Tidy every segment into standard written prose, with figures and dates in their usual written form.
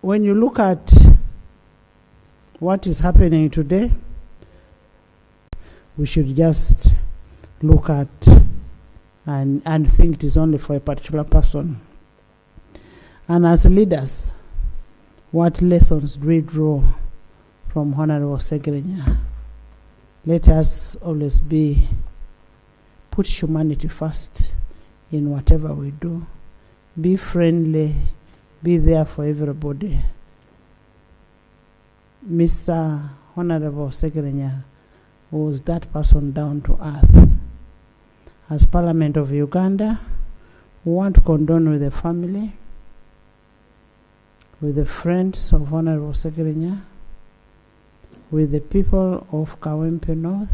when you look at what is happening today, we should just look at and think it is only for a particular person. And as leaders, what lessons do we draw from Honorable Ssegirinya? Let us always put humanity first in whatever we do. Be friendly, be there for everybody. Mr. Honorable Ssegirinya was that person down to earth. As Parliament of Uganda, we want to condone with the family, with the friends of Honorable Ssegirinya, with the people of Kawempe North,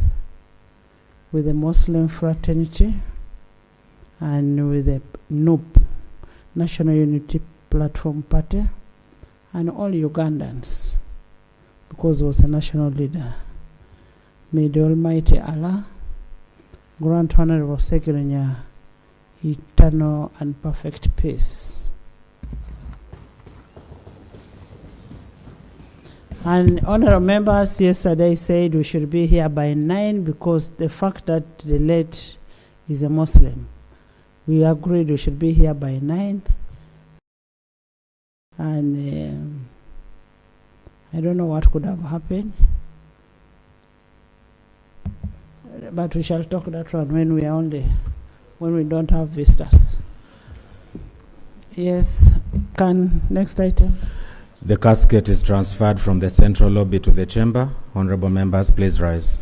with the Muslim fraternity, and with the NUP, National Unity Platform Party, and all Ugandans, because he was a national leader. May the Almighty Allah grant Honorable Ssegirinya eternal and perfect peace. And honorable members yesterday said we should be here by 9 because the fact that the late is a Muslim. We agreed we should be here by 9. And I don't know what could have happened. But we shall talk that one when we don't have visitors. Yes, next item. The casket is transferred from the central lobby to the chamber. Honorable members, please rise.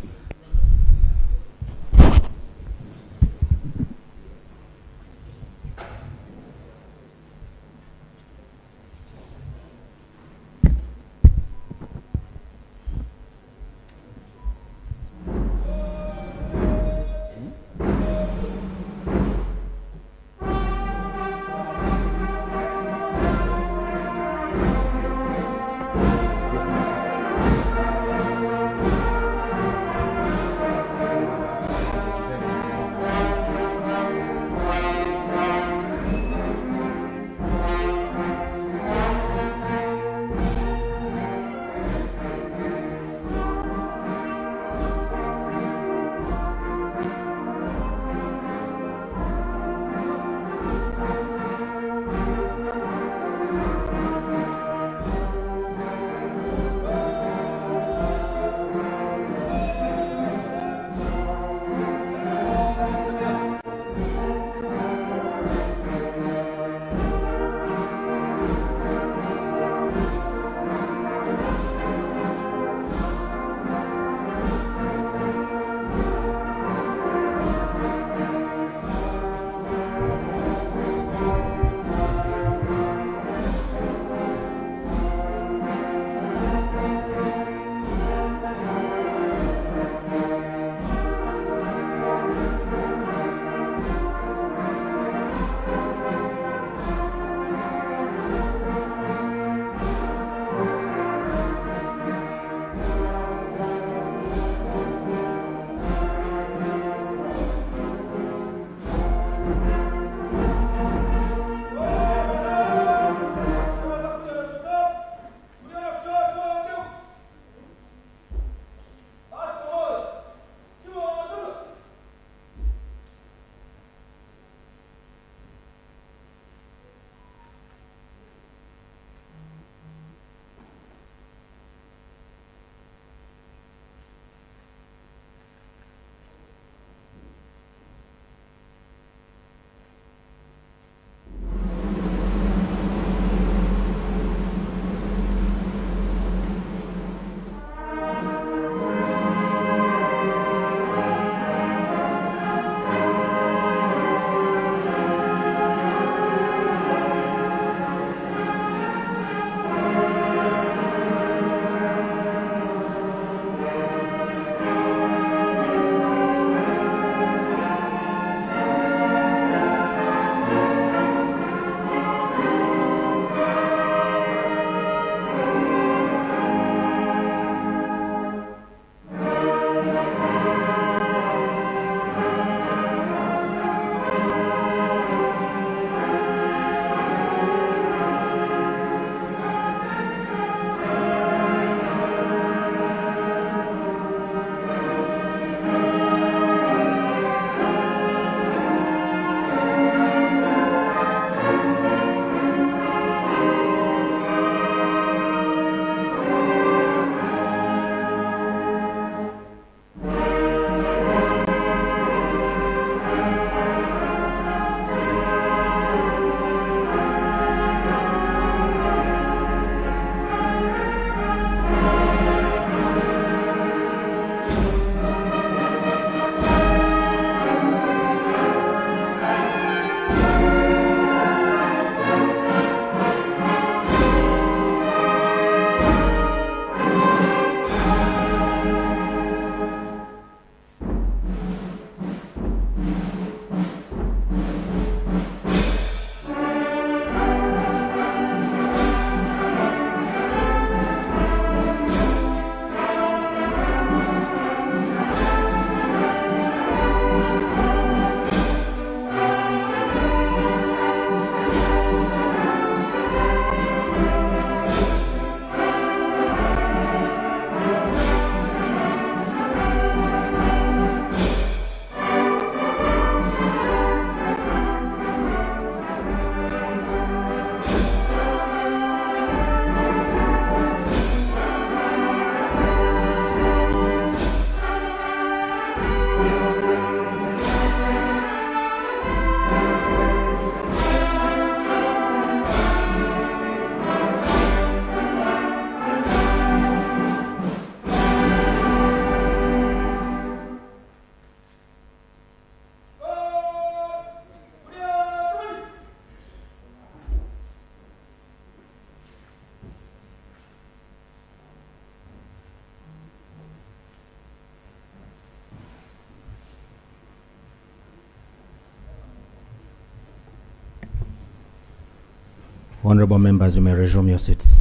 Honorable members, you may resume your seats.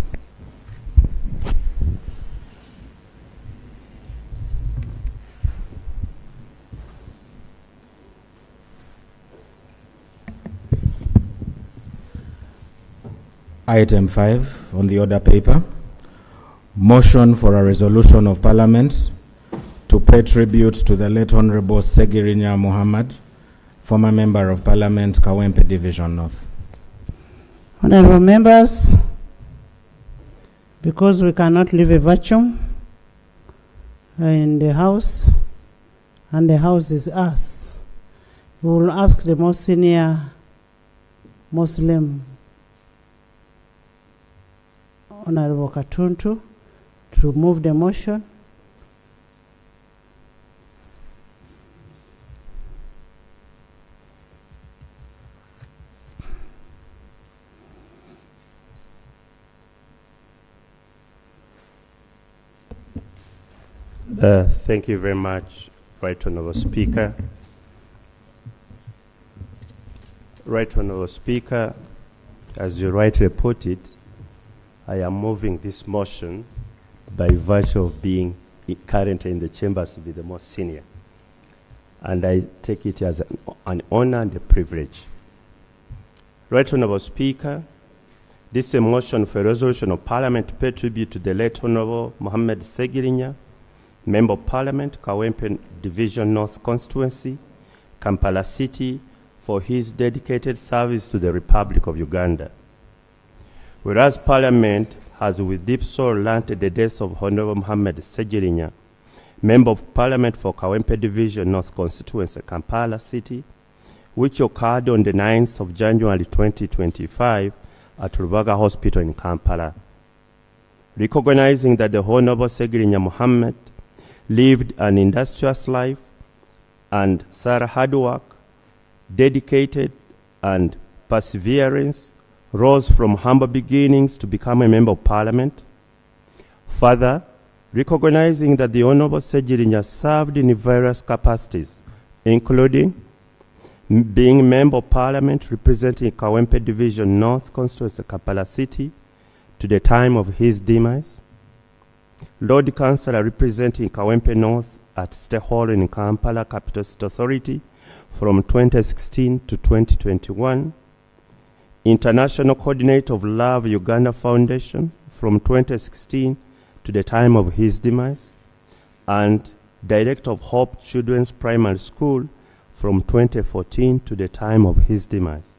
Item 5 on the order paper, motion for a resolution of Parliament to pay tribute to the late Honorable Ssegirinya Mohammad, former Member of Parliament, Kawempe Division North. Honorable members, because we cannot leave a vacuum in the House, and the House is us, we will ask the most senior Muslim, Honorable Katuntu, to move the motion. Thank you very much, Right Honourable Speaker. Right Honourable Speaker, as you rightly put it, I am moving this motion by virtue of being currently in the chambers to be the most senior. And I take it as an honor and a privilege. Right Honourable Speaker, this is a motion for a resolution of Parliament to pay tribute to the late Honourable Mohammad Ssegirinya, Member of Parliament, Kawempe Division North Constituency, Kampala City, for his dedicated service to the Republic of Uganda. Whereas Parliament has with deep sorrow lamented the death of Honorable Mohammad Ssegirinya, Member of Parliament for Kawempe Division North Constituency, Kampala City, which occurred on the 9th of January 2025 at Rubaga Hospital in Kampala. Recognizing that the Honorable Ssegirinya Mohammad lived an industrious life and thorough hard work, dedicated and perseverance, rose from humble beginnings to become a Member of Parliament. Further, recognizing that the Honorable Ssegirinya served in various capacities, including being Member of Parliament representing Kawempe Division North Constituency, Kampala City, to the time of his demise, Lord Councillor representing Kawempe North at State Hall in Kampala Capital City Authority from 2016 to 2021, International Coordinator of Love Uganda Foundation from 2016 to the time of his demise, and Director of Hope Children's Primary School from 2014 to the time of his demise.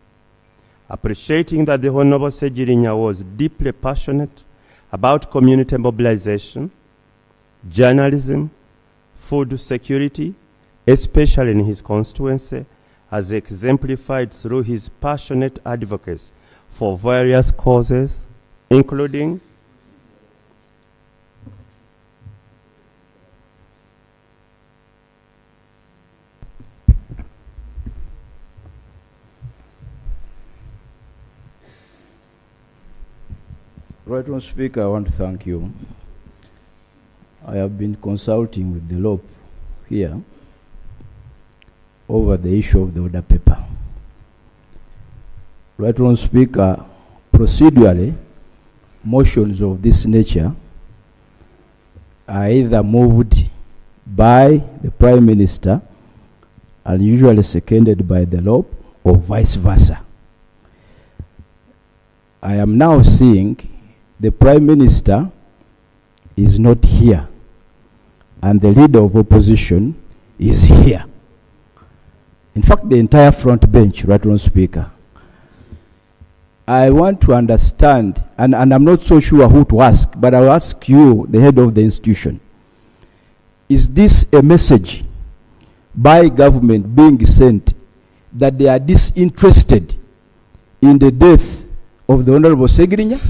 Appreciating that the Honorable Ssegirinya was deeply passionate about community mobilization, journalism, food security, especially in his constituency, as exemplified through his passionate advocacy for various causes, including Right Honourable Speaker, I want to thank you. I have been consulting with the LOP here over the issue of the order paper. Right Honourable Speaker, procedurally, motions of this nature are either moved by the Prime Minister and usually seconded by the LOP, or vice versa. I am now seeing the Prime Minister is not here and the Leader of Opposition is here. In fact, the entire front bench, Right Honourable Speaker. I want to understand, and I'm not so sure who to ask, but I'll ask you, the head of the institution. Is this a message by government being sent that they are disinterested in the death of the Honorable Ssegirinya?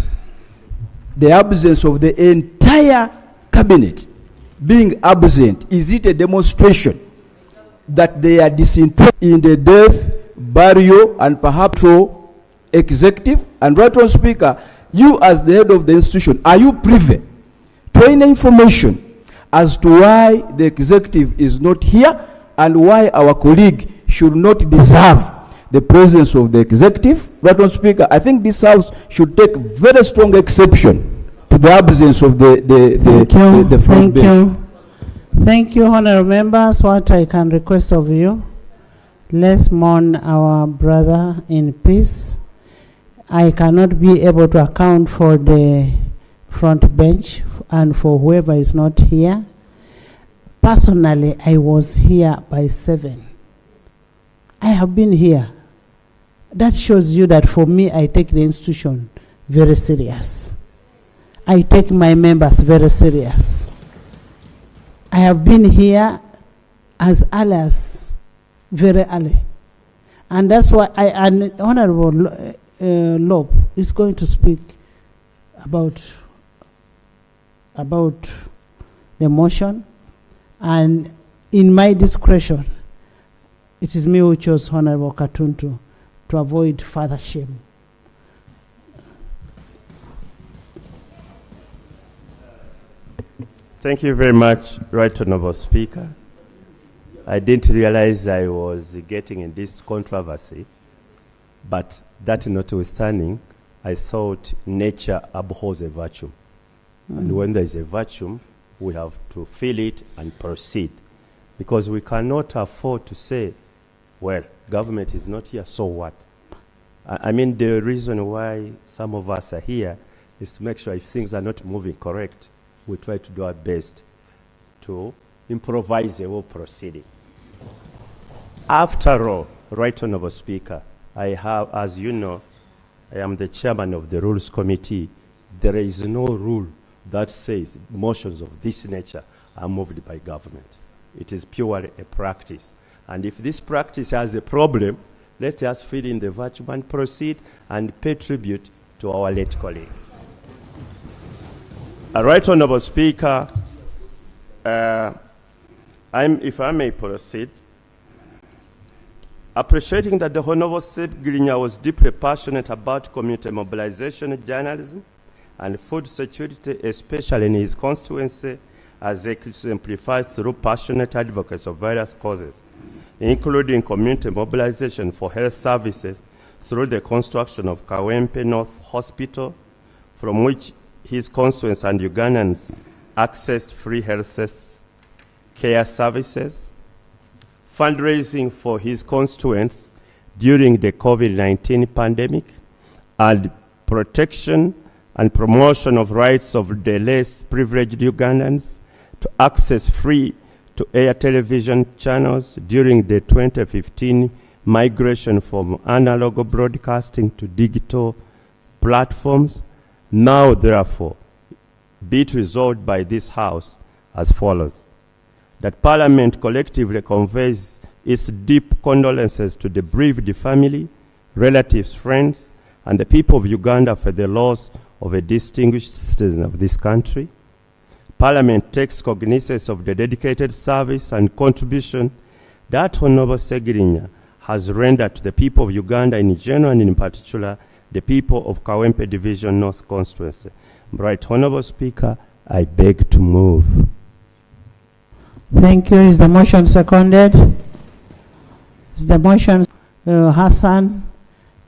The absence of the entire cabinet being absent, is it a demonstration that they are disinterested in the death, burial, and perhaps executive? And Right Honourable Speaker, you as the head of the institution, are you privy to any information as to why the executive is not here and why our colleague should not deserve the presence of the executive. Right, Honorable Speaker, I think this House should take very strong exception to the absence of the front bench. Thank you, honorable members. What I can request of you, let's mourn our brother in peace. I cannot be able to account for the front bench and for whoever is not here. Personally, I was here by 7. I have been here. That shows you that for me, I take the institution very serious. I take my members very serious. I have been here as early as very early. And that's why Honorable Loeb is going to speak about the motion. And in my discretion, it is me who chose Honorable Katuntu to avoid further shame. Thank you very much, Right Honorable Speaker. I didn't realize I was getting in this controversy, but that notwithstanding, I thought nature abhors a vacuum. And when there is a vacuum, we have to fill it and proceed. Because we cannot afford to say, well, government is not here, so what? I mean, the reason why some of us are here is to make sure if things are not moving correct, we try to do our best to improvise a whole proceeding. After all, Right Honorable Speaker, I have, as you know, I am the chairman of the Rules Committee. There is no rule that says motions of this nature are moved by government. It is purely a practice. And if this practice has a problem, let us fill in the vacuum and proceed and pay tribute to our late colleague. Right Honorable Speaker, if I may proceed, appreciating that the Honorable Ssegirinya was deeply passionate about community mobilization, journalism, and food security, especially in his constituency, as exemplified through passionate advocacy of various causes, including community mobilization for health services through the construction of Kawempe North Hospital, from which his constituents and Ugandans accessed free health care services, fundraising for his constituents during the COVID-19 pandemic, and protection and promotion of rights of the less privileged Ugandans to access free-to-air television channels during the 2015 migration from analog broadcasting to digital platforms. Now, therefore, be it resolved by this House as follows: that Parliament collectively conveys its deep condolences to the bereaved family, relatives, friends, and the people of Uganda for the loss of a distinguished citizen of this country. Parliament takes cognizance of the dedicated service and contribution that Honorable Ssegirinya has rendered to the people of Uganda in general and in particular the people of Kawempe Division North Constituency. Right Honorable Speaker, I beg to move. Thank you. Is the motion seconded? Is the motion Hassan?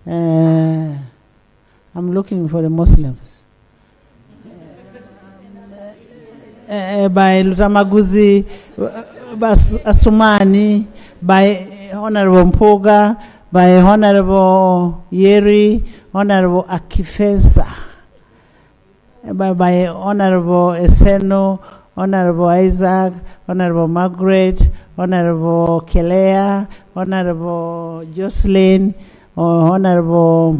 I'm looking for the Muslims. By Lutamaguzi, by Asumani, by Honorable Mpoga, by Honorable Yeri, Honorable Akifensa, by Honorable Eseno, Honorable Isaac, Honorable Margaret, Honorable Kelea, Honorable Jocelyn, Honorable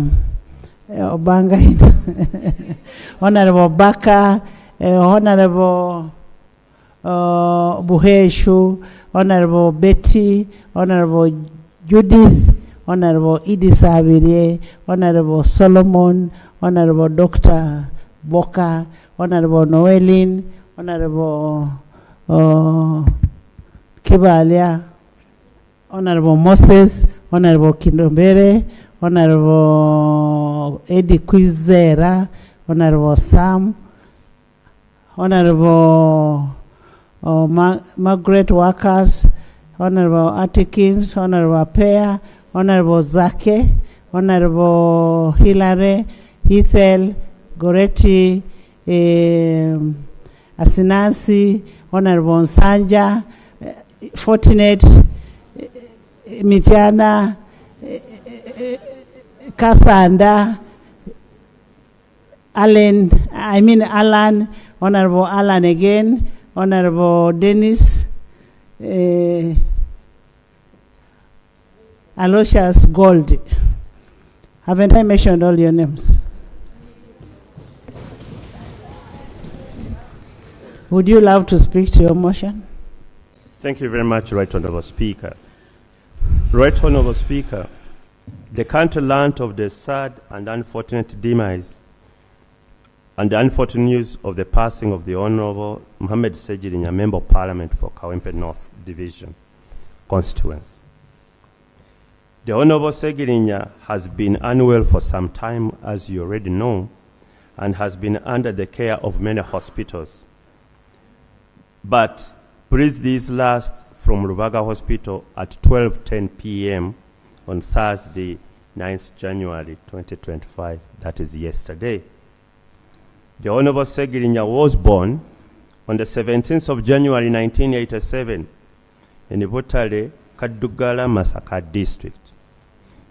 Obanga, Honorable Baka, Honorable Buheshu, Honorable Betty, Honorable Judith, Honorable Idisa Abirie, Honorable Solomon, Honorable Dr. Boka, Honorable Noelin, Honorable Kibalia, Honorable Moses, Honorable Kindombere, Honorable Eddie Quizera, Honorable Sam, Honorable Margaret Workers, Honorable Attikins, Honorable Apea, Honorable Zake, Honorable Hilary, Hithel, Goretti, Asinasi, Honorable Nsanja, Fortunate, Mitiana, Kasanda, Alan, Honorable Alan again, Honorable Dennis, Aloysius Gold. Haven't I mentioned all your names? Would you love to speak to your motion? Thank you very much, Right Honourable Speaker. Right Honourable Speaker, the country learnt of the sad and unfortunate demise and the unfortunate news of the passing of the Honourable Mohammad Ssegirinya, Member of Parliament for Kawempe North Division constituency. The Honourable Ssegirinya has been unwell for some time, as you already know, and has been under the care of many hospitals. But breathed his last from Rubaga Hospital at 12:10 p.m. on Thursday, 9th January 2025, that is yesterday. The Honourable Ssegirinya was born on the 17th of January 1987 in Butale, Kadugala, Masaka district.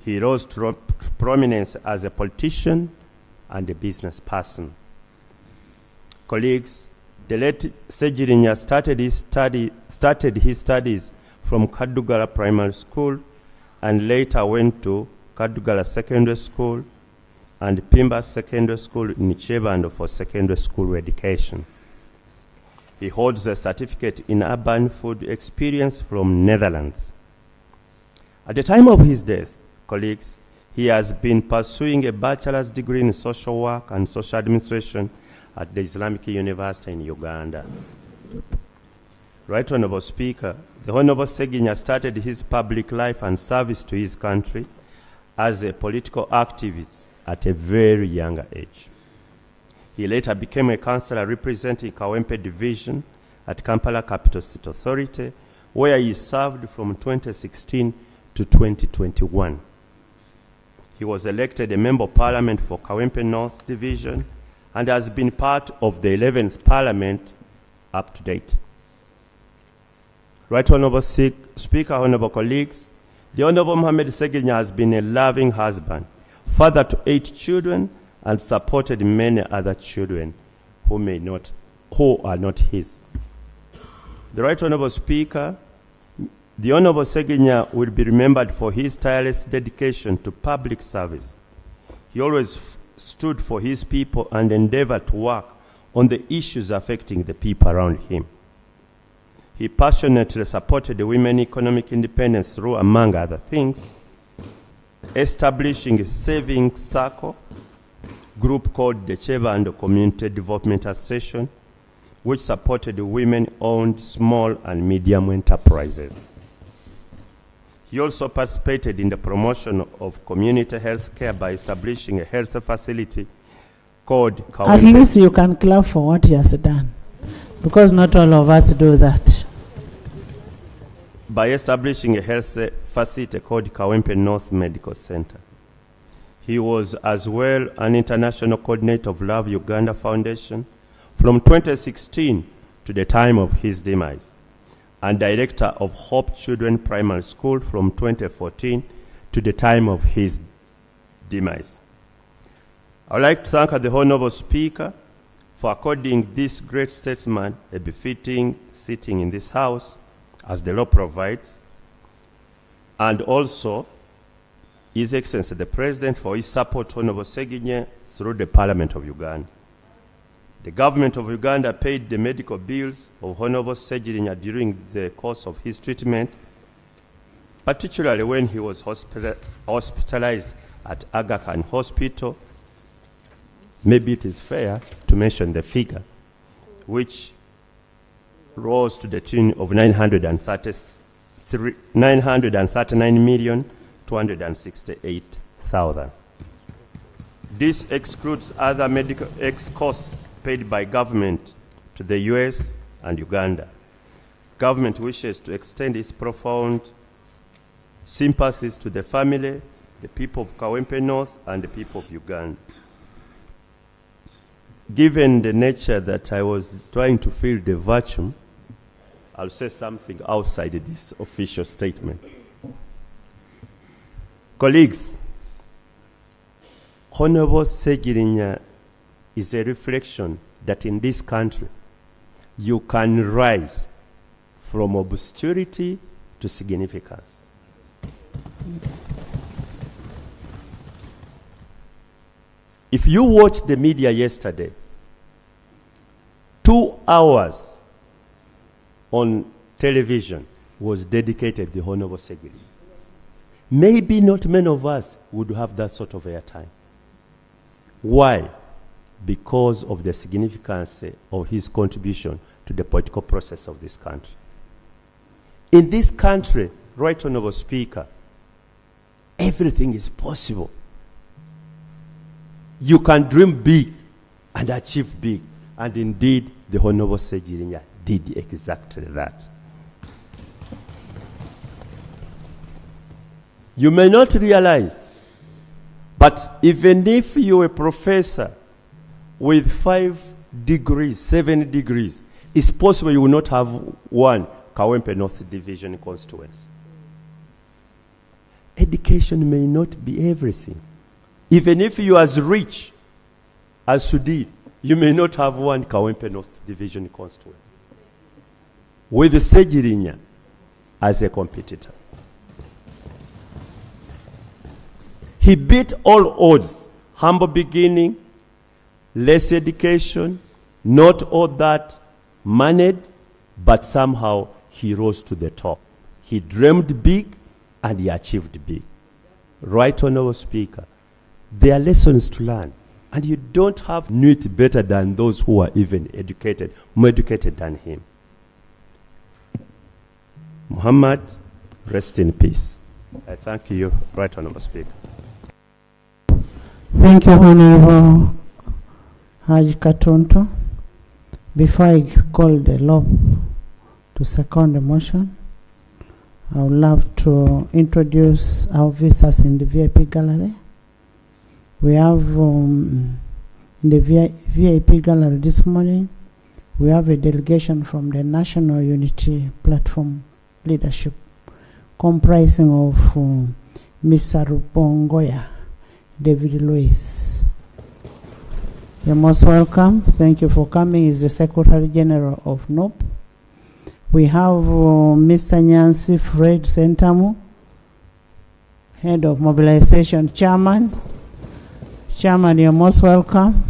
He rose to prominence as a politician and a business person. Colleagues, the late Ssegirinya started his studies from Kadugala Primary School and later went to Kadugala Secondary School and Pimba Secondary School in Chebando for secondary school education. He holds a certificate in urban food experience from Netherlands. At the time of his death, colleagues, he has been pursuing a bachelor's degree in social work and social administration at the Islamic University in Uganda. Right Honourable Speaker, the Honourable Ssegirinya started his public life and service to his country as a political activist at a very young age. He later became a councillor representing Kawempe Division at Kampala Capital City Authority, where he served from 2016 to 2021. He was elected a Member of Parliament for Kawempe North Division and has been part of the 11th Parliament up to date. Right Honourable Speaker, Honourable colleagues, the Honourable Mohammad Ssegirinya has been a loving husband, father to 8 children, and supported many other children who are not his. The Right Honourable Speaker, the Honourable Ssegirinya will be remembered for his tireless dedication to public service. He always stood for his people and endeavored to work on the issues affecting the people around him. He passionately supported the women's economic independence through, among other things, establishing a savings circle group called the Chebando Community Development Association, which supported women-owned small and medium enterprises. He also participated in the promotion of community health care by establishing a health facility called Kawempe. At least you can clap for what he has done, because not all of us do that. By establishing a health facility called Kawempe North Medical Center. He was as well an international coordinator of Love Uganda Foundation from 2016 to the time of his demise, and director of Hope Children Primary School from 2014 to the time of his demise. I would like to thank the Honourable Speaker for according this great statesman a befitting sitting in this House, as the law provides, and also His Excellency the President for his support to Honourable Ssegirinya through the Parliament of Uganda. The government of Uganda paid the medical bills of Honourable Ssegirinya during the course of his treatment, particularly when he was hospitalized at Aga Khan Hospital. Maybe it is fair to mention the figure, which rose to the tune of 939,268,000. This excludes other medical costs paid by government to the US and Uganda. Government wishes to extend its profound sympathies to the family, the people of Kawempe North, and the people of Uganda. Given the nature that I was trying to fill the vacuum, I'll say something outside this official statement. Colleagues, Honorable Ssegirinya is a reflection that in this country you can rise from obscurity to significance. If you watched the media yesterday, 2 hours on television was dedicated to the Honorable Ssegirinya. Maybe not many of us would have that sort of airtime. Why? Because of the significance of his contribution to the political process of this country. In this country, Right Honorable Speaker, everything is possible. You can dream big and achieve big. And indeed, the Honorable Ssegirinya did exactly that. You may not realize, but even if you're a professor with 5 degrees, 7 degrees, it's possible you will not have one Kawempe North Division constituency. Education may not be everything. Even if you are as rich as Sudid, you may not have one Kawempe North Division constituency. With Ssegirinya as a competitor. He beat all odds. Humble beginning, less education, not all that moneyed, but somehow he rose to the top. He dreamed big and he achieved big. Right Honorable Speaker, there are lessons to learn. And you don't have to know it better than those who are even educated, more educated than him. Muhammad, rest in peace. I thank you, Right Honorable Speaker. Thank you, Honorable Haji Katonto. Before I call the law to second the motion, I would love to introduce our visitors in the VIP gallery. We have in the VIP gallery this morning, we have a delegation from the National Unity Platform leadership comprising of Mr. Rubongoya, David Lewis. You're most welcome. Thank you for coming. He's the Secretary General of NOP. We have Mr. Nyansi Fred Sentamu, Head of Mobilization Chairman. Chairman, you're most welcome.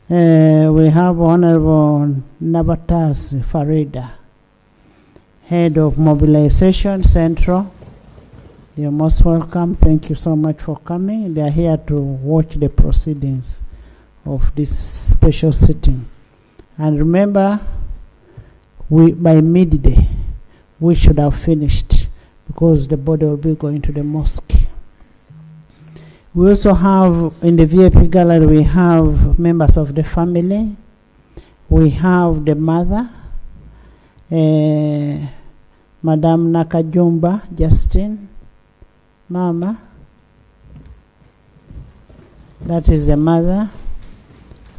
We have Honorable Nabatas Farida, Head of Mobilization Central. You're most welcome. Thank you so much for coming. They are here to watch the proceedings of this special sitting. And remember, by midday, we should have finished because the body will be going to the mosque. We also have, in the VIP gallery, we have members of the family. We have the mother, Madam Nakajumba Justin, Mama. That is the mother.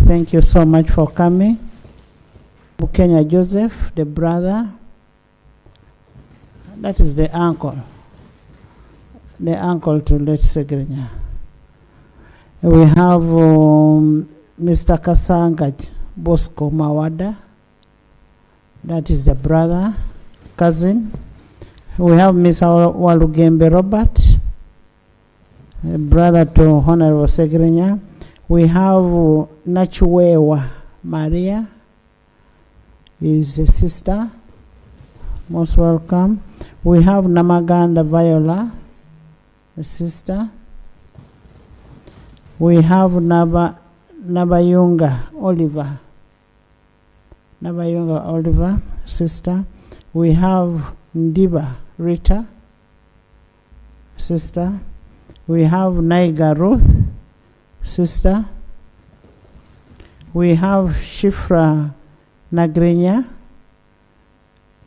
Thank you so much for coming. Bukenya Joseph, the brother. That is the uncle. The uncle to late Ssegirinya. We have Mr. Kasanga Bosco Mawada. That is the brother, cousin. We have Mr. Walugembe Robert, a brother to Honorable Ssegirinya. We have Nachuwewa Maria, is a sister. Most welcome. We have Namaganda Viola, a sister. We have Nabayunga Oliver. Nabayunga Oliver, sister. We have Ndiba Rita, sister. We have Naiga Ruth, sister. We have Shifra Nagrinya,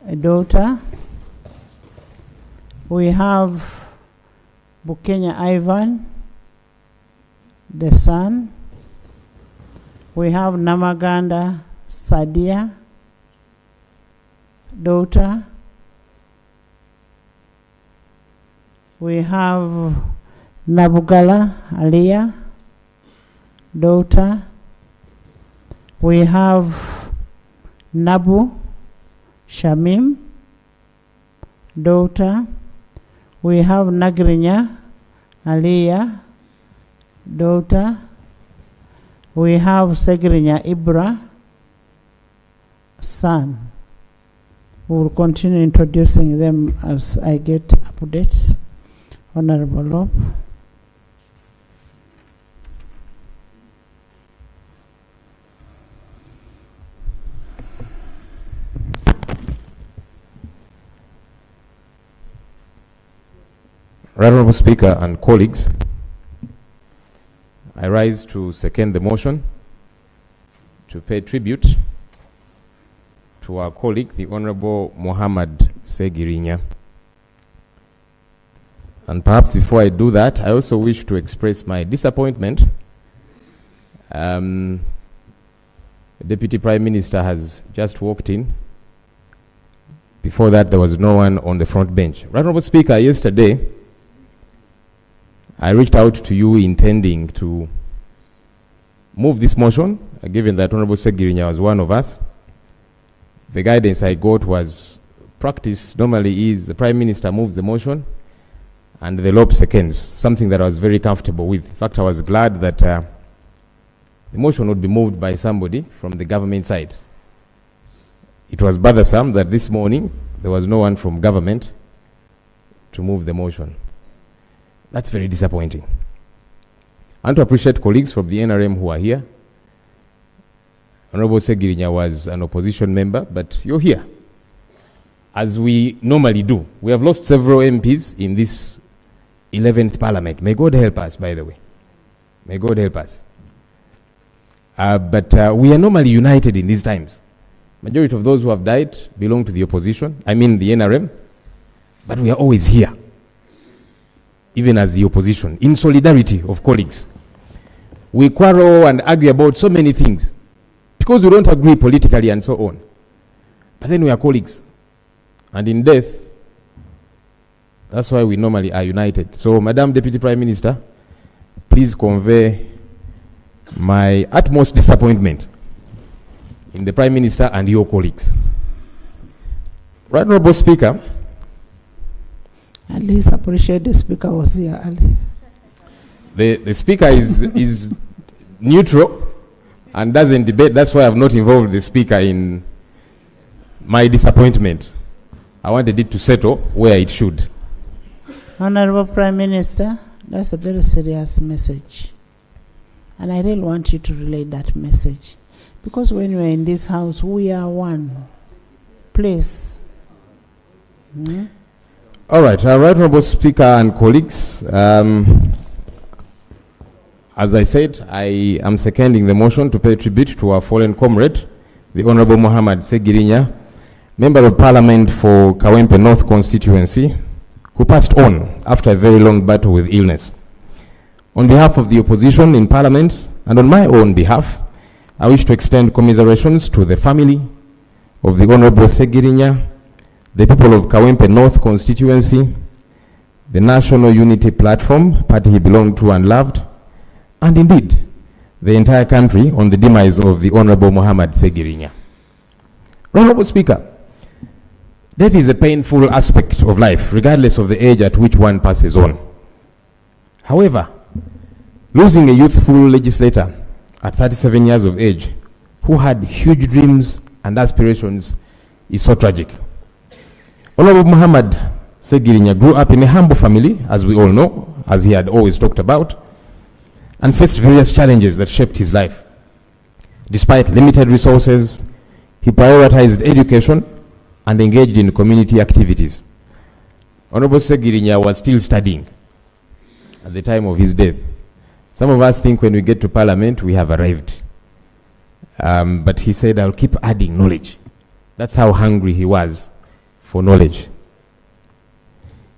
a daughter. We have Bukenya Ivan, the son. We have Namaganda Sadia, daughter. We have Nabugala Aliyah, daughter. We have Nabu Shamim, daughter. We have Ssegirinya Aliyah, daughter. We have Ssegirinya Ibra, son. We will continue introducing them as I get updates. Honorable Lob. Honorable Speaker and colleagues, I rise to second the motion to pay tribute to our colleague, the Honorable Mohammad Ssegirinya. And perhaps before I do that, I also wish to express my disappointment. The Deputy Prime Minister has just walked in. Before that, there was no one on the front bench. Honorable Speaker, yesterday, I reached out to you intending to move this motion, given that Honorable Ssegirinya was one of us. The guidance I got was practice normally is the Prime Minister moves the motion and the Lob seconds, something that I was very comfortable with. In fact, I was glad that the motion would be moved by somebody from the government side. It was bothersome that this morning there was no one from government to move the motion. That's very disappointing. I want to appreciate colleagues from the NRM who are here. Honorable Ssegirinya was an opposition member, but you're here, as we normally do. We have lost several MPs in this 11th Parliament. May God help us, by the way. May God help us. But we are normally united in these times. Majority of those who have died belong to the opposition, I mean the NRM, but we are always here, even as the opposition, in solidarity of colleagues. We quarrel and argue about so many things because we don't agree politically and so on. But then we are colleagues. And in death, that's why we normally are united. So, Madam Deputy Prime Minister, please convey my utmost disappointment in the Prime Minister and your colleagues. Right, Honorable Speaker. At least appreciate the Speaker was here early. The Speaker is neutral and doesn't debate. That's why I've not involved the Speaker in my disappointment. I wanted it to settle where it should. Honorable Prime Minister, that's a very serious message. And I really want you to relay that message. Because when we're in this house, we are one. Please. All right, Honorable Speaker and colleagues, as I said, I am seconding the motion to pay tribute to our fallen comrade, the Honorable Mohammad Ssegirinya, Member of Parliament for Kawempe North constituency, who passed on after a very long battle with illness. On behalf of the opposition in Parliament and on my own behalf, I wish to extend commiserations to the family of the Honorable Ssegirinya, the people of Kawempe North constituency, the National Unity Platform, party he belonged to and loved, and indeed, the entire country on the demise of the Honorable Mohammad Ssegirinya. Honorable Speaker, death is a painful aspect of life, regardless of the age at which one passes on. However, losing a youthful legislator at 37 years of age, who had huge dreams and aspirations, is so tragic. Honorable Mohammad Ssegirinya grew up in a humble family, as we all know, as he had always talked about, and faced various challenges that shaped his life. Despite limited resources, he prioritized education and engaged in community activities. Honorable Ssegirinya was still studying at the time of his death. Some of us think when we get to Parliament, we have arrived. But he said, I'll keep adding knowledge. That's how hungry he was for knowledge.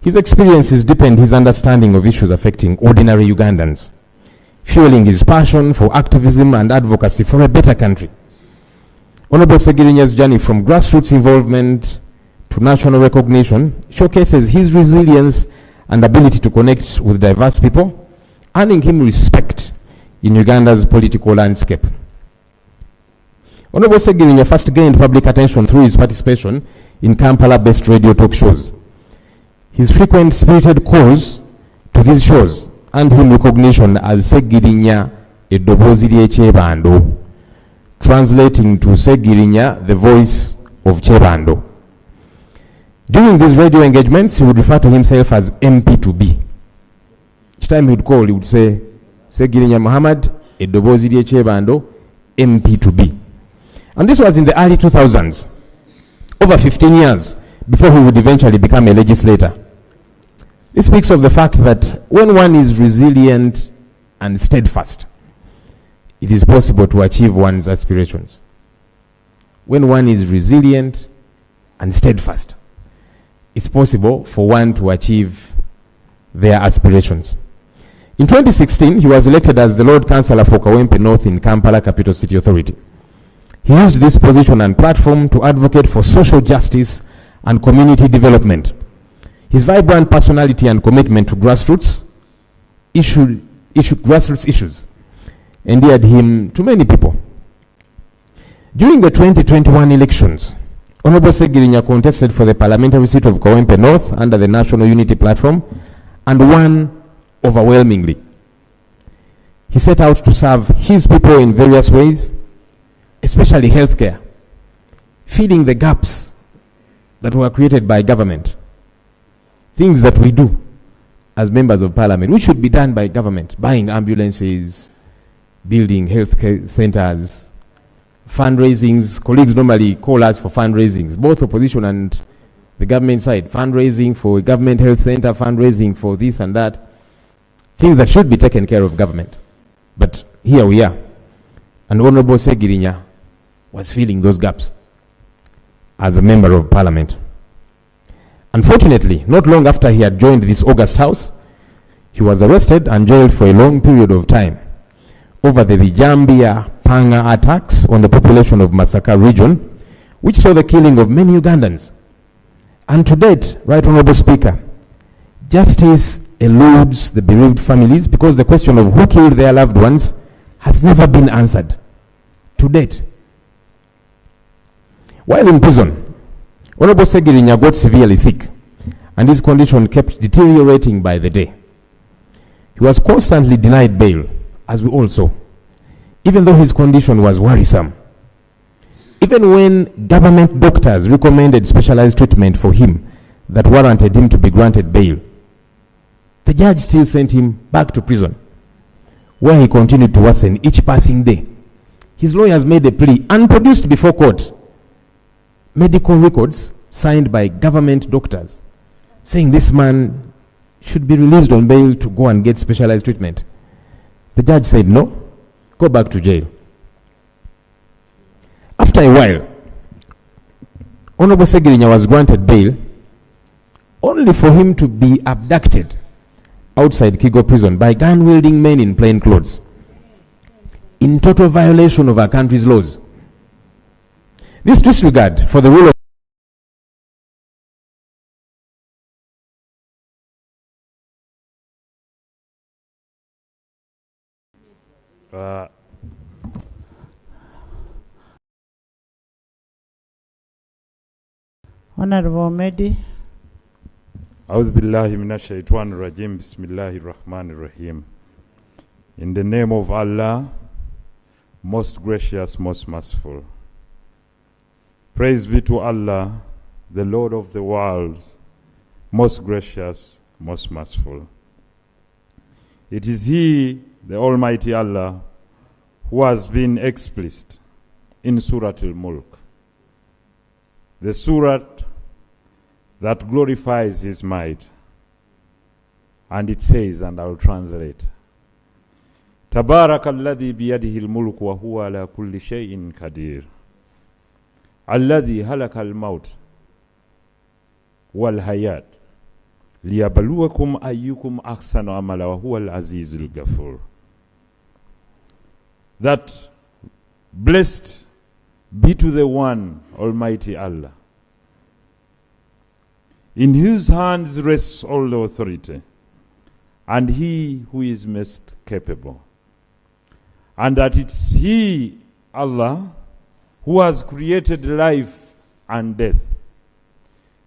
His experiences deepened his understanding of issues affecting ordinary Ugandans, fueling his passion for activism and advocacy for a better country. Honorable Ssegirinya's journey from grassroots involvement to national recognition showcases his resilience and ability to connect with diverse people, earning him respect in Uganda's political landscape. Honorable Ssegirinya first gained public attention through his participation in Kampala-based radio talk shows. His frequent spirited calls to these shows earned him recognition as Ssegirinya Eddobozi ly'Ekyebando, translating to Ssegirinya, the voice of Kyebando. During these radio engagements, he would refer to himself as MP2B. Each time he would call, he would say, Ssegirinya Mohammad, Eddobozi ly'Ekyebando, MP2B. And this was in the early 2000s, over 15 years before he would eventually become a legislator. This speaks of the fact that when one is resilient and steadfast, it is possible to achieve one's aspirations. When one is resilient and steadfast, it's possible for one to achieve their aspirations. In 2016, he was elected as the Lord Councillor for Kawempe North in Kampala Capital City Authority. He used this position and platform to advocate for social justice and community development. His vibrant personality and commitment to grassroots issues endeared him to many people. During the 2021 elections, Honorable Ssegirinya contested for the parliamentary seat of Kawempe North under the National Unity Platform and won overwhelmingly. He set out to serve his people in various ways, especially healthcare, filling the gaps that were created by government. Things that we do as members of parliament, which should be done by government, buying ambulances, building healthcare centers, fundraisings. Colleagues normally call us for fundraisings, both opposition and the government side, fundraising for a government health center, fundraising for this and that, things that should be taken care of government. But here we are, and Honorable Ssegirinya was filling those gaps as a member of parliament. Unfortunately, not long after he had joined this august house, he was arrested and jailed for a long period of time over the Bijambia Panga attacks on the population of Masaka region, which saw the killing of many Ugandans. And to date, Right Honorable Speaker, justice eludes the bereaved families because the question of who killed their loved ones has never been answered to date. While in prison, Honorable Ssegirinya got severely sick, and his condition kept deteriorating by the day. He was constantly denied bail, as we all saw, even though his condition was worrisome. Even when government doctors recommended specialized treatment for him that warranted him to be granted bail, the judge still sent him back to prison, where he continued to worsen each passing day. His lawyers made a plea and produced before court medical records signed by government doctors saying this man should be released on bail to go and get specialized treatment. The judge said, no, go back to jail. After a while, Honorable Ssegirinya was granted bail only for him to be abducted outside Kigo prison by gun-wielding men in plain clothes, in total violation of our country's laws. This disregard for the rule of Honorable Mehdi. A'udhu billahi minash shaitanir rajim. Bismillahir rahmanir rahim. In the name of Allah, most gracious, most merciful. Praise be to Allah, the Lord of the world, most gracious, most merciful. It is He, the Almighty Allah, who has been explicit in Surah Al-Mulk, the surah that glorifies His might. And it says, and I will translate, Tabarakalladhi biyadihi al-mulk wa huwa ala kulli shay'in qadir. Alladhi halaka al-maut wal hayat لِيَبَلُوَكُمْ أَيُّكُمْ أَحْسَنُ عَمَلًا وَهُوَ الْعَزِيزُ الْغَفُورُ. That blessed be to the one Almighty Allah, in whose hands rests all the authority, and He who is most capable. And that it's He, Allah, who has created life and death,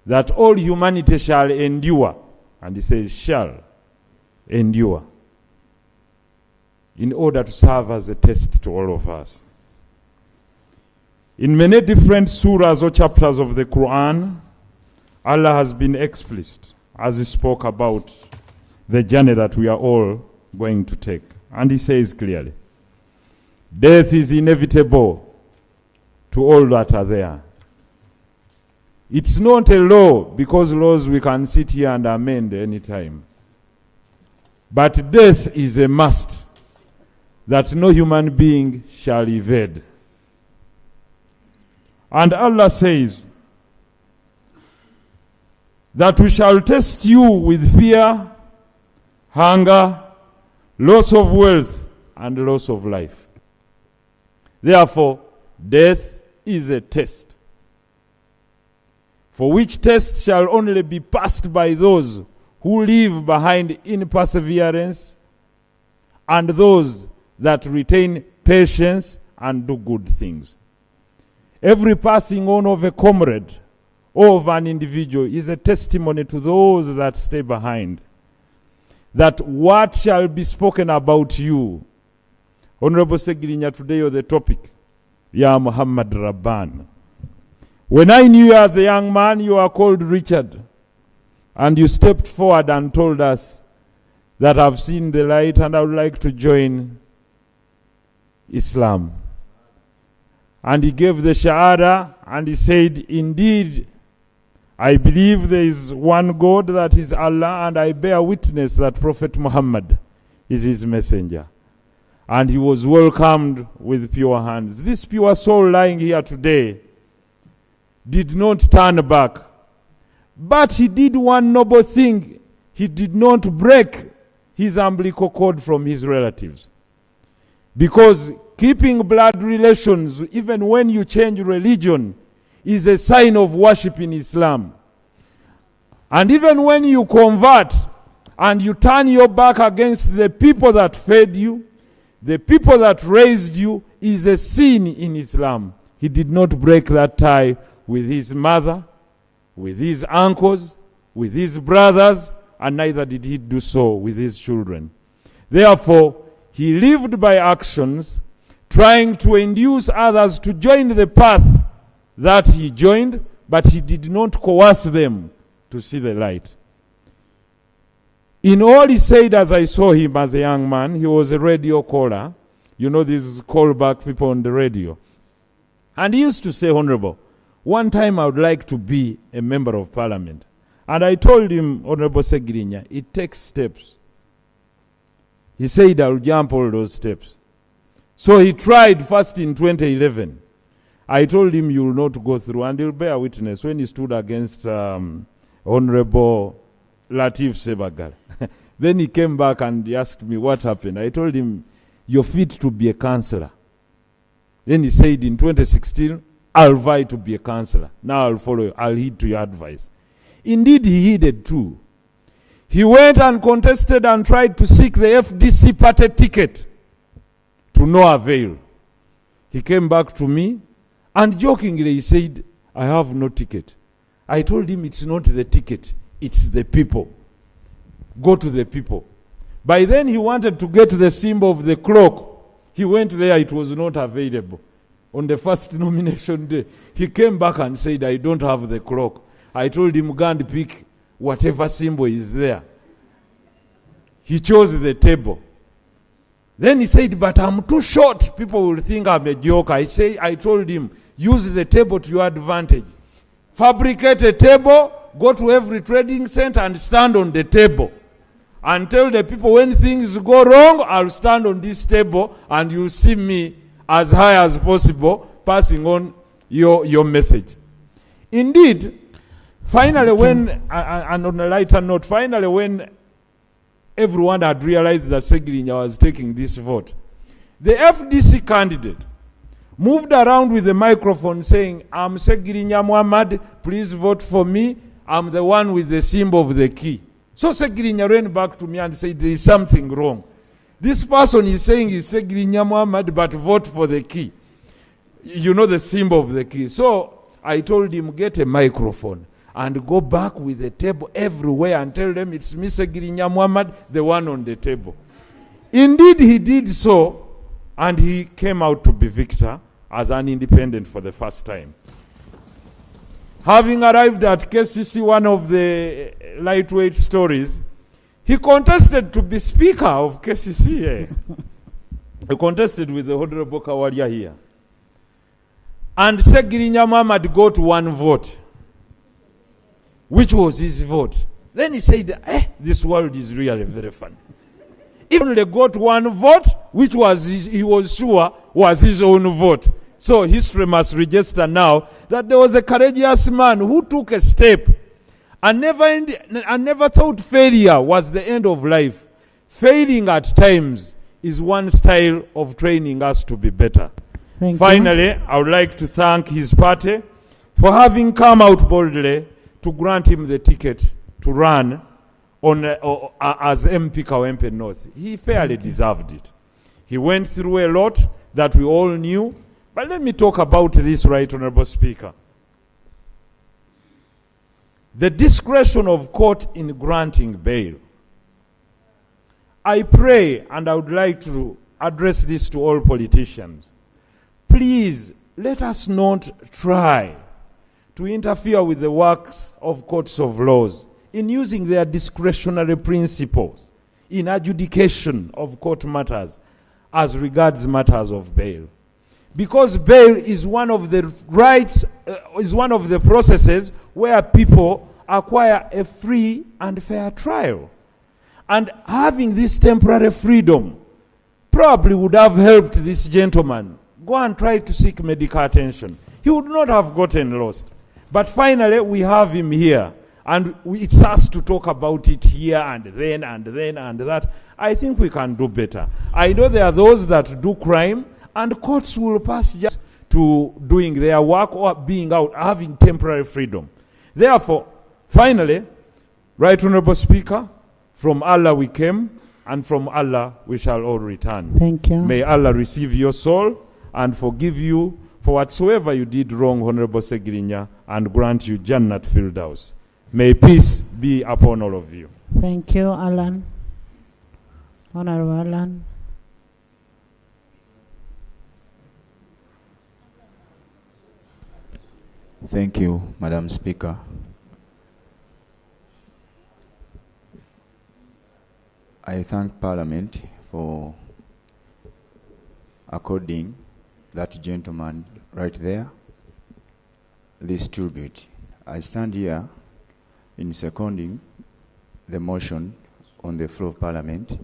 that all humanity shall endure, and He says shall endure, in order to serve as a test to all of us. In many different surahs or chapters of the Quran, Allah has been explicit as He spoke about the journey that we are all going to take. And He says clearly, death is inevitable to all that are there. It's not a law, because laws we can sit here and amend anytime. But death is a must that no human being shall evade. And Allah says that we shall test you with fear, hunger, loss of wealth, and loss of life. Therefore, death is a test, for which test shall only be passed by those who leave behind in perseverance, and those that retain patience and do good things. Every passing on of a comrade or of an individual is a testimony to those that stay behind, that what shall be spoken about you. Honorable Ssegirinya, today you're the topic. Ya Muhammad Rabban. When I knew you as a young man, you are called Richard, and you stepped forward and told us that I've seen the light and I would like to join Islam. And he gave the Shahada, and he said, indeed, I believe there is one God, that is Allah, and I bear witness that Prophet Muhammad is his messenger. And he was welcomed with pure hands. This pure soul lying here today did not turn back. But he did one noble thing. He did not break his umbilical cord from his relatives. Because keeping blood relations, even when you change religion, is a sign of worship in Islam. And even when you convert and you turn your back against the people that fed you, the people that raised you, is a sin in Islam. He did not break that tie with his mother, with his uncles, with his brothers, and neither did he do so with his children. Therefore, he lived by actions, trying to induce others to join the path that he joined, but he did not coerce them to see the light. In all he said, as I saw him as a young man, he was a radio caller. You know these callback people on the radio. And he used to say, Honorable, one time I would like to be a member of parliament. And I told him, Honorable Ssegirinya, it takes steps. He said, I'll jump all those steps. So he tried first in 2011. I told him, you will not go through. And he'll bear witness when he stood against Honorable Latif Sebagal. Then he came back and he asked me what happened. I told him, you're fit to be a councillor. Then he said, in 2016, I'll vie to be a councillor. Now I'll follow you. I'll heed to your advice. Indeed, he heeded too. He went and contested and tried to seek the FDC party ticket, to no avail. He came back to me and jokingly he said, I have no ticket. I told him, it's not the ticket, it's the people. Go to the people. By then he wanted to get the symbol of the clock. He went there, it was not available. On the first nomination day, he came back and said, I don't have the clock. I told him, go and pick whatever symbol is there. He chose the table. Then he said, but I'm too short. People will think I'm a joker. I told him, use the table to your advantage. Fabricate a table, go to every trading center and stand on the table. And tell the people, when things go wrong, I'll stand on this table and you'll see me as high as possible, passing on your message. Indeed, Finally, and on a lighter note, finally when everyone had realized that Ssegirinya was taking this vote, the FDC candidate moved around with the microphone saying, "I'm Ssegirinya Mohammad, please vote for me. I'm the one with the symbol of the key." So Ssegirinya ran back to me and said, "There is something wrong. This person is saying he's Ssegirinya Mohammad, but vote for the key. You know the symbol of the key." So I told him, "Get a microphone and go back with the table everywhere and tell them it's me, Ssegirinya Mohammad, the one on the table." Indeed, he did so, and he came out to be victor as an independent for the first time. Having arrived at KCC, one of the lightweight stories, he contested to be speaker of KCC. He contested with the Honorable Kawaria here. And Ssegirinya Mohammad got 1 vote, which was his vote. Then he said, this world is really very fun. He only got 1 vote, which he was sure was his own vote. So history must register now that there was a courageous man who took a step and never thought failure was the end of life. Failing at times is one style of training us to be better. Finally, I would like to thank his party for having come out boldly to grant him the ticket to run as MP Kawempe North. He fairly deserved it. He went through a lot that we all knew, but let me talk about this, Right Honorable Speaker. The discretion of court in granting bail. I pray, and I would like to address this to all politicians. Please, let us not try to interfere with the works of courts of laws in using their discretionary principles in adjudication of court matters as regards matters of bail. Because bail is one of the rights, is one of the processes where people acquire a free and fair trial. And having this temporary freedom probably would have helped this gentleman go and try to seek medical attention. He would not have gotten lost. But finally, we have him here. And it's us to talk about it here and then and then and that. I think we can do better. I know there are those that do crime, and courts will pass just to doing their work or being out, having temporary freedom. Therefore, finally, Right Honorable Speaker, from Allah we came, and from Allah we shall all return. Thank you. May Allah receive your soul and forgive you for whatsoever you did wrong, Honorable Ssegirinya, and grant you Jannat Firdaus. May peace be upon all of you. Thank you, Alan. Honorable Alan. Thank you, Madam Speaker. I thank Parliament for according that gentleman right there this tribute. I stand here in seconding the motion on the floor of Parliament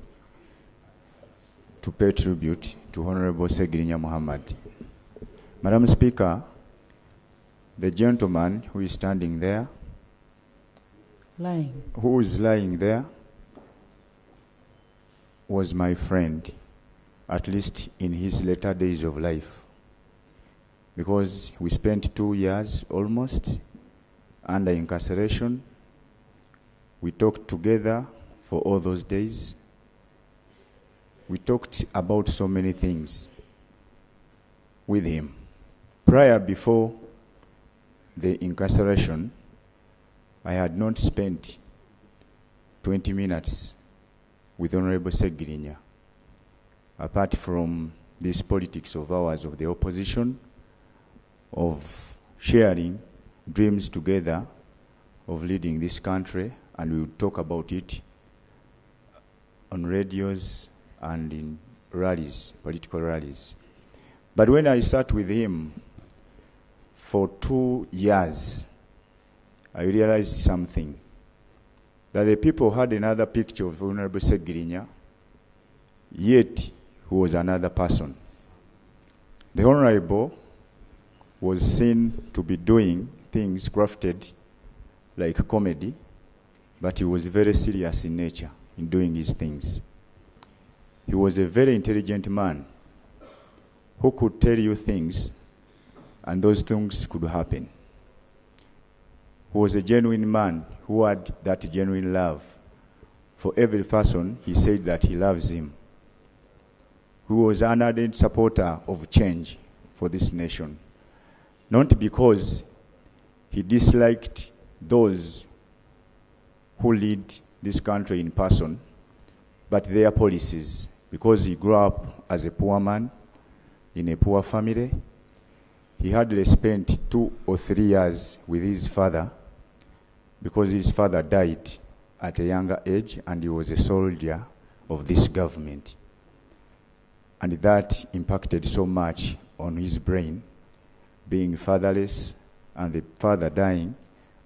to pay tribute to Honorable Ssegirinya Mohammad. Madam Speaker, the gentleman who is standing there, who is lying there, was my friend, at least in his later days of life, because we spent 2 years almost under incarceration. We talked together for all those days. We talked about so many things with him. Before the incarceration, I had not spent 20 minutes with Honorable Ssegirinya, apart from this politics of ours of the opposition, of sharing dreams together, of leading this country, and we would talk about it on radios and in rallies, political rallies. But when I sat with him for 2 years, I realized something, that the people had another picture of Honorable Ssegirinya, yet who was another person. The Honorable was seen to be doing things crafted like comedy, but he was very serious in nature in doing his things. He was a very intelligent man who could tell you things, and those things could happen. He was a genuine man who had that genuine love. For every person, he said that he loves him. He was an ardent supporter of change for this nation, not because he disliked those who lead this country in person, but their policies, because he grew up as a poor man in a poor family. He hardly spent 2 or 3 years with his father because his father died at a younger age and he was a soldier of this government. And that impacted so much on his brain, being fatherless and the father dying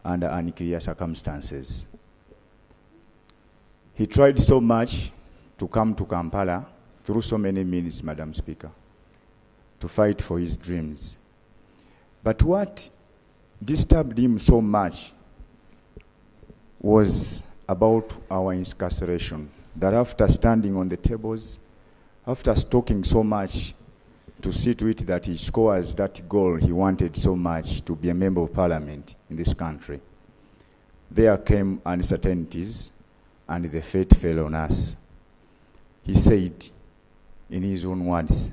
under unclear circumstances. He tried so much to come to Kampala through so many means, Madam Speaker, to fight for his dreams. But what disturbed him so much was about our incarceration, that after standing on the tables, after talking so much to see to it that he scores that goal he wanted so much, to be a member of parliament in this country, there came uncertainties and the fate fell on us. He said, in his own words,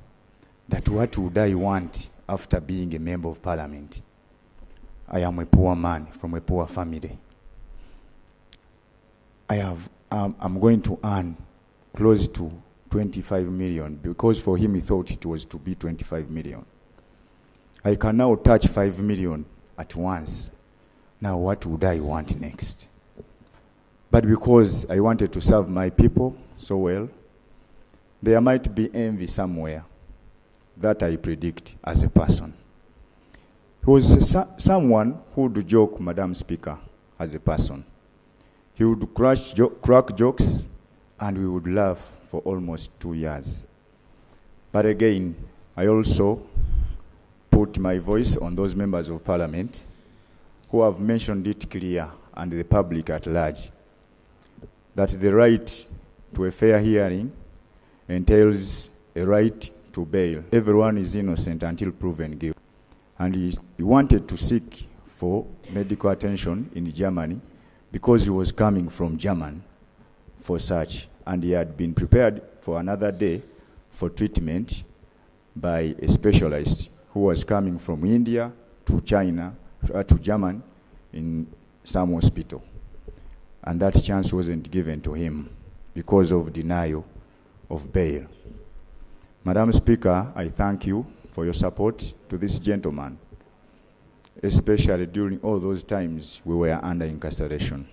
that what would I want after being a member of parliament? I am a poor man from a poor family. I'm going to earn close to 25 million, because for him he thought it was to be 25 million. I can now touch 5 million at once. Now what would I want next? But because I wanted to serve my people so well, there might be envy somewhere that I predict as a person. He was someone who would joke, Madam Speaker, as a person. He would crack jokes and we would laugh for almost 2 years. But again, I also put my voice on those members of parliament who have mentioned it clear, and the public at large, that the right to a fair hearing entails a right to bail. Everyone is innocent until proven guilty. And he wanted to seek for medical attention in Germany because he was coming from Germany for such, and he had been prepared for another day for treatment by a specialist who was coming from India to China, to Germany in some hospital. And that chance wasn't given to him because of denial of bail. Madam Speaker, I thank you for your support to this gentleman, especially during all those times we were under incarceration.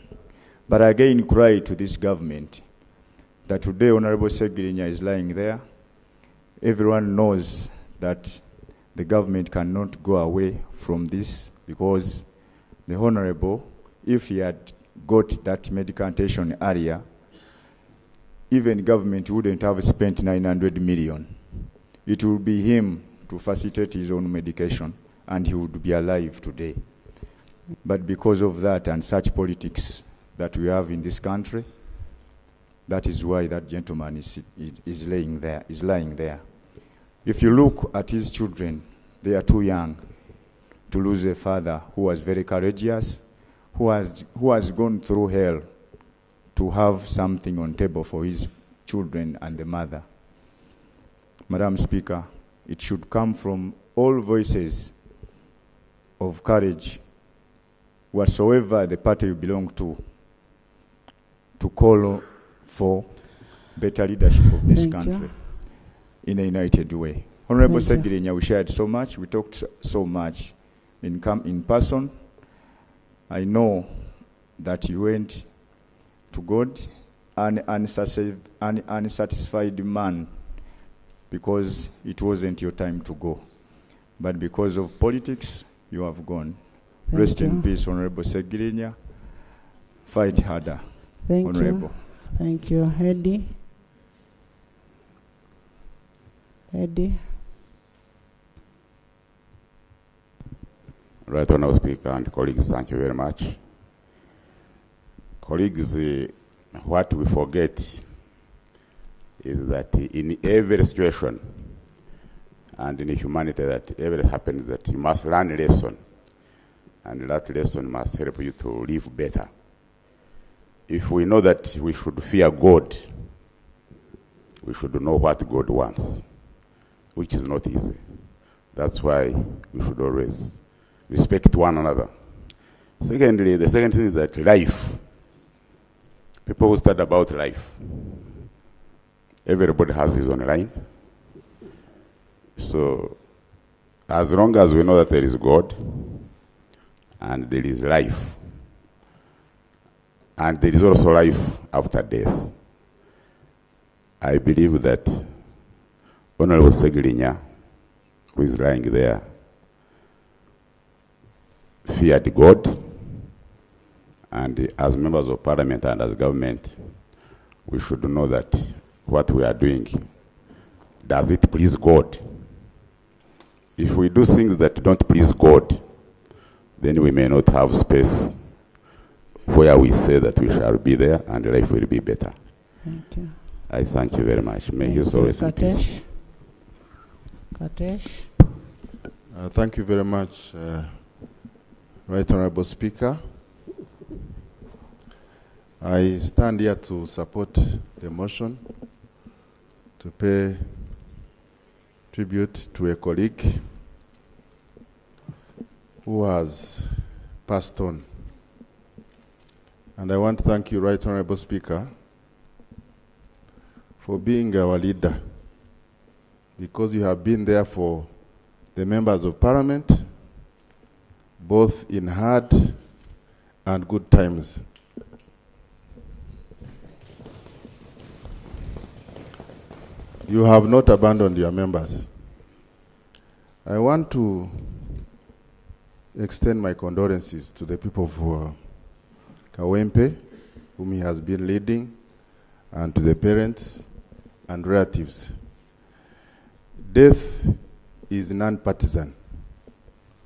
But I again cry to this government that today Honorable Ssegirinya is lying there. Everyone knows that the government cannot go away from this, because the Honorable, if he had got that medical attention earlier, even government wouldn't have spent 900 million. It would be him to facilitate his own medication, and he would be alive today. But because of that and such politics that we have in this country, that is why that gentleman is lying there. If you look at his children, they are too young to lose a father who was very courageous, who has gone through hell to have something on table for his children and the mother. Madam Speaker, it should come from all voices of courage, whatsoever the party you belong to call for better leadership of this country in a united way. Honorable Ssegirinya, we shared so much, we talked so much in person. I know that you went to God an unsatisfied man because it wasn't your time to go. But because of politics, you have gone. Rest in peace, Honorable Ssegirinya. Fight harder, Honorable. Thank you. Eddie. Right, Honorable Speaker and colleagues, thank you very much. Colleagues, what we forget is that in every situation and in humanity that ever happens, that you must learn a lesson, and that lesson must help you to live better. If we know that we should fear God, we should know what God wants, which is not easy. That's why we should always respect one another. Secondly, the second thing is that life. People who study about life. Everybody has his own line. So, as long as we know that there is God, and there is life, and there is also life after death, I believe that Honorable Ssegirinya, who is lying there, feared God, and as members of parliament and as government, we should know that what we are doing, does it please God? If we do things that don't please God, then we may not have space where we say that we shall be there and life will be better. Thank you. I thank you very much. May He always in peace. Katesh. Thank you very much, Right Honorable Speaker. I stand here to support the motion to pay tribute to a colleague who has passed on. And I want to thank you, Right Honorable Speaker, for being our leader, because you have been there for the members of Parliament, both in hard and good times. You have not abandoned your members. I want to extend my condolences to the people of Kawempe, whom he has been leading, and to the parents and relatives. Death is non-partisan.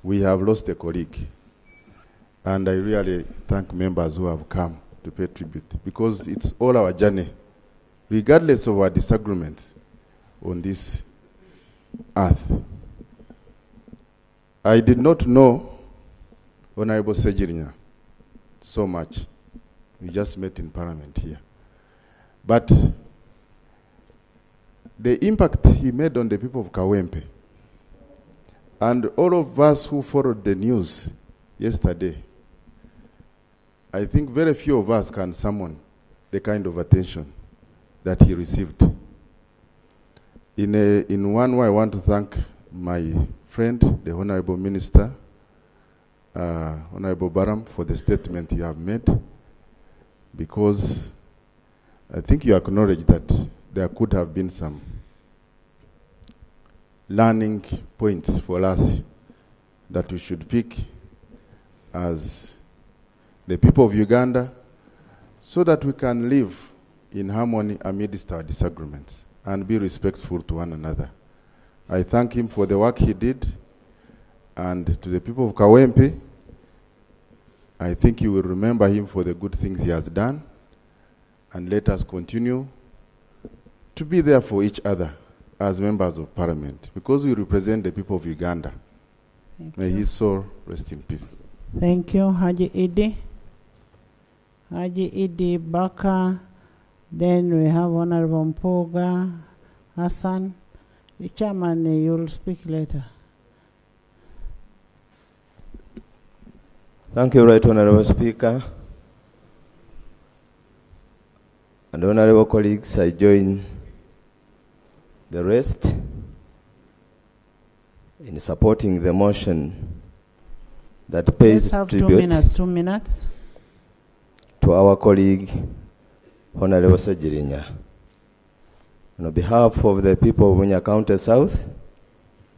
We have lost a colleague, and I really thank members who have come to pay tribute, because it's all our journey, regardless of our disagreements on this earth. I did not know Honorable Ssegirinya so much. We just met in Parliament here. But the impact he made on the people of Kawempe, and all of us who followed the news yesterday, I think very few of us can summon the kind of attention that he received. In one way, I want to thank my friend, the Honorable Minister, Honorable Baram, for the statement you have made, because I think you acknowledge that there could have been some learning points for us that we should pick as the people of Uganda, so that we can live in harmony amidst our disagreements and be respectful to one another. I thank him for the work he did, and to the people of Kawempe, I think you will remember him for the good things he has done, and let us continue to be there for each other as members of Parliament, because we represent the people of Uganda. May his soul rest in peace. Thank you, Haji Idi. Haji Idi Baka. Then we have Honorable Mpoga, Hassan. The chairman, you'll speak later. Thank you, Right Honorable Speaker. And honorable colleagues, I join the rest in supporting the motion that pays Let's have tribute 2 minutes. to our colleague, Honorable Ssegirinya. On behalf of the people of Bunya County South,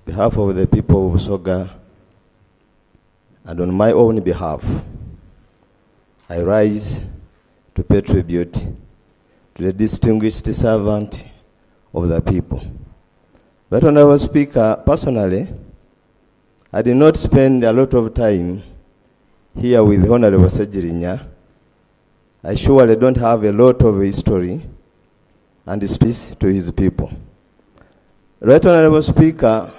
behalf of the people of Soga, and on my own behalf, I rise to pay tribute to the distinguished servant of the people. But Honorable Speaker, personally, I did not spend a lot of time here with Honorable Ssegirinya I surely don't have a lot of history and speech to his people. Right Honorable Speaker,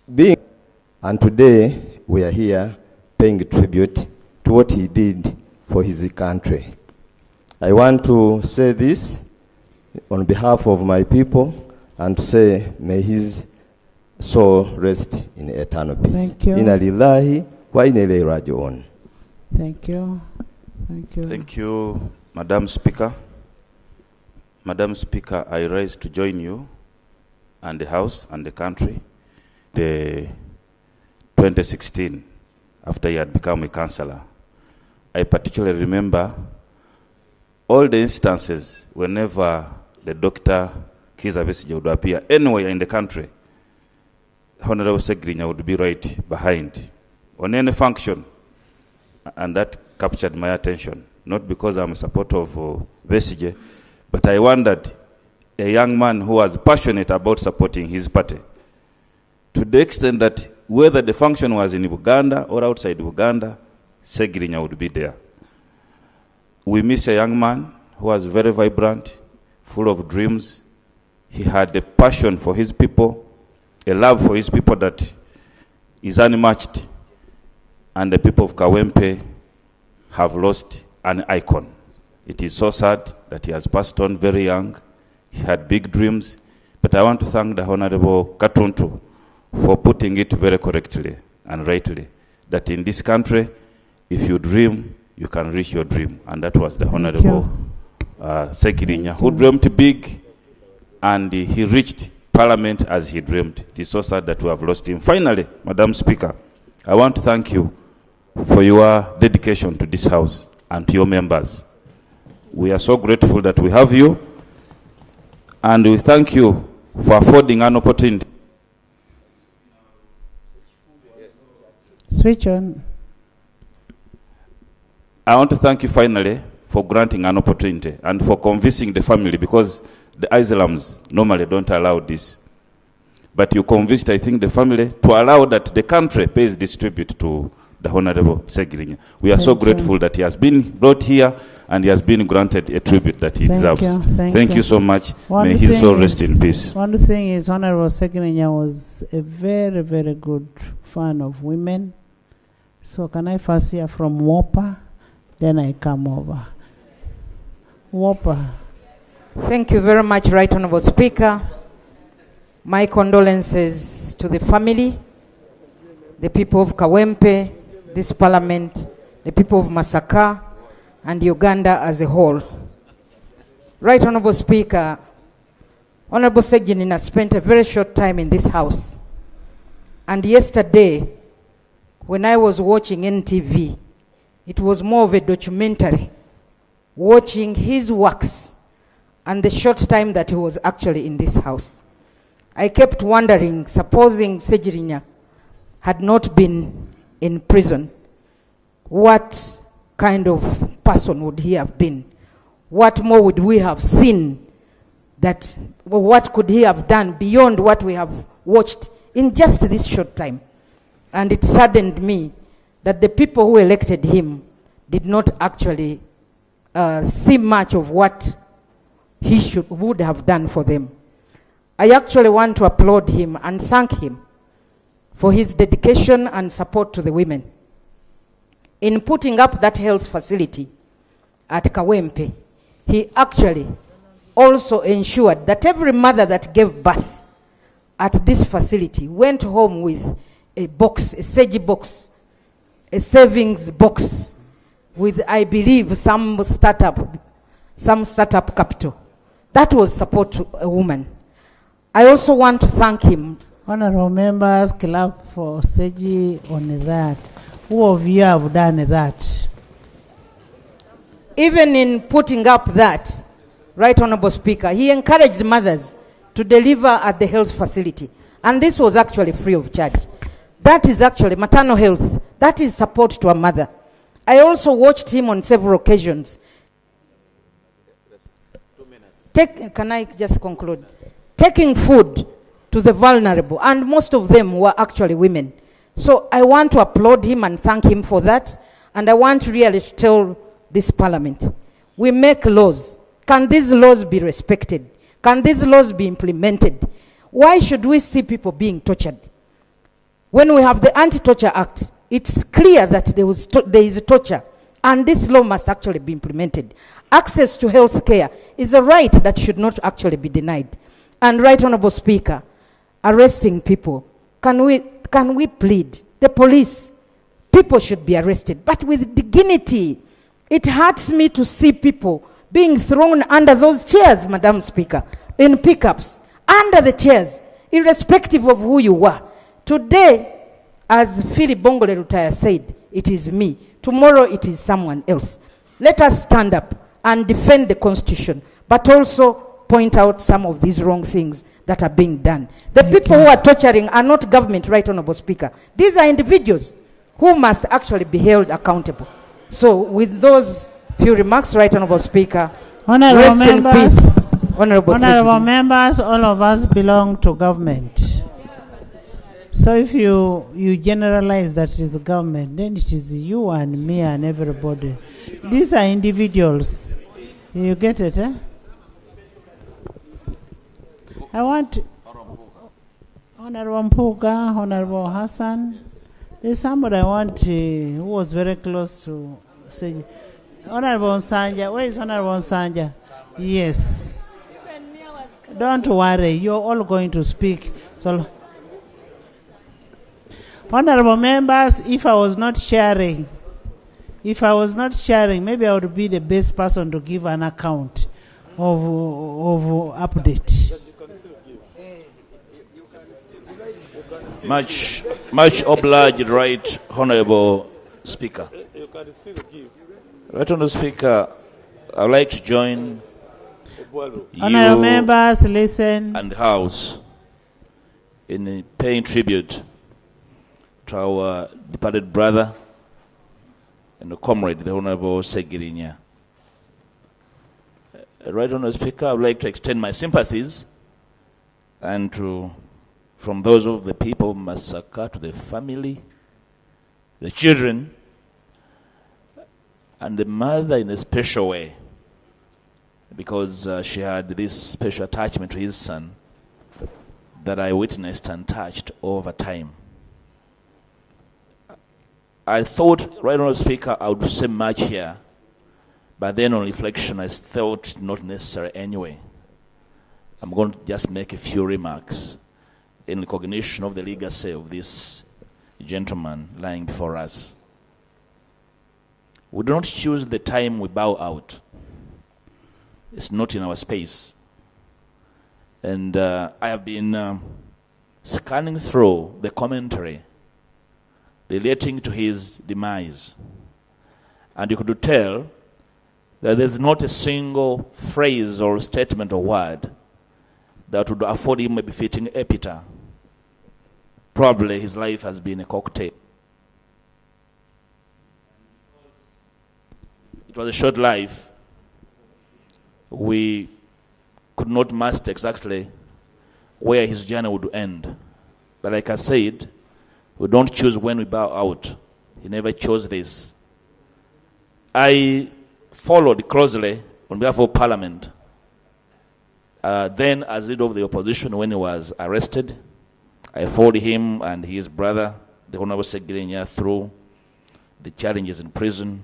and today we are here paying tribute to what he did for his country. I want to say this on behalf of my people and to say, may his soul rest in eternal peace. Thank you. Inna lillahi wa inna ilaihi raji'un. Thank you. Thank you. Thank you, Madam Speaker. Madam Speaker, I rise to join you and the House and the country. The 2016, after he had become a councillor, I particularly remember all the instances whenever the Dr. Kizza Besigye would appear anywhere in the country, Honorable Ssegirinya would be right behind on any function, and that captured my attention. Not because I'm a supporter of Besigye, but I wondered, a young man who was passionate about supporting his party, to the extent that whether the function was in Uganda or outside Uganda, Ssegirinya would be there. We miss a young man who was very vibrant, full of dreams. He had a passion for his people, a love for his people that is unmatched. And the people of Kawempe have lost an icon. It is so sad that he has passed on very young. He had big dreams. But I want to thank the Honorable Katuntu for putting it very correctly and rightly, that in this country, if you dream, you can reach your dream. And that was the Honorable Ssegirinya, who dreamed big, and he reached Parliament as he dreamed. It is so sad that we have lost him. Finally, Madam Speaker, I want to thank you for your dedication to this House and to your members. We are so grateful that we have you, and we thank you for affording an opportunity. Switch on. I want to thank you finally for granting an opportunity and for convincing the family, because the Islams normally don't allow this. But you convinced, I think, the family to allow that the country pays this tribute to the Honorable Ssegirinya. We are so grateful that he has been brought here and he has been granted a tribute that he deserves. Thank you so much. May his soul rest in peace. One thing is, Honorable Ssegirinya was a very, very good fan of women. So can I first hear from Wopa? Then I come over. Wopa. Thank you very much, Right Honorable Speaker. My condolences to the family, the people of Kawempe, this Parliament, the people of Masaka, and Uganda as a whole. Right Honorable Speaker, Honorable Ssegirinya spent a very short time in this House. And yesterday, when I was watching NTV, it was more of a documentary, watching his works and the short time that he was actually in this House. I kept wondering, supposing Ssegirinya had not been in prison, what kind of person would he have been? What more would we have seen? That, well, what could he have done beyond what we have watched in just this short time? And it saddened me that the people who elected him did not actually see much of what he would have done for them. I actually want to applaud him and thank him for his dedication and support to the women. In putting up that health facility at Kawempe, he actually also ensured that every mother that gave birth at this facility went home with a box, a Segi box, a savings box with, I believe, some startup capital. That was support to a woman. I also want to thank him. Honorable members, clap for Segi on that. Who of you have done that? Even in putting up that, Right Honorable Speaker, he encouraged mothers to deliver at the health facility. And this was actually free of charge. That is actually maternal health. That is support to a mother. I also watched him on several occasions. Can I just conclude? Taking food to the vulnerable, and most of them were actually women. So I want to applaud him and thank him for that. And I want really to tell this parliament. We make laws. Can these laws be respected? Can these laws be implemented? Why should we see people being tortured? When we have the Anti-Torture Act, it's clear that there is torture, and this law must actually be implemented. Access to health care is a right that should not actually be denied. And Right Honorable Speaker, arresting people, can we plead? The police, people should be arrested, but with dignity. It hurts me to see people being thrown under those chairs, Madam Speaker, in pickups, under the chairs, irrespective of who you were. Today, as Philip Bongole Rutaya said, it is me. Tomorrow it is someone else. Let us stand up and defend the Constitution, but also point out some of these wrong things that are being done. The people who are torturing are not government, Right Honorable Speaker. These are individuals who must actually be held accountable. So with those few remarks, Right Honorable Speaker, Honorable rest in peace. Honorable members, all of us belong to government. So if you generalize that it is government, then it is you and me and everybody. These are individuals. You get it, eh? I want Honorable Mpuga, Honorable Hassan. There's somebody I want who was very close to say, Honorable Nsanja. Where is Honorable Nsanja? Yes. Don't worry, you're all going to speak. So, honorable members, if I was not sharing, maybe I would be the best person to give an account of update. Much obliged, Right Honorable Speaker. Right Honorable Speaker, I would like to join Honorable members, listen. And the House in paying tribute to our departed brother and comrade, the Honorable Ssegirinya. Right Honorable Speaker, I would like to extend my sympathies and from those of the people of Masaka to the family, the children, and the mother in a special way, because she had this special attachment to his son that I witnessed and touched over time. I thought, Right Honorable Speaker, I would say much here, but then on reflection, I thought not necessary anyway. I'm going to just make a few remarks in recognition of the legacy of this gentleman lying before us. We do not choose the time we bow out. It's not in our space. And I have been scanning through the commentary relating to his demise. And you could tell that there's not a single phrase or statement or word that would afford him a befitting epitaph. Probably his life has been a cocktail. It was a short life. We could not master exactly where his journey would end. But like I said, we don't choose when we bow out. He never chose this. I followed closely on behalf of Parliament. Then as leader of the opposition when he was arrested, I followed him and his brother, the Honorable Ssegirinya, through the challenges in prison,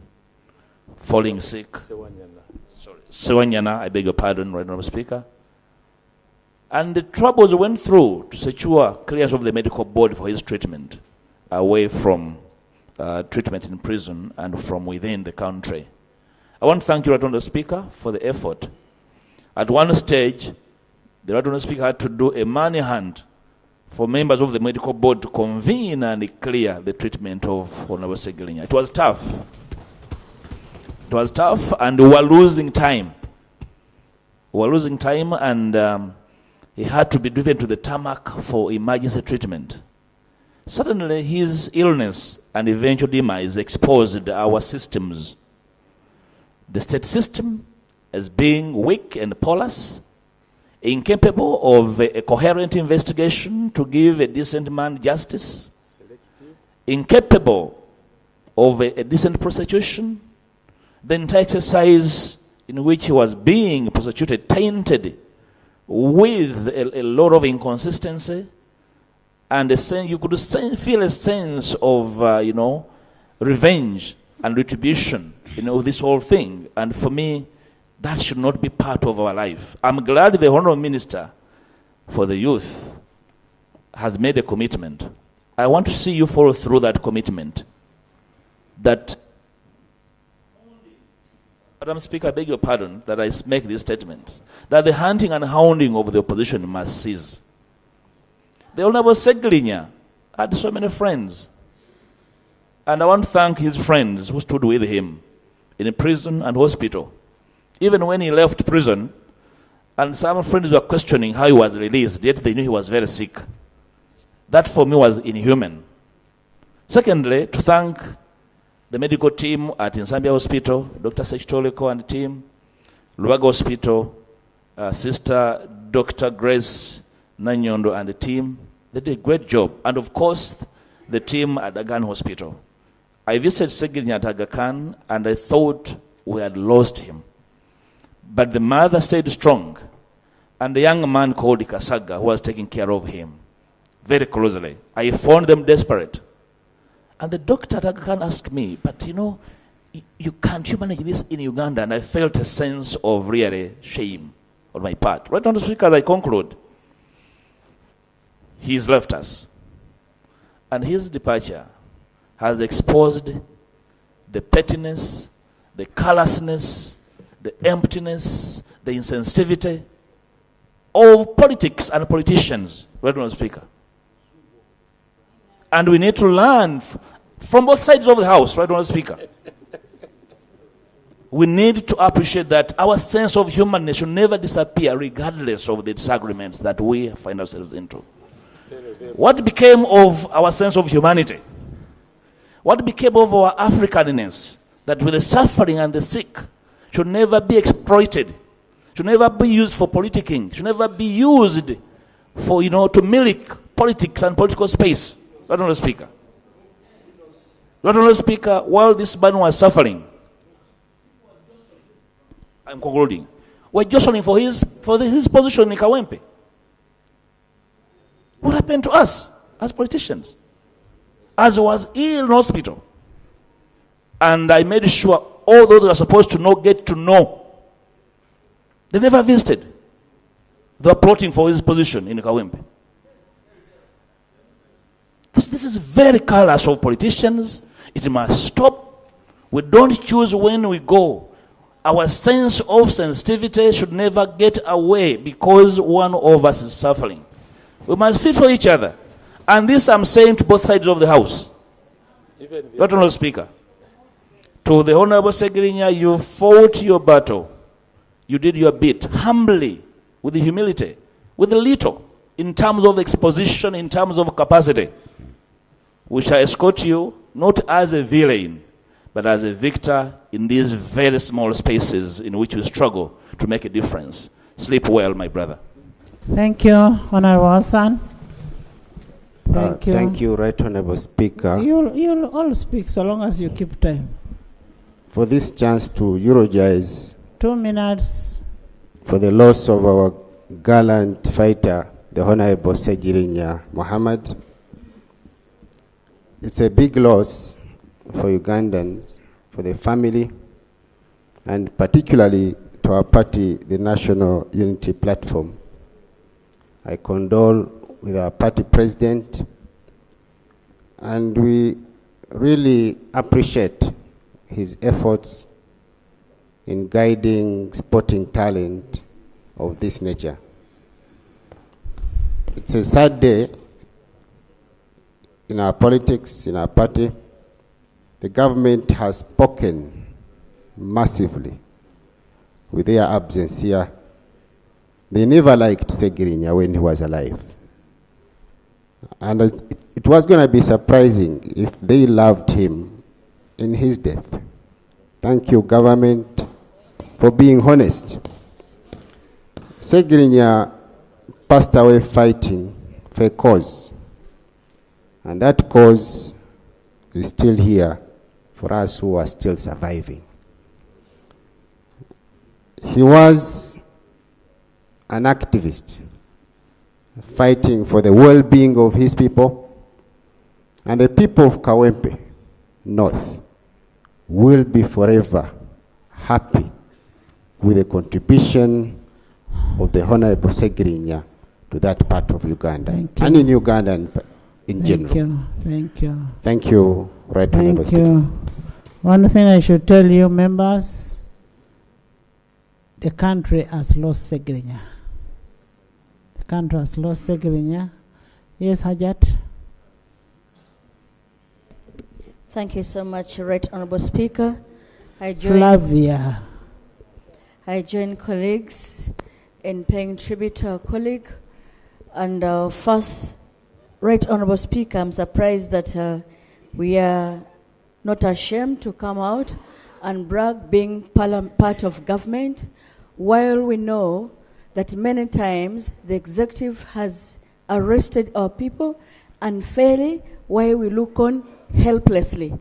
falling sick. Sewanyana, I beg your pardon, Right Honorable Speaker. And the troubles went through to secure clearance of the medical board for his treatment, away from treatment in prison and from within the country. I want to thank you, Right Honorable Speaker, for the effort. At one stage, the Right Honorable Speaker had to do a money hunt for members of the medical board to convene and clear the treatment of Honorable Ssegirinya. It was tough. It was tough, and we were losing time. We were losing time, and he had to be driven to the tarmac for emergency treatment. Suddenly, his illness and eventual demise exposed our systems. The state system as being weak and porous, incapable of a coherent investigation to give a decent man justice, incapable of a decent prosecution, the entire exercise in which he was being prosecuted, tainted with a lot of inconsistency, and you could feel a sense of, revenge and retribution, this whole thing. And for me, that should not be part of our life. I'm glad the Honorable Minister for the Youth has made a commitment. I want to see you follow through that commitment. That, Madam Speaker, I beg your pardon that I make these statements, that the hunting and hounding of the opposition must cease. The Honorable Ssegirinya had so many friends. And I want to thank his friends who stood with him in prison and hospital. Even when he left prison, and some friends were questioning how he was released, yet they knew he was very sick. That for me was inhuman. Secondly, to thank the medical team at Nsambya Hospital, Dr. Sechitoleko and team, Lubaga Hospital, Sister Dr. Grace Nanyondo and the team. They did a great job. And of course, the team at Aga Khan Hospital. I visited Ssegirinya at Aga Khan, and I thought we had lost him. But the mother stayed strong, and the young man called Kasaga, who was taking care of him very closely. I found them desperate. And the doctor at Aga Khan asked me, but you can't manage this in Uganda? And I felt a sense of really shame on my part. Right on the speaker, as I conclude, he's left us. And his departure has exposed the pettiness, the callousness, the emptiness, the insensitivity of politics and politicians, right on the speaker. And we need to learn from both sides of the house, right on the speaker. We need to appreciate that our sense of humanness should never disappear regardless of the disagreements that we find ourselves into. What became of our sense of humanity? What became of our Africanness? That with the suffering and the sick should never be exploited, should never be used for politicking, should never be used for, to milk politics and political space. Right on the speaker. Right on the speaker, while this man was suffering, I'm concluding, we're jostling for his position in Kawempe. What happened to us as politicians? As I was ill in hospital, and I made sure all those who are supposed to know get to know. They never visited. They were plotting for his position in Kawempe. This is very callous of politicians. It must stop. We don't choose when we go. Our sense of sensitivity should never get away because one of us is suffering. We must feel for each other. And this I'm saying to both sides of the house. Not only speaker. To the Honorable Ssegirinya, you fought your battle. You did your bit humbly, with humility, with a little, in terms of exposition, in terms of capacity. We shall escort you not as a villain, but as a victor in these very small spaces in which we struggle to make a difference. Sleep well, my brother. Thank you, Honorable Hassan. Thank you. Thank you, Right Honorable Speaker. You'll all speak so long as you keep time. For this chance to eulogize 2 minutes for the loss of our gallant fighter, the Honorable Ssegirinya Mohammad. It's a big loss for Ugandans, for the family, and particularly to our party, the National Unity Platform. I condole with our party president, and we really appreciate his efforts in guiding sporting talent of this nature. It's a sad day in our politics, in our party. The government has spoken massively with their absence here. They never liked Ssegirinya when he was alive. And it was going to be surprising if they loved him in his death. Thank you, government, for being honest. Ssegirinya passed away fighting for a cause. And that cause is still here for us who are still surviving. He was an activist fighting for the well-being of his people, and the people of Kawempe North will be forever happy with the contribution of the Honorable Ssegirinya to that part of Uganda, and in Uganda in general. Thank you. Thank you, Right Honorable Thank you. One thing I should tell you, members, the country has lost Ssegirinya. The country has lost Ssegirinya. Yes, Hajat? Thank you so much, Right Honorable Speaker. Flavia. I join colleagues in paying tribute to our colleague. And first, Right Honorable Speaker, I'm surprised that we are not ashamed to come out and brag being part of government, while we know that many times the executive has arrested our people unfairly, while we look on helplessly.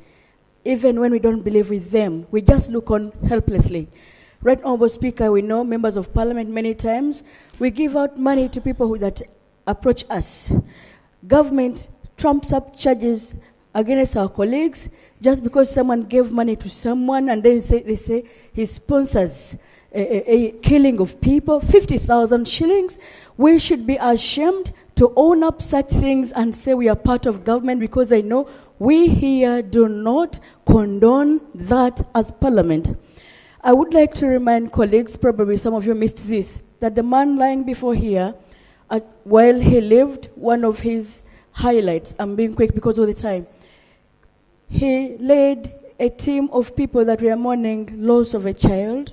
Even when we don't believe with them, we just look on helplessly. Right Honorable Speaker, we know members of parliament many times, we give out money to people that approach us. Government trumps up charges against our colleagues just because someone gave money to someone, and then they say he sponsors a killing of people, 50,000 shillings. We should be ashamed to own up such things and say we are part of government, because I know we here do not condone that as parliament. I would like to remind colleagues, probably some of you missed this, that the man lying before here, while he lived, one of his highlights, I'm being quick because of the time, he led a team of people that were mourning loss of a child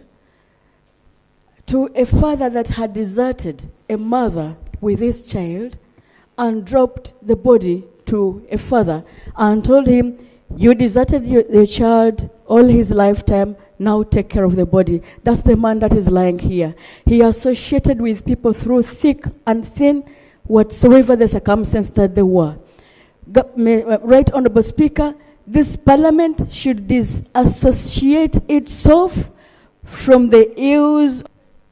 to a father that had deserted a mother with his child and dropped the body to a father and told him, you deserted the child all his lifetime, now take care of the body. That's the man that is lying here. He associated with people through thick and thin, whatsoever the circumstance that they were. Right Honorable Speaker, this parliament should disassociate itself from the ills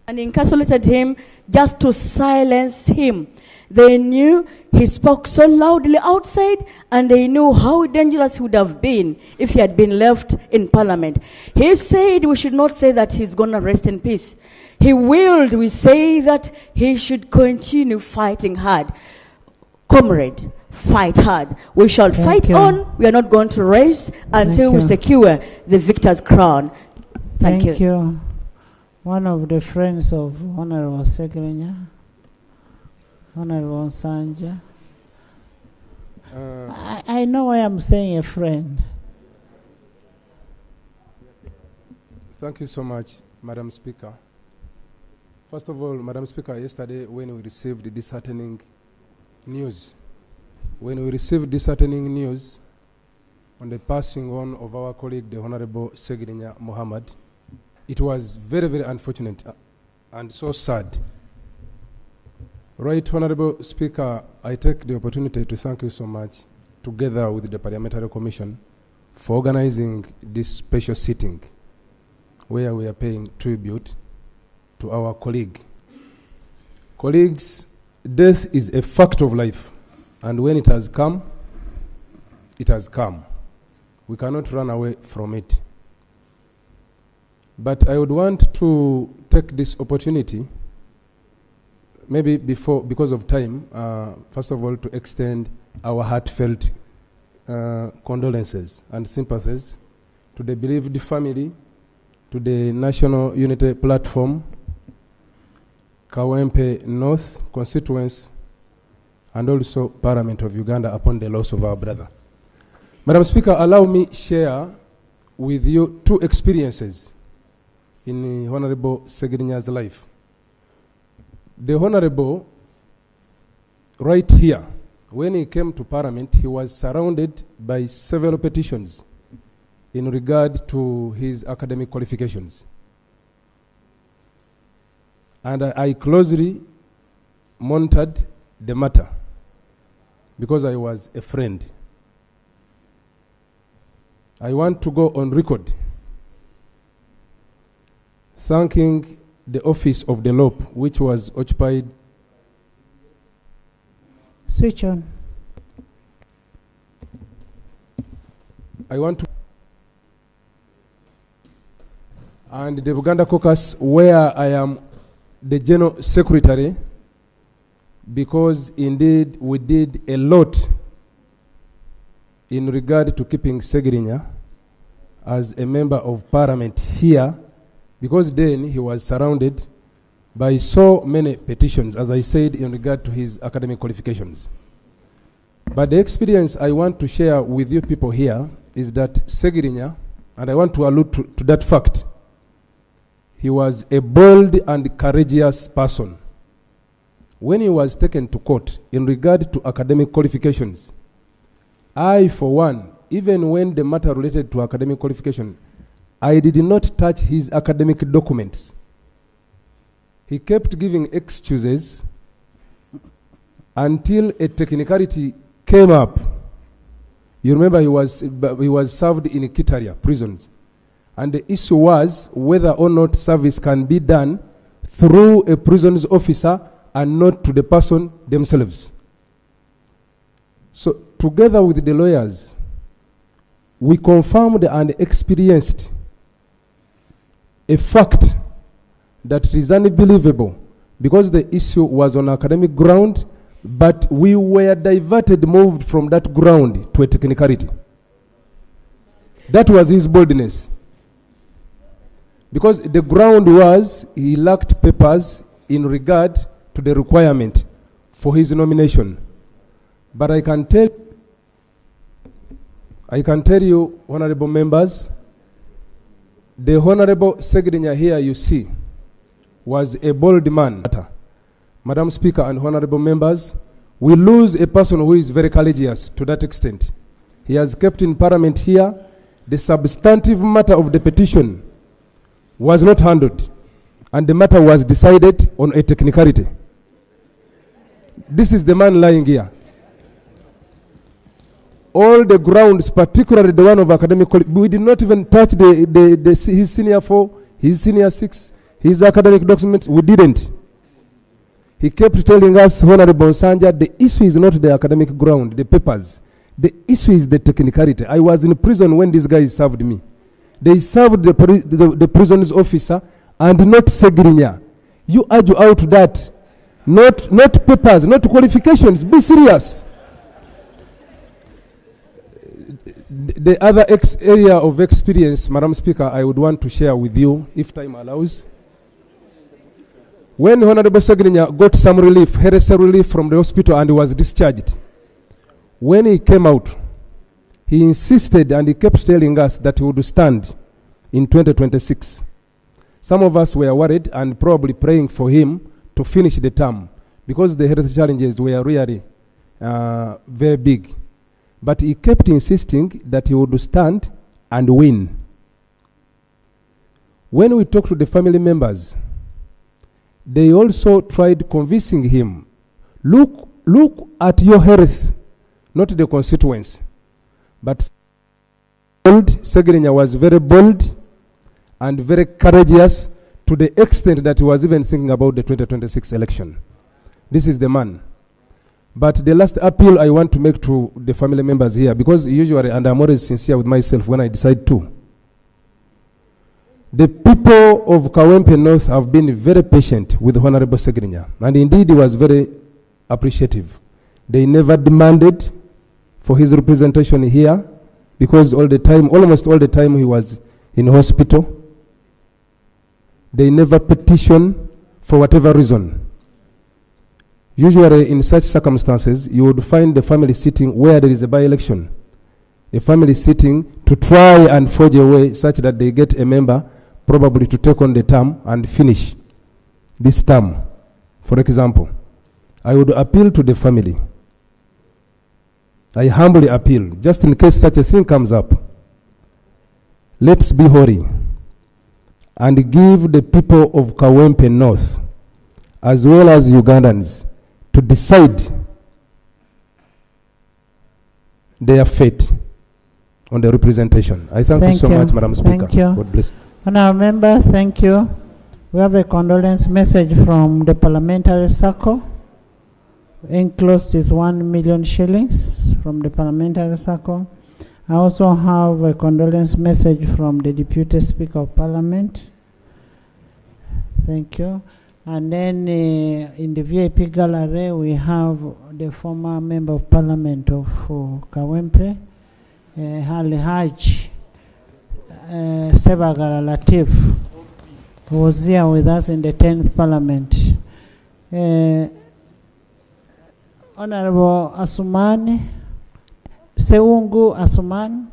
and incarcerated him just to silence him. They knew he spoke so loudly outside, and they knew how dangerous he would have been if he had been left in parliament. He said we should not say that he's going to rest in peace. He willed we say that he should continue fighting hard. Comrade, fight hard. We shall fight on. We are not going to rest until we secure the victor's crown. Thank you. One of the friends of Honorable Ssegirinya, Honorable Sanja. I know why I'm saying a friend. Thank you so much, Madam Speaker. First of all, Madam Speaker, yesterday when we received the disheartening news, on the passing on of our colleague, the Honorable Ssegirinya Mohammad, it was very, very unfortunate and so sad. Right Honorable Speaker, I take the opportunity to thank you so much, together with the Parliamentary Commission, for organizing this special sitting where we are paying tribute to our colleague. Colleagues, death is a fact of life, and when it has come, it has come. We cannot run away from it. But I would want to take this opportunity, maybe because of time, first of all, to extend our heartfelt condolences and sympathies to the bereaved family, to the National Unity Platform, Kawempe North constituency, and also Parliament of Uganda upon the loss of our brother. Madam Speaker, allow me share with you two experiences in Honorable Ssegirinya life. The Honorable, right here, when he came to Parliament, he was surrounded by several petitions in regard to his academic qualifications. And I closely monitored the matter because I was a friend. I want to go on record thanking the office of the LOP, which was occupied. Switch on. I want to. And the Uganda caucus, where I am the general secretary, because indeed we did a lot in regard to keeping Ssegirinya as a member of parliament here, because then he was surrounded by so many petitions, as I said, in regard to his academic qualifications. But the experience I want to share with you people here is that Ssegirinya, and I want to allude to that fact, he was a bold and courageous person. When he was taken to court in regard to academic qualifications, I, for one, even when the matter related to academic qualification, I did not touch his academic documents. He kept giving excuses until a technicality came up. You remember he was served in Kitaria prisons. And the issue was whether or not service can be done through a prison's officer and not to the person themselves. So together with the lawyers, we confirmed and experienced a fact that it is unbelievable, because the issue was on academic ground, but we were moved from that ground to a technicality. That was his boldness. Because the ground was he lacked papers in regard to the requirement for his nomination. But I can tell you, honorable members, the Honorable Ssegirinya here you see was a bold man. Madam Speaker and honorable members, we lose a person who is very courageous to that extent. He has kept in Parliament here. The substantive matter of the petition was not handled, and the matter was decided on a technicality. This is the man lying here. All the grounds, particularly the one of academic, we did not even touch his senior 4, his senior 6, his academic documents. We didn't. He kept telling us, Honorable Sanja, the issue is not the academic ground, the papers. The issue is the technicality. I was in prison when these guys served me. They served the prison's officer and not Ssegirinya. You argue out that. Not papers, not qualifications. Be serious. The other area of experience, Madam Speaker, I would want to share with you, if time allows. When Honorable Ssegirinya got some relief, heresy relief from the hospital and was discharged, when he came out, he insisted and he kept telling us that he would stand in 2026. Some of us were worried and probably praying for him to finish the term, because the health challenges were really very big. But he kept insisting that he would stand and win. When we talked to the family members, they also tried convincing him, look at your health, not the constituents. But Ssegirinya was very bold and very courageous, to the extent that he was even thinking about the 2026 election. This is the man. But the last appeal I want to make to the family members here, because usually, and I'm always sincere with myself when I decide to, the people of Kawempe North have been very patient with Honorable Ssegirinya, and indeed he was very appreciative. They never demanded for his representation here, because almost all the time he was in hospital. They never petitioned for whatever reason. Usually in such circumstances, you would find the family sitting where there is a by-election. A family sitting to try and forge a way such that they get a member probably to take on the term and finish this term. For example, I would appeal to the family. I humbly appeal, just in case such a thing comes up. Let's be holy and give the people of Kawempe North, as well as Ugandans, to decide their fate on the representation. I thank you so much, Madam Speaker. Thank you. God bless. Honourable Member, thank you. We have a condolence message from the parliamentary circle. Enclosed is 1 million shillings from the parliamentary circle. I also have a condolence message from the Deputy Speaker of Parliament. Thank you. And then in the VIP gallery, we have the former Member of Parliament of Kawempe, Hali Haj Sebagala Latif, who was here with us in the 10th Parliament. Honorable Asumani, Seungu Asuman,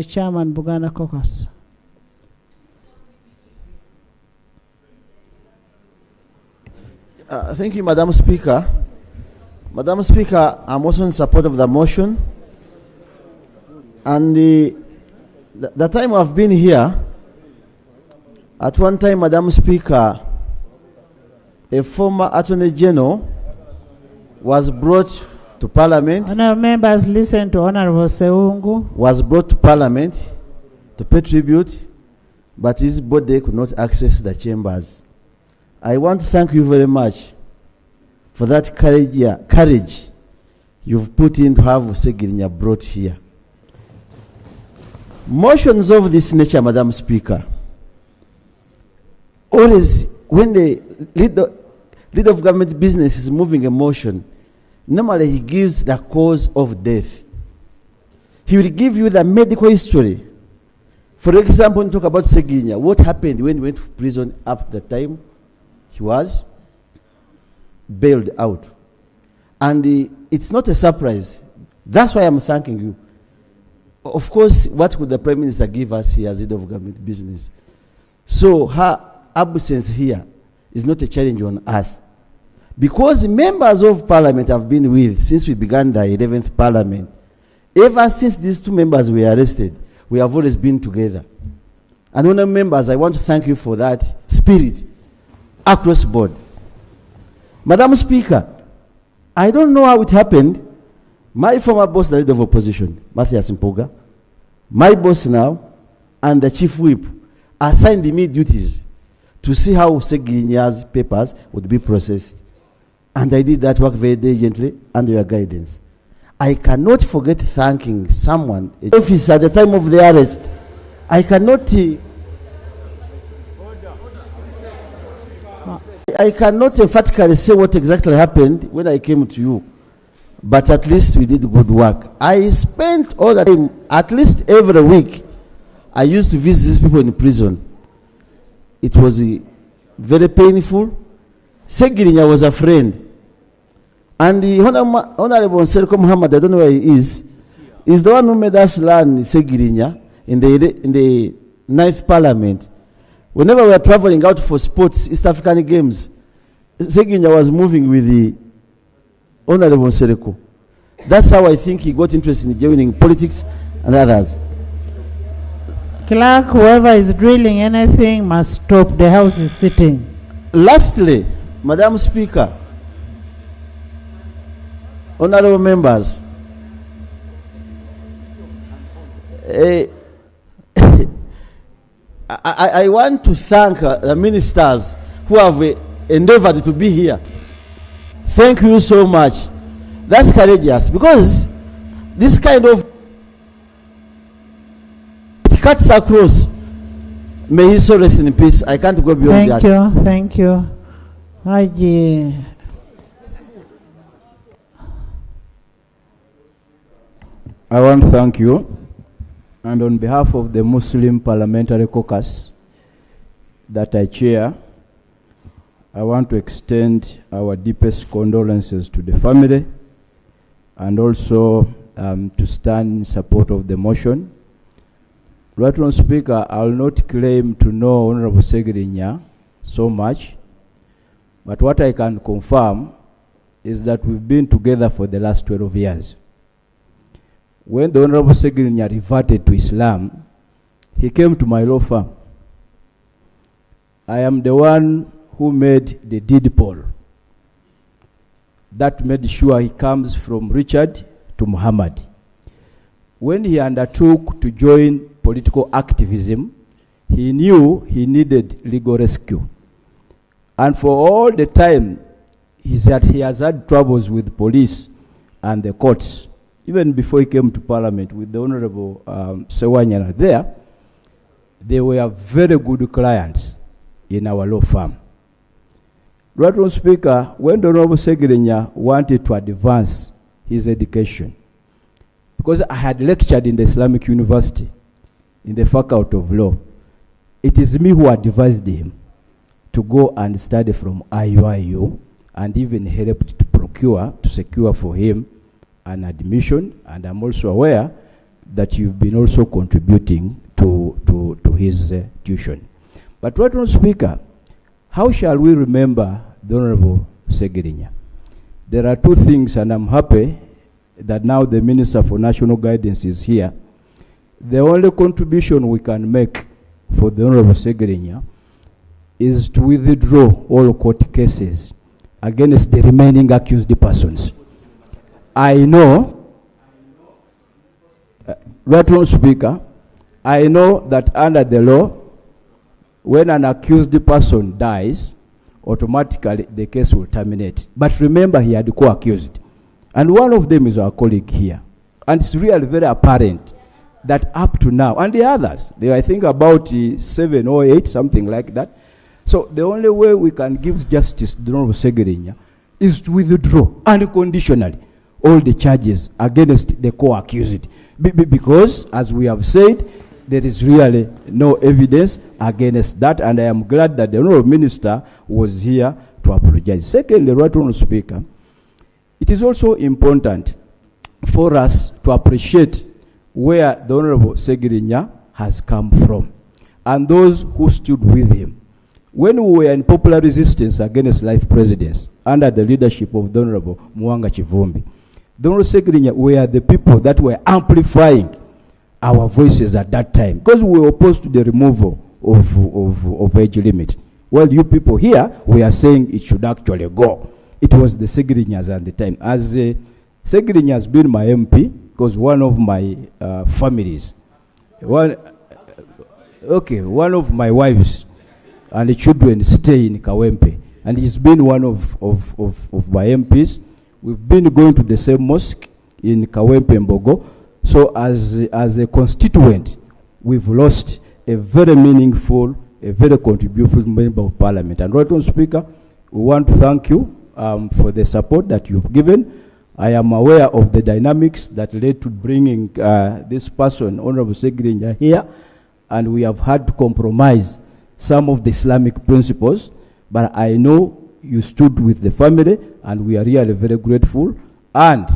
Chairman Buganda Caucus. Thank you, Madam Speaker. Madam Speaker, I'm also in support of the motion. And the time I've been here, at one time, Madam Speaker, a former Attorney General was brought to Parliament. Honourable members, listen to Honourable Seungu. Was brought to Parliament to pay tribute, but his body could not access the chambers. I want to thank you very much for that courage you've put in to have Ssegirinya brought here. Motions of this nature, Madam Speaker, always when the leader of government business is moving a motion, normally he gives the cause of death. He will give you the medical history. For example, when you talk about Ssegirinya, what happened when he went to prison up the time he was bailed out. And it's not a surprise. That's why I'm thanking you. Of course, what could the Prime Minister give us here as head of government business? So her absence here is not a challenge on us. Because members of Parliament have been with since we began the 11th Parliament. Ever since these two members were arrested, we have always been together. And honourable members, I want to thank you for that spirit across board. Madam Speaker, I don't know how it happened. My former boss, the leader of opposition, Matthias Mpuga, my boss now, and the chief whip assigned me duties to see how Ssegirinya's papers would be processed. And I did that work very diligently under your guidance. I cannot forget thanking someone, an officer at the time of the arrest. I cannot emphatically say what exactly happened when I came to you, but at least we did good work. I spent all the time, at least every week, I used to visit these people in prison. It was very painful. Ssegirinya was a friend. And the Honorable Ssegirinya Mohammad, I don't know where he is the one who made us learn Ssegirinya in the 9th Parliament. Whenever we were traveling out for sports, East African Games, Ssegirinya was moving with the Honorable Sereko. That's how I think he got interested in joining politics and others. Clerk, whoever is drilling anything must stop. The House is sitting. Lastly, Madam Speaker, honorable members, I want to thank the ministers who have endeavored to be here. Thank you so much. That's courageous, because this kind of it cuts across. May he so rest in peace. I can't go beyond that. Thank you. Haji. I want to thank you, and on behalf of the Muslim Parliamentary Caucus that I chair, I want to extend our deepest condolences to the family, and also to stand in support of the motion. Right Honourable Speaker, I will not claim to know Honourable Ssegirinya so much, but what I can confirm is that we've been together for the last 12 years. When the Honourable Ssegirinya reverted to Islam, he came to my law firm. I am the one who made the deed poll. That made sure he comes from Richard to Muhammad. When he undertook to join political activism, he knew he needed legal rescue. And for all the time, he said he has had troubles with police and the courts. Even before he came to Parliament with the Honorable Ssegirinya there, they were very good clients in our law firm. Right, Honourable Speaker, when the Honourable Ssegirinya wanted to advance his education, because I had lectured in the Islamic University, in the Faculty of Law, it is me who advised him to go and study from IUIU, and even helped to secure for him an admission. And I'm also aware that you've been also contributing to his tuition. But right, Honourable Speaker, how shall we remember the Honourable Ssegirinya? There are two things, and I'm happy that now the Minister for National Guidance is here. The only contribution we can make for the Honourable Ssegirinya is to withdraw all court cases against the remaining accused persons. I know, right, Honourable Speaker, I know that under the law, when an accused person dies, automatically the case will terminate. But remember, he had co-accused. And one of them is our colleague here. And it's really very apparent that up to now, and the others, they I think about 7 or 8, something like that. So the only way we can give justice to the Honourable Ssegirinya is to withdraw unconditionally all the charges against the co-accused. Because, as we have said, there is really no evidence against that, and I am glad that the Honourable Minister was here to apologize. Secondly, right, Honourable Speaker, it is also important for us to appreciate where the Honourable Ssegirinya has come from and those who stood with him. When we were in popular resistance against life presidents under the leadership of the Honourable Mwanga Chivumbi, the Honourable Ssegirinya were the people that were amplifying our voices at that time, because we were opposed to the removal of age limit. Well, you people here, we are saying it should actually go. It was the Ssegirinyas at the time. As Ssegirinya has been my MP, because one of my families, one of my wives and the children stay in Kawempe, and he's been one of my MPs. We've been going to the same mosque in Kawempe Mbogo. So as a constituent, we've lost a very meaningful, a very contributive member of Parliament. And right, Honourable Speaker, we want to thank you for the support that you've given. I am aware of the dynamics that led to bringing this person, Honourable Ssegirinya, here, and we have had to compromise some of the Islamic principles, but I know you stood with the family, and we are really very grateful. And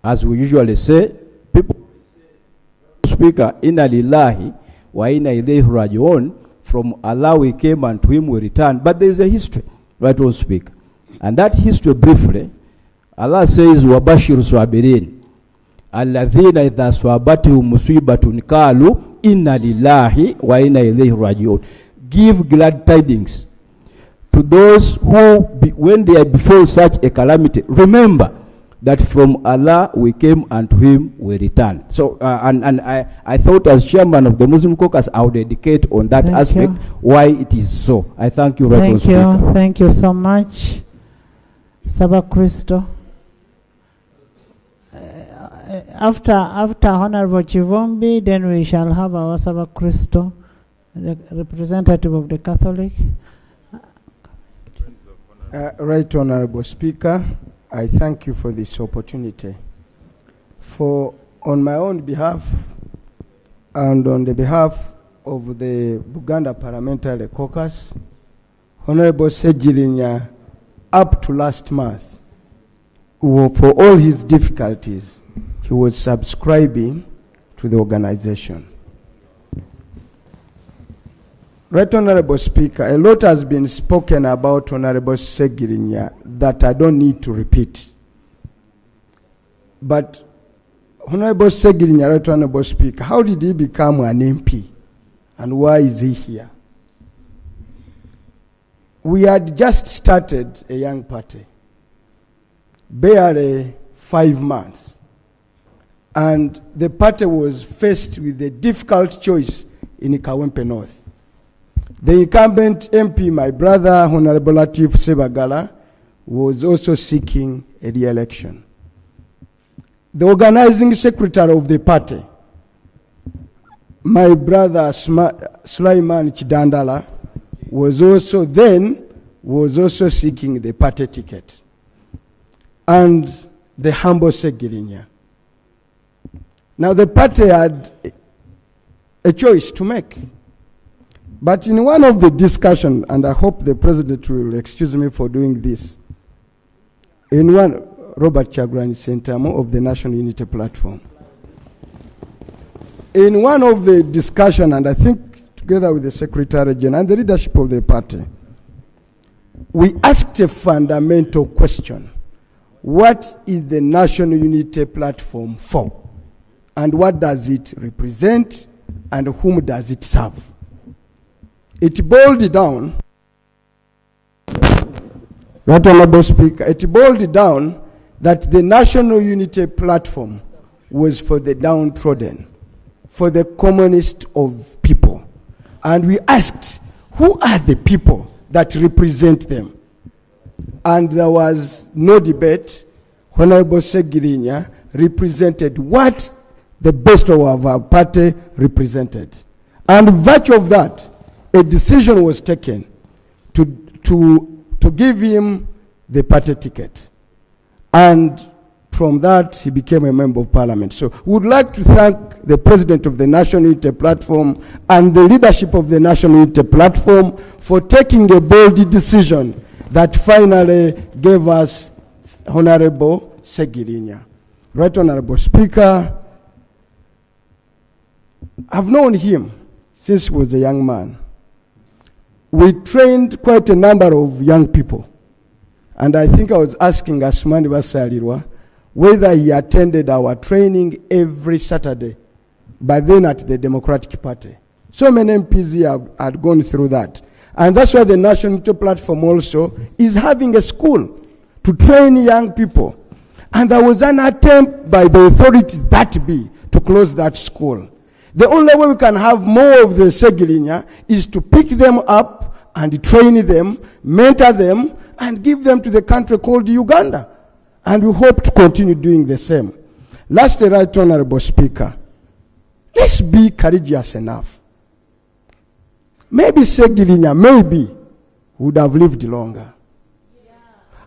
as we usually say, people, Speaker, inna lillahi wa inna ilayhi raji'un, from Allah we came and to him we return. But there is a history, right, Honourable Speaker. And that history, briefly, Allah says, وَبَشِّرُ صَابِرِينَ الَّذِينَ إِذَا صَابَتْهُمْ مُصِيبَةٌ قَالُوا إِنَّا لِلَّهِ وَإِنَّا إِلَيْهِ رَاجِعُونَ. Give glad tidings to those who, when they are before such a calamity, remember that from Allah we came and to him we return. So, and I thought as chairman of the Muslim caucus, I would dedicate on that aspect why it is so. I thank you, Right, Thank you. Thank you so much. Saba Christo. After Honorable Chivumbi, then we shall have our Saba Christo, the representative of the Catholic. Right, Honorable Speaker, I thank you for this opportunity. On my own behalf and on the behalf of the Buganda Parliamentary Caucus, Honorable Ssegirinya, up to last month, for all his difficulties, he was subscribing to the organization. Right, Honorable Speaker, a lot has been spoken about Honorable Ssegirinya that I don't need to repeat. But Honorable Ssegirinya, Right, Honorable Speaker, how did he become an MP? And why is he here? We had just started a young party, barely 5 months. And the party was faced with a difficult choice in Kawempe North. The incumbent MP, my brother, Honorable Latif Sebagala, was also seeking a re-election. The organizing secretary of the party, my brother Sulaiman Chidandala, was also seeking the party ticket. And the humble Ssegirinya. Now the party had a choice to make. But in one of the discussions, and I hope the president will excuse me for doing this, in one, Robert Chagrani Sentamo of the National Unity Platform, in one of the discussions, and I think together with the Secretary General and the leadership of the party, we asked a fundamental question. What is the National Unity Platform for? And what does it represent? And whom does it serve? It boiled down, Right Honorable Speaker, it boiled down that the National Unity Platform was for the downtrodden, for the commonest of people. And we asked, who are the people that represent them? And there was no debate. Honorable Ssegirinya represented what the best of our party represented. And virtue of that, a decision was taken to give him the party ticket. And from that, he became a member of parliament. So we would like to thank the president of the National Unity Platform and the leadership of the National Unity Platform for taking a bold decision that finally gave us Honorable Ssegirinya. Right Honorable Speaker, I've known him since he was a young man. We trained quite a number of young people. And I think I was asking Asmani Basalirwa whether he attended our training every Saturday, but then at the Democratic Party. So many MPs had gone through that. And that's why the National Unity Platform also is having a school to train young people. And there was an attempt by the authorities that be to close that school. The only way we can have more of the Ssegirinya is to pick them up and train them, mentor them, and give them to the country called Uganda. And we hope to continue doing the same. Lastly, Right Honorable Speaker, let's be courageous enough. Maybe Ssegirinya, maybe, would have lived longer.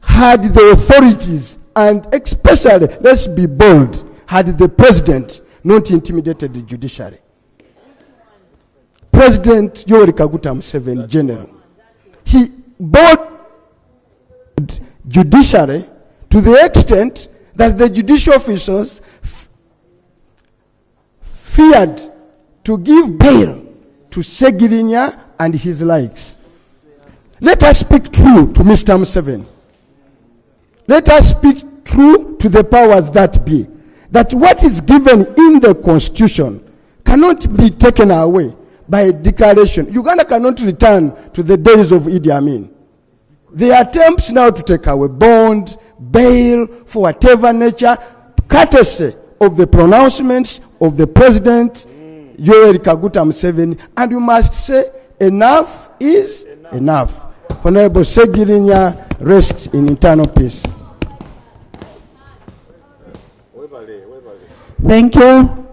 Had the authorities, and especially, let's be bold, had the president not intimidated the judiciary. President Yoweri Kaguta Museveni, General, he brought judiciary to the extent that the judicial officers feared to give bail to Ssegirinya and his likes. Let us speak true to Mr. Museveni. Let us speak true to the powers that be. That what is given in the Constitution cannot be taken away by a declaration. Uganda cannot return to the days of Idi Amin. The attempts now to take away bond, bail, for whatever nature, courtesy of the pronouncements of the President, Yoweri Kaguta Museveni, and we must say enough is enough. Honorable Ssegirinya, rest in eternal peace. Thank you.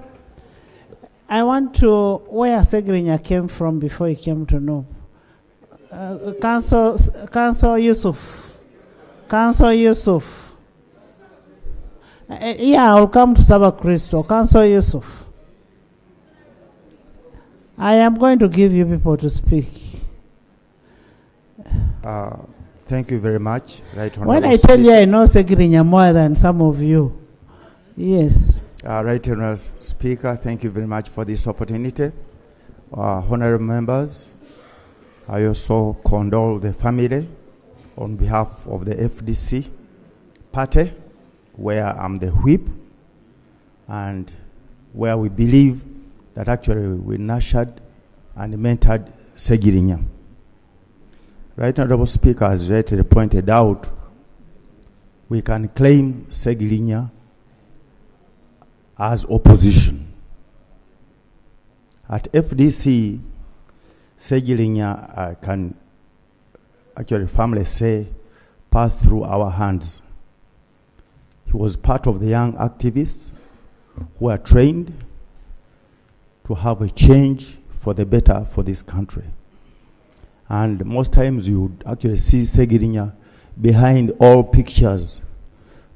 I want to where Ssegirinya came from before he came to know. Council Yusuf. Council Yusuf. Yeah, I'll come to Saba Crystal. Council Yusuf. I am going to give you people to speak. Thank you very much. Right when I tell you I know Ssegirinya more than some of you. Yes. Right Honorable Speaker, thank you very much for this opportunity. Honorable members, I also condole the family on behalf of the FDC party, where I'm the whip, and where we believe that actually we nurtured and mentored Ssegirinya. Right Honorable Speaker has rightly pointed out, we can claim Ssegirinya as opposition. At FDC, Ssegirinya, I can actually firmly say, passed through our hands. He was part of the young activists who are trained to have a change for the better for this country. And most times you would actually see Ssegirinya behind all pictures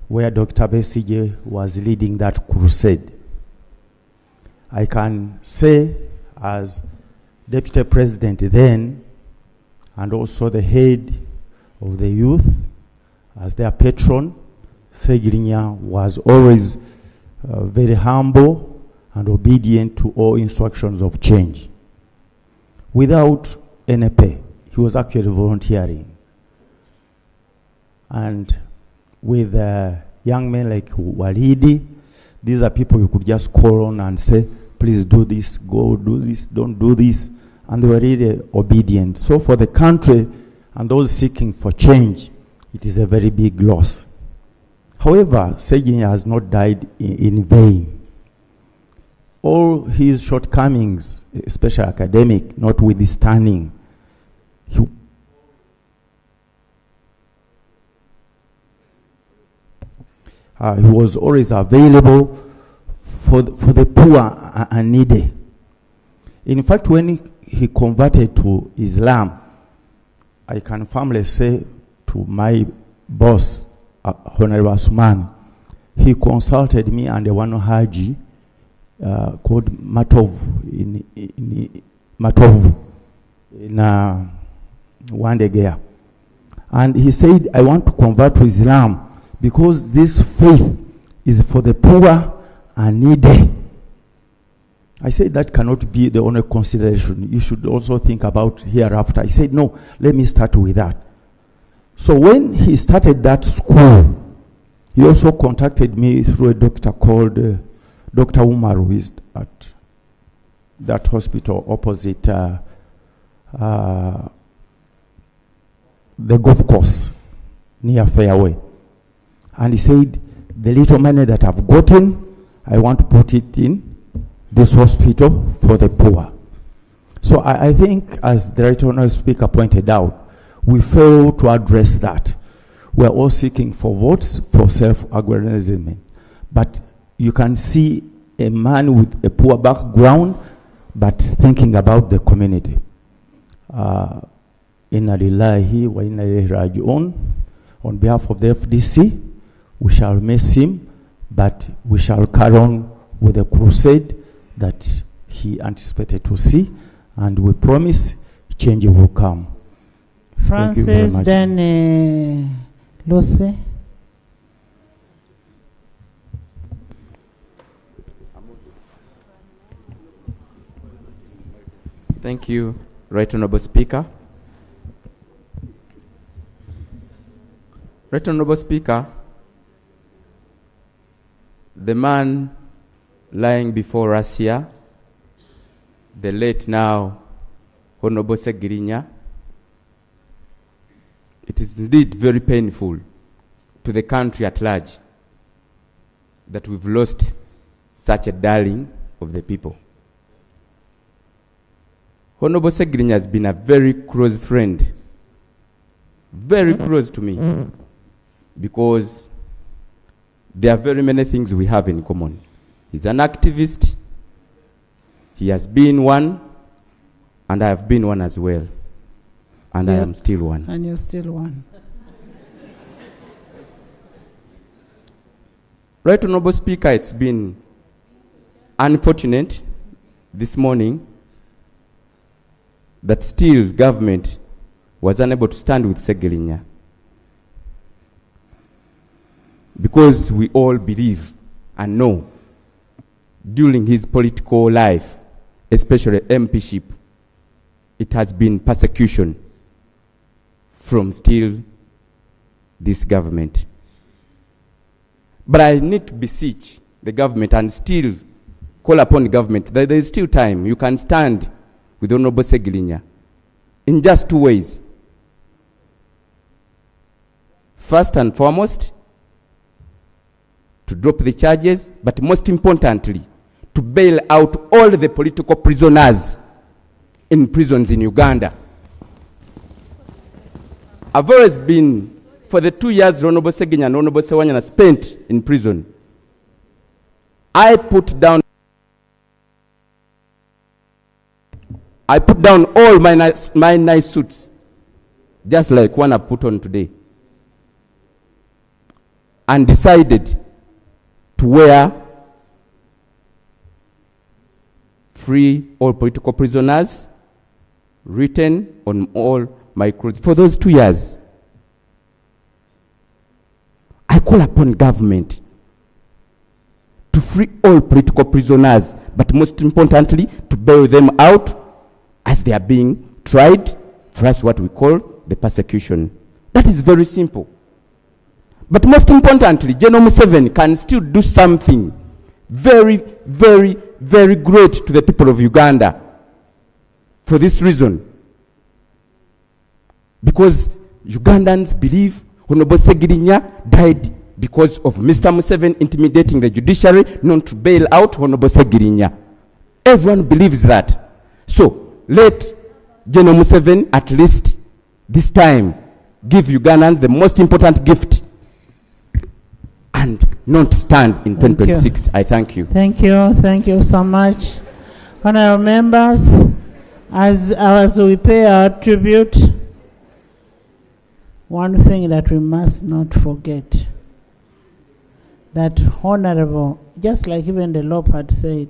where Dr. Besigye was leading that crusade. I can say, as Deputy President then, and also the head of the youth, as their patron, Ssegirinya was always very humble and obedient to all instructions of change. Without any pay, he was actually volunteering. And with young men like Walidi, these are people you could just call on and say, please do this, go do this, don't do this. And they were really obedient. So for the country and those seeking for change, it is a very big loss. However, Ssegirinya has not died in vain. All his shortcomings, especially academic, notwithstanding, he was always available for the poor and needy. In fact, when he converted to Islam, I can firmly say to my boss, Honorable Asman, he consulted me and one Haji called Matov in Wandegea. And he said, I want to convert to Islam because this faith is for the poor and needy. I said that cannot be the only consideration. You should also think about hereafter. He said, no, let me start with that. So when he started that school, he also contacted me through a doctor called Dr. Umar, who is at that hospital opposite the golf course near Fairway. And he said, the little money that I've gotten, I want to put it in this hospital for the poor. So I think, as the right honourable speaker pointed out, we fail to address that. We are all seeking for votes for self-aggrandizement. But you can see a man with a poor background, but thinking about the community. Inna lillahi wa inna ilayhi raji'un. On behalf of the FDC, we shall miss him, but we shall carry on with the crusade that he anticipated to see, and we promise change will come. Francis, then Lucy. Thank you, Right Honourable Speaker. Right Honourable Speaker, the man lying before us here, the late now Honourable Ssegirinya, it is indeed very painful to the country at large that we've lost such a darling of the people. Honourable Ssegirinya has been a very close friend, very close to me, because there are very many things we have in common. He's an activist, he has been one, and I have been one as well. And I am still one. And you're still one. Right Honourable Speaker, it's been unfortunate this morning that still government was unable to stand with Ssegirinya. Because we all believe and know during his political life, especially MPship, it has been persecution from still this government. But I need to beseech the government and still call upon the government that there is still time. You can stand with Honourable Ssegirinya in just two ways. First and foremost, to drop the charges, but most importantly, to bail out all the political prisoners in prisons in Uganda. I've always been, for the 2 years Honorable Ssegirinya and Honorable Ssewanyana spent in prison, I put down all my nice suits, just like one I put on today, and decided to wear free all political prisoners, written on all my clothes for those 2 years. I call upon government to free all political prisoners, but most importantly, to bail them out as they are being tried for us what we call the persecution. That is very simple. But most importantly, General Museveni can still do something very, very, very great to the people of Uganda for this reason. Because Ugandans believe Honorable Ssegirinya died because of Mr. Museveni intimidating the judiciary not to bail out Honorable Ssegirinya. Everyone believes that. So, let General Museveni at least this time give Ugandans the most important gift and not stand in 2026. I thank you. Thank you. Thank you so much. Honorable members, as we pay our tribute, one thing that we must not forget, that Honorable, just like even the Lord had said,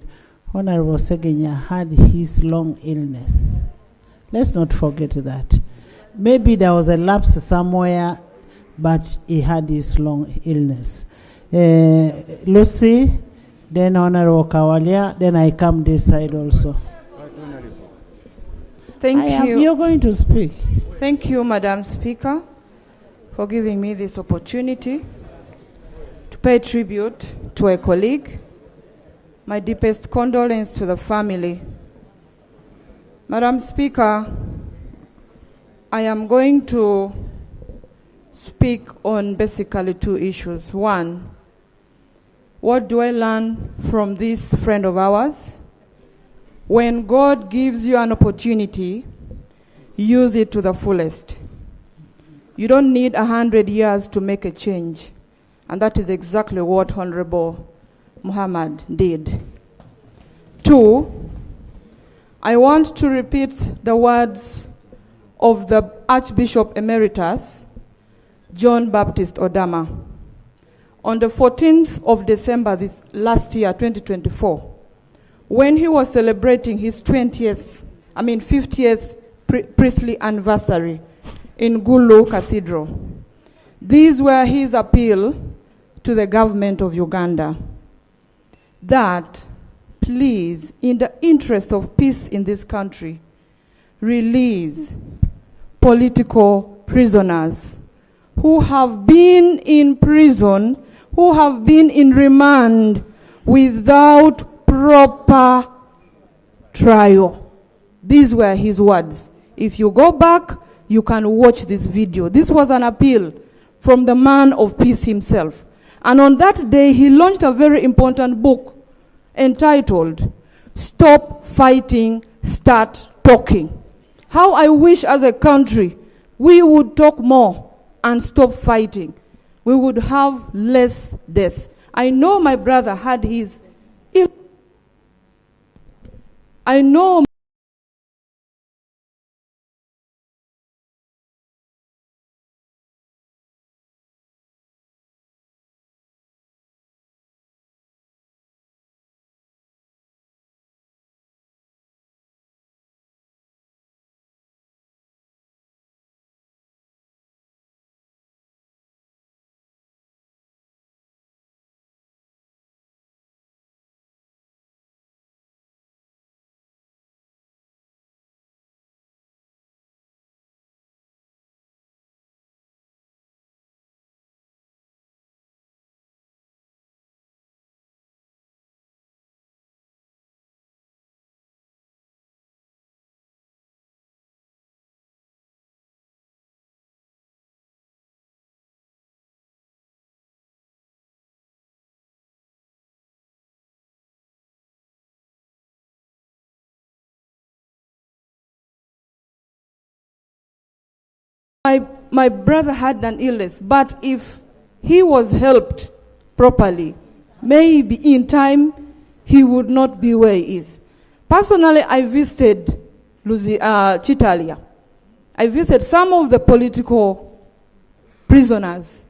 Honorable Ssegirinya had his long illness. Let's not forget that. Maybe there was a lapse somewhere, but he had his long illness. Lucy, then Honorable Kawalia, then I come this side also. Thank you. You're going to speak. Thank you, Madam Speaker, for giving me this opportunity to pay tribute to a colleague. My deepest condolence to the family. Madam Speaker, I am going to speak on basically two issues. One, what do I learn from this friend of ours? When God gives you an opportunity, use it to the fullest. You don't need 100 years to make a change. And that is exactly what Honorable Mohammad did. Two, I want to repeat the words of the Archbishop Emeritus, John Baptist Odama. On the 14th of December this last year, 2024, when he was celebrating his 50th priestly anniversary in Gulu Cathedral, these were his appeal to the government of Uganda, that please, in the interest of peace in this country, release political prisoners who have been in prison, who have been in remand without proper trial. These were his words. If you go back, you can watch this video. This was an appeal from the man of peace himself. And on that day, he launched a very important book entitled, Stop Fighting, Start Talking. How I wish as a country we would talk more and stop fighting. We would have less death. I know my brother had his... I know my brother had an illness, but if he was helped properly, maybe in time he would not be where he is. Personally, I visited Chitalia. I visited some of the political prisoners.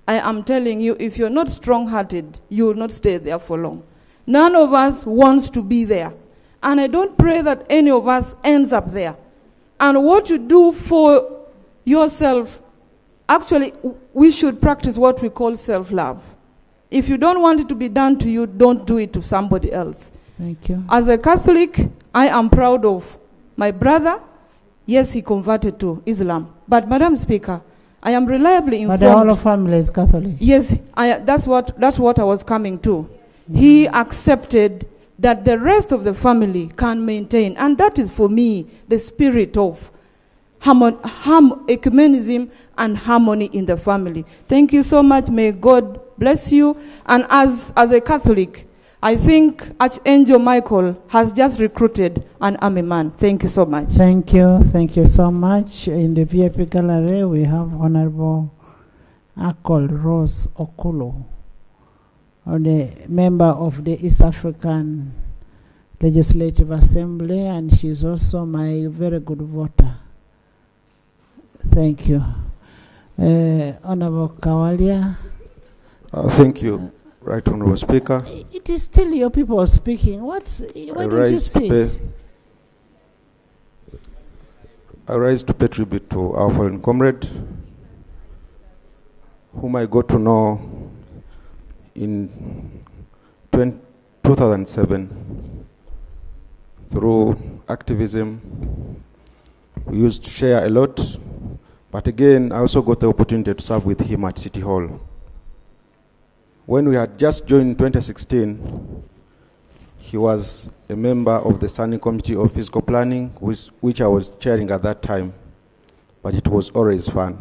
I am telling you, if you're not strong-hearted, you will not stay there for long. None of us wants to be there. And I don't pray that any of us ends up there. And what you do for yourself, actually, we should practice what we call self-love. If you don't want it to be done to you, don't do it to somebody else. Thank you. As a Catholic, I am proud of my brother. Yes, he converted to Islam. But, Madam Speaker, I am reliably informed. But the whole family is Catholic. Yes, that's what I was coming to. He accepted that the rest of the family can maintain. And that is, for me, the spirit of ecumenism and harmony in the family. Thank you so much. May God bless you. And as a Catholic, I think Archangel Michael has just recruited an army man. Thank you so much. Thank you. Thank you so much. In the VIP gallery, we have Honorable Akol Rose Okulo, the member of the East African Legislative Assembly, and she's also my very good voter. Thank you. Honorable Kawalia. Thank you, Right Honorable Speaker. It is still your people speaking. Why don't you sit? I rise to pay tribute to our fallen comrade, whom I got to know in 2007 through activism. We used to share a lot, but again, I also got the opportunity to serve with him at City Hall. When we had just joined in 2016, he was a member of the Standing Committee of Physical Planning, which I was chairing at that time, but it was always fun.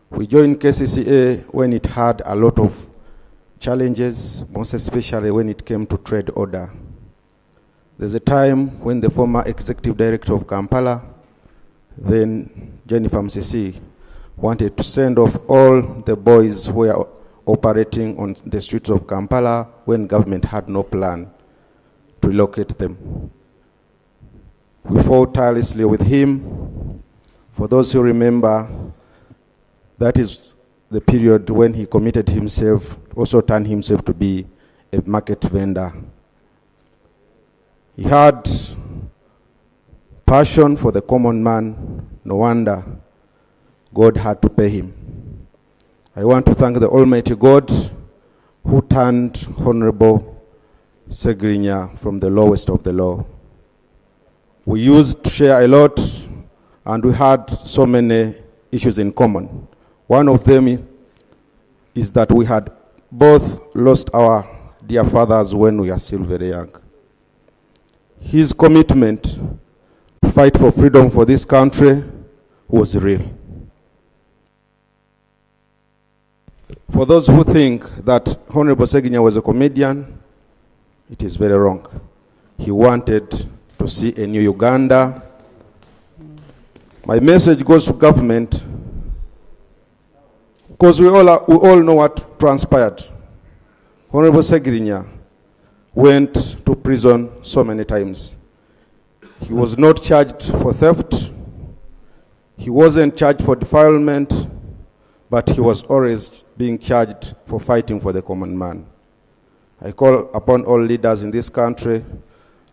We joined KCCA when it had a lot of challenges, most especially when it came to trade order. There's a time when the former executive director of Kampala, then Jennifer Msisi, wanted to send off all the boys who were operating on the streets of Kampala when government had no plan to relocate them. We fought tirelessly with him. For those who remember, that is the period when he committed himself, also turned himself to be a market vendor. He had passion for the common man. No wonder God had to pay him. I want to thank the Almighty God who turned Honorable Ssegirinya from the lowest of the low. We used to share a lot, and we had so many issues in common. One of them is that we had both lost our dear fathers when we were still very young. His commitment to fight for freedom for this country was real. For those who think that Honorable Ssegirinya was a comedian, it is very wrong. He wanted to see a new Uganda. My message goes to government, because we all know what transpired. Honorable Ssegirinya went to prison so many times. He was not charged for theft. He wasn't charged for defilement, but he was always being charged for fighting for the common man. I call upon all leaders in this country,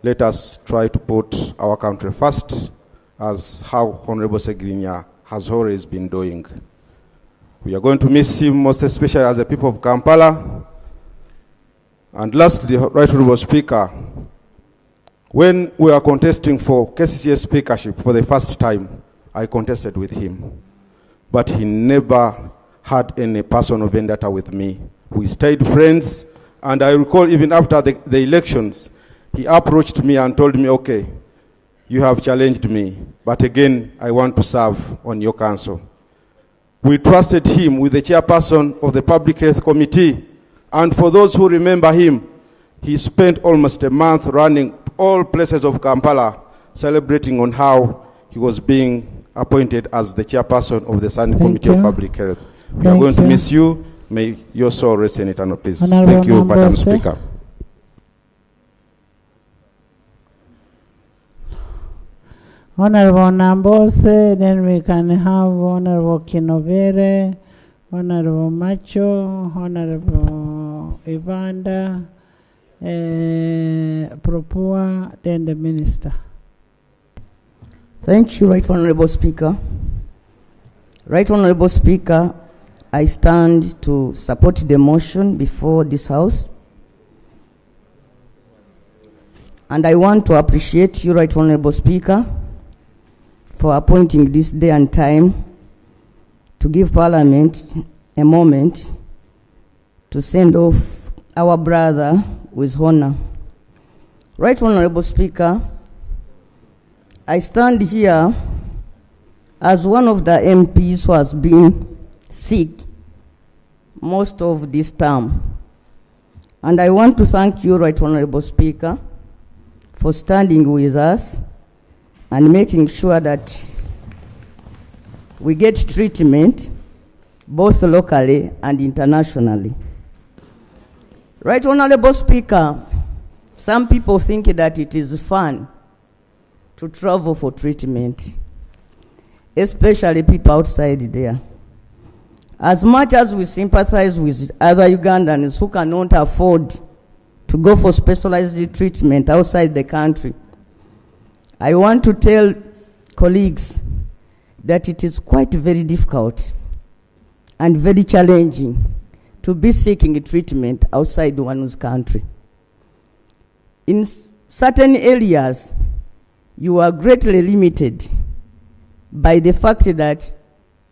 let us try to put our country first, as how Honorable Ssegirinya has always been doing. We are going to miss him, most especially as the people of Kampala. And lastly, Right Honorable Speaker, when we are contesting for KCCA speakership for the first time, I contested with him. But he never had any personal vendetta with me. We stayed friends, and I recall even after the elections, he approached me and told me, okay, you have challenged me, but again, I want to serve on your council. We trusted him with the chairperson of the Public Health Committee, and for those who remember him, he spent almost a month running all places of Kampala, celebrating on how he was being appointed as the chairperson of the Standing Thank Committee you. of Public Health. We are Thank going to you. miss you. May your soul rest in eternal peace. Honorable Thank you, Madam Nambose. Speaker. Honorable Nambose, then we can have Honorable Kinovere, Honorable Macho, Honorable Ivanda, Propua, then the Minister. Thank you, Right Honorable Speaker. Right Honorable Speaker, I stand to support the motion before this House. And I want to appreciate you, Right Honorable Speaker, for appointing this day and time to give Parliament a moment to send off our brother with honor. Right Honorable Speaker, I stand here as one of the MPs who has been sick most of this term. And I want to thank you, Right Honorable Speaker, for standing with us and making sure that we get treatment both locally and internationally. Right Honorable Speaker, some people think that it is fun to travel for treatment, especially people outside there. As much as we sympathize with other Ugandans who cannot afford to go for specialized treatment outside the country, I want to tell colleagues that it is quite very difficult and very challenging to be seeking treatment outside one's country. In certain areas, you are greatly limited by the fact that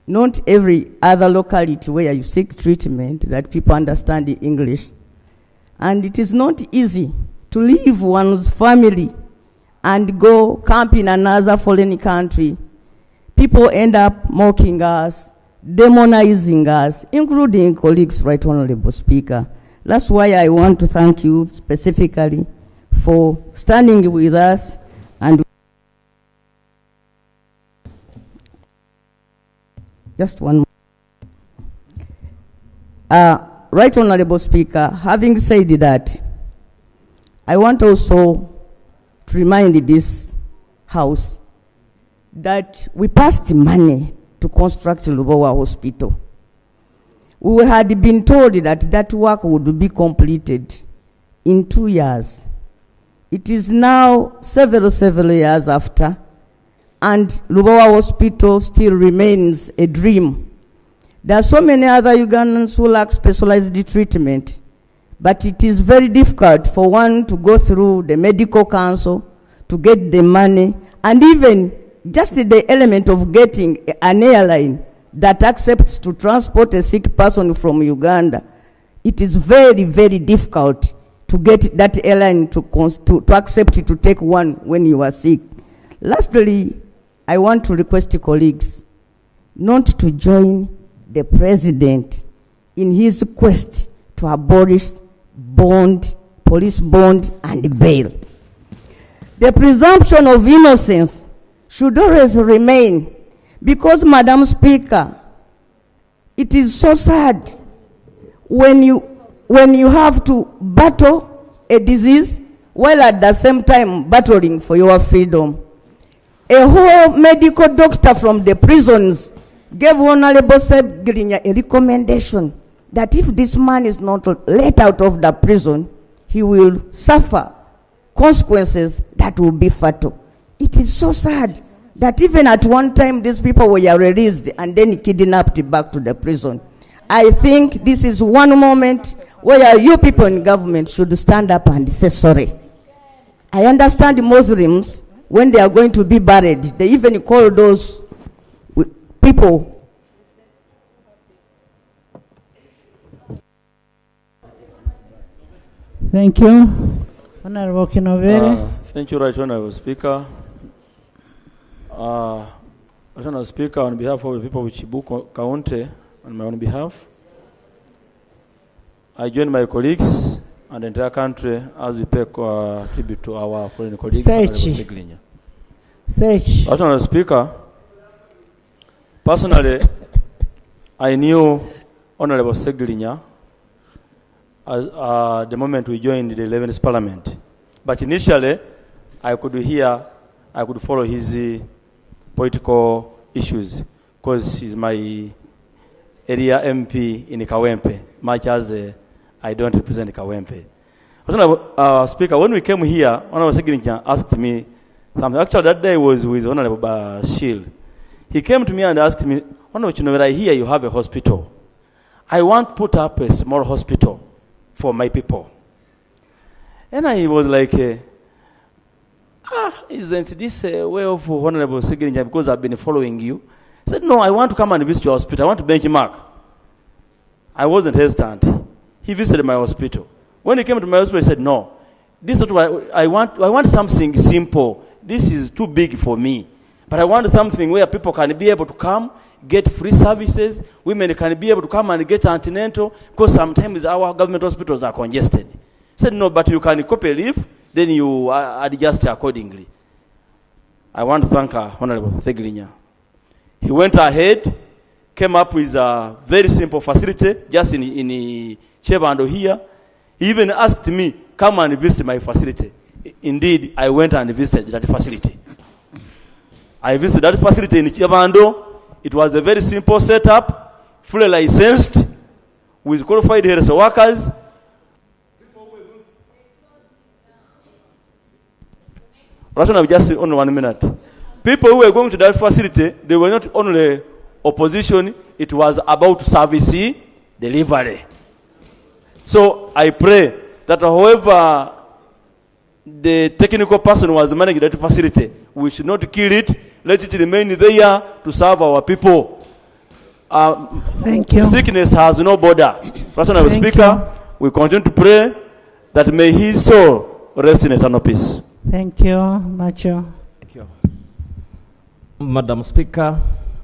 not every other locality where you seek treatment that people understand the English. And it is not easy to leave one's family and go camp in another foreign country. People end up mocking us, demonizing us, including colleagues, Right Honorable Speaker. That's why I want to thank you specifically for standing with us and just one more. Right Honorable Speaker, having said that, I want also to remind this House that we passed money to construct Lubowa Hospital. We had been told that that work would be completed in 2 years. It is now several years after, and Lubowa Hospital still remains a dream. There are so many other Ugandans who lack specialized treatment, but it is very difficult for one to go through the medical council to get the money, and even just the element of getting an airline that accepts to transport a sick person from Uganda. It is very, very difficult to get that airline to accept to take one when you are sick. Lastly, I want to request colleagues not to join the president in his quest to abolish bond, police bond, and bail. The presumption of innocence should always remain, because, Madam Speaker, it is so sad when you have to battle a disease while at the same time battling for your freedom. A whole medical doctor from the prisons gave Honorable Ssegirinya a recommendation that if this man is not let out of the prison, he will suffer consequences that will be fatal. It is so sad that even at one time these people were released and then kidnapped back to the prison. I think this is one moment where you people in government should stand up and say sorry. I understand Muslims, when they are going to be buried, they even call those people. Thank you. Honorable Kinovere. Thank you, Right Honorable Speaker. Right Honorable Speaker, on behalf of the people of Chibuku County, on my own behalf, I join my colleagues and the entire country as we pay tribute to our foreign colleague, Honorable Ssegirinya. Right Honorable Speaker, Personally, I knew Honorable Ssegirinya as the moment we joined the 11th Parliament. But initially, I could follow his political issues because he's my area MP in Kawempe, much as I don't represent Kawempe. Honorable Speaker, when we came here, Honorable Ssegirinya asked me something. Actually, that day was with Honorable Bashir. He came to me and asked me, Honorable, I hear you have a hospital. I want to put up a small hospital for my people. And I was like, isn't this a way of Honorable Ssegirinya because I've been following you? He said, no, I want to come and visit your hospital. I want to benchmark. I wasn't hesitant. He visited my hospital. When he came to my hospital, he said, no, this is what I want something simple. This is too big for me. But I want something where people can be able to come, get free services. Women can be able to come and get antenatal because sometimes our government hospitals are congested. He said, no, but you can copy leave, then you adjust accordingly. I want to thank Honorable Ssegirinya. He went ahead, came up with a very simple facility just in Chebando here. He even asked me, come and visit my facility. Indeed, I went and visited that facility. I visited that facility in Chebando. It was a very simple setup, fully licensed, with qualified health workers. Just only 1 minute. People who were going to that facility, they were not only opposition, it was about service delivery. So I pray that however the technical person was managing that facility, we should not kill it, let it remain there to serve our people. Thank you. Sickness has no border. Honorable Speaker, we continue to pray that may his soul rest in eternal peace. Thank you, Macho. Thank you. Madam Speaker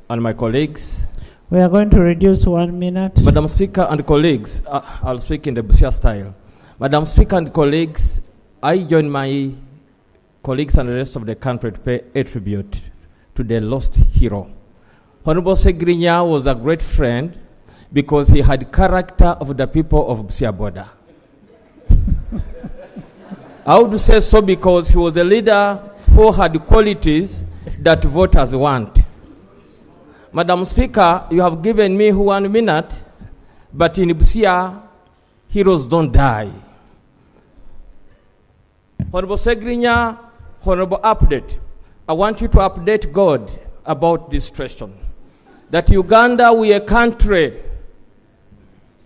and my colleagues. We are going to reduce to 1 minute. Madam Speaker and colleagues, I'll speak in the Busia style. Madam Speaker and colleagues, I join my colleagues and the rest of the country to pay a tribute to the lost hero. Honorable Ssegirinya was a great friend because he had character of the people of Busia border. I would say so because he was a leader who had qualities that voters want. Madam Speaker, you have given me 1 minute, but in Busia, heroes don't die. Honorable Ssegirinya, honorable update. I want you to update God about this question. That Uganda, we are a country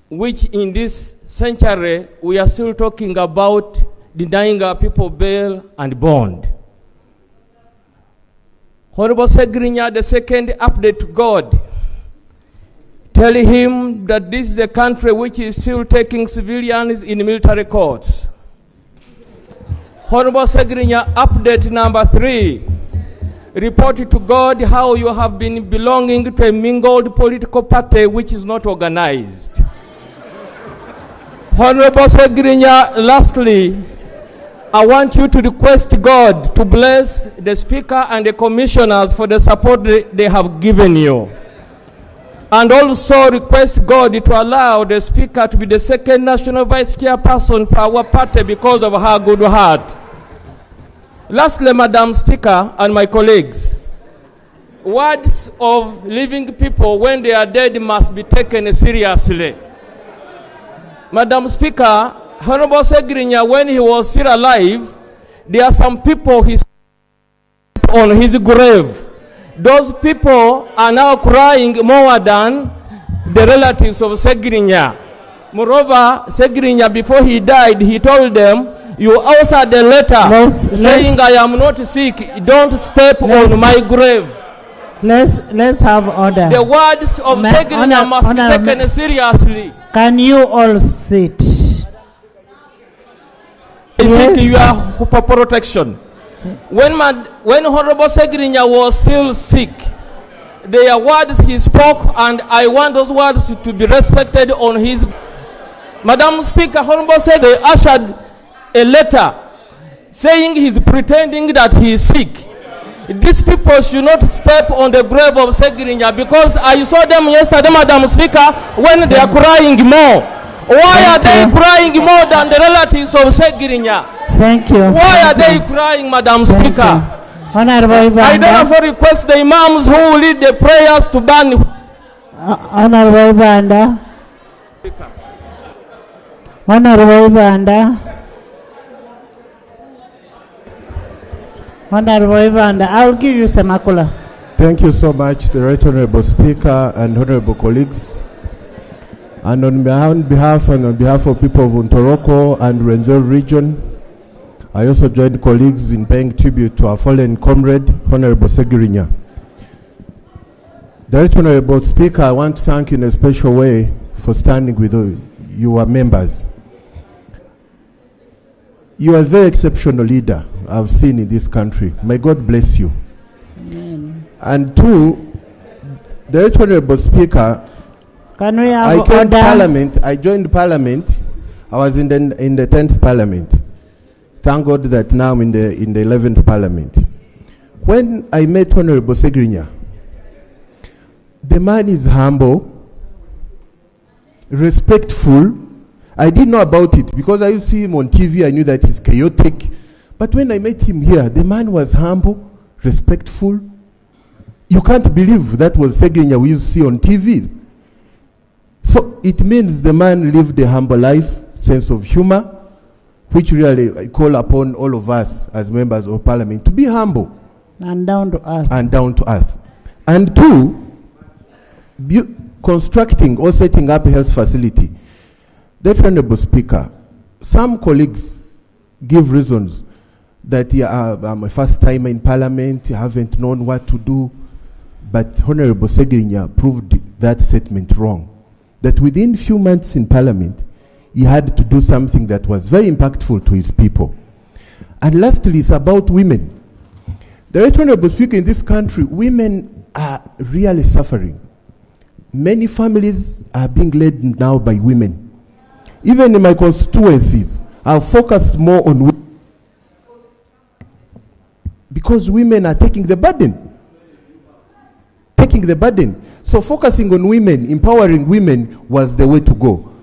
which in this century, we are still talking about denying our people bail and bond. Honorable Ssegirinya, the second update to God. Tell him that this is a country which is still taking civilians in military courts. Honorable Ssegirinya, update number 3. Report to God how you have been belonging to a mingled political party which is not organized. Honorable Ssegirinya, lastly, I want you to request God to bless the Speaker and the Commissioners for the support they have given you. And also request God to allow the Speaker to be the second National Vice Chairperson for our party because of her good heart. Lastly, Madam Speaker and my colleagues, words of living people when they are dead must be taken seriously. Madam Speaker, Honorable Ssegirinya, when he was still alive, there are some people he on his grave. Those people are now crying more than the relatives of Ssegirinya. Moreover, Ssegirinya, before he died, he told them, you authored a letter saying, I am not sick, don't step on my grave. Let's have order. The words of Ssegirinya must be taken seriously. Can you all sit? Yes. You are for protection. When Honorable Ssegirinya was still sick, there are words he spoke, and I want those words to be respected on his. Madam Speaker, Honorable Ssegirinya ushered a letter saying he's pretending that he is sick. These people should not step on the grave of Ssegirinya, because I saw them yesterday, Madam Speaker, when they are crying more. Why are they crying more than the relatives of Ssegirinya? Thank you. Why are they crying, Madam Speaker? Honorable I Ibanda. therefore request the imams who will lead the prayers to ban. Honorable Ibanda. Honorable Ibanda. Honorable Ibanda, I'll give you Semakula. Thank you so much, the Right Honorable Speaker and honorable colleagues. And on behalf of people of Untoroko and Rwenzori region, I also join colleagues in paying tribute to our fallen comrade, Honorable Ssegirinya. The Right Honorable Speaker, I want to thank you in a special way for standing with your members. You are a very exceptional leader I've seen in this country. May God bless you. Amen. And two, the Right Honorable Speaker, can we have I joined order? Parliament. I joined Parliament. I was in the 10th Parliament. Thank God that now I'm in the 11th Parliament. When I met Honorable Ssegirinya, the man is humble, respectful. I didn't know about it because I used to see him on TV. I knew that he's chaotic. But when I met him here, the man was humble, respectful. You can't believe that was Ssegirinya we used to see on TV. So it means the man lived a humble life, sense of humor, which really I call upon all of us as members of Parliament to be humble. And down to earth. And down to earth. And two, constructing or setting up a health facility. The Honorable Speaker, some colleagues give reasons that I'm a first timer in Parliament, haven't known what to do, but Honorable Ssegirinya proved that statement wrong. That within few months in Parliament, he had to do something that was very impactful to his people. And lastly, it's about women. The Right Honorable Speaker, in this country, women are really suffering. Many families are being led now by women. Even in my constituencies, I've focused more on women because women are taking the burden. So focusing on women, empowering women was the way to go.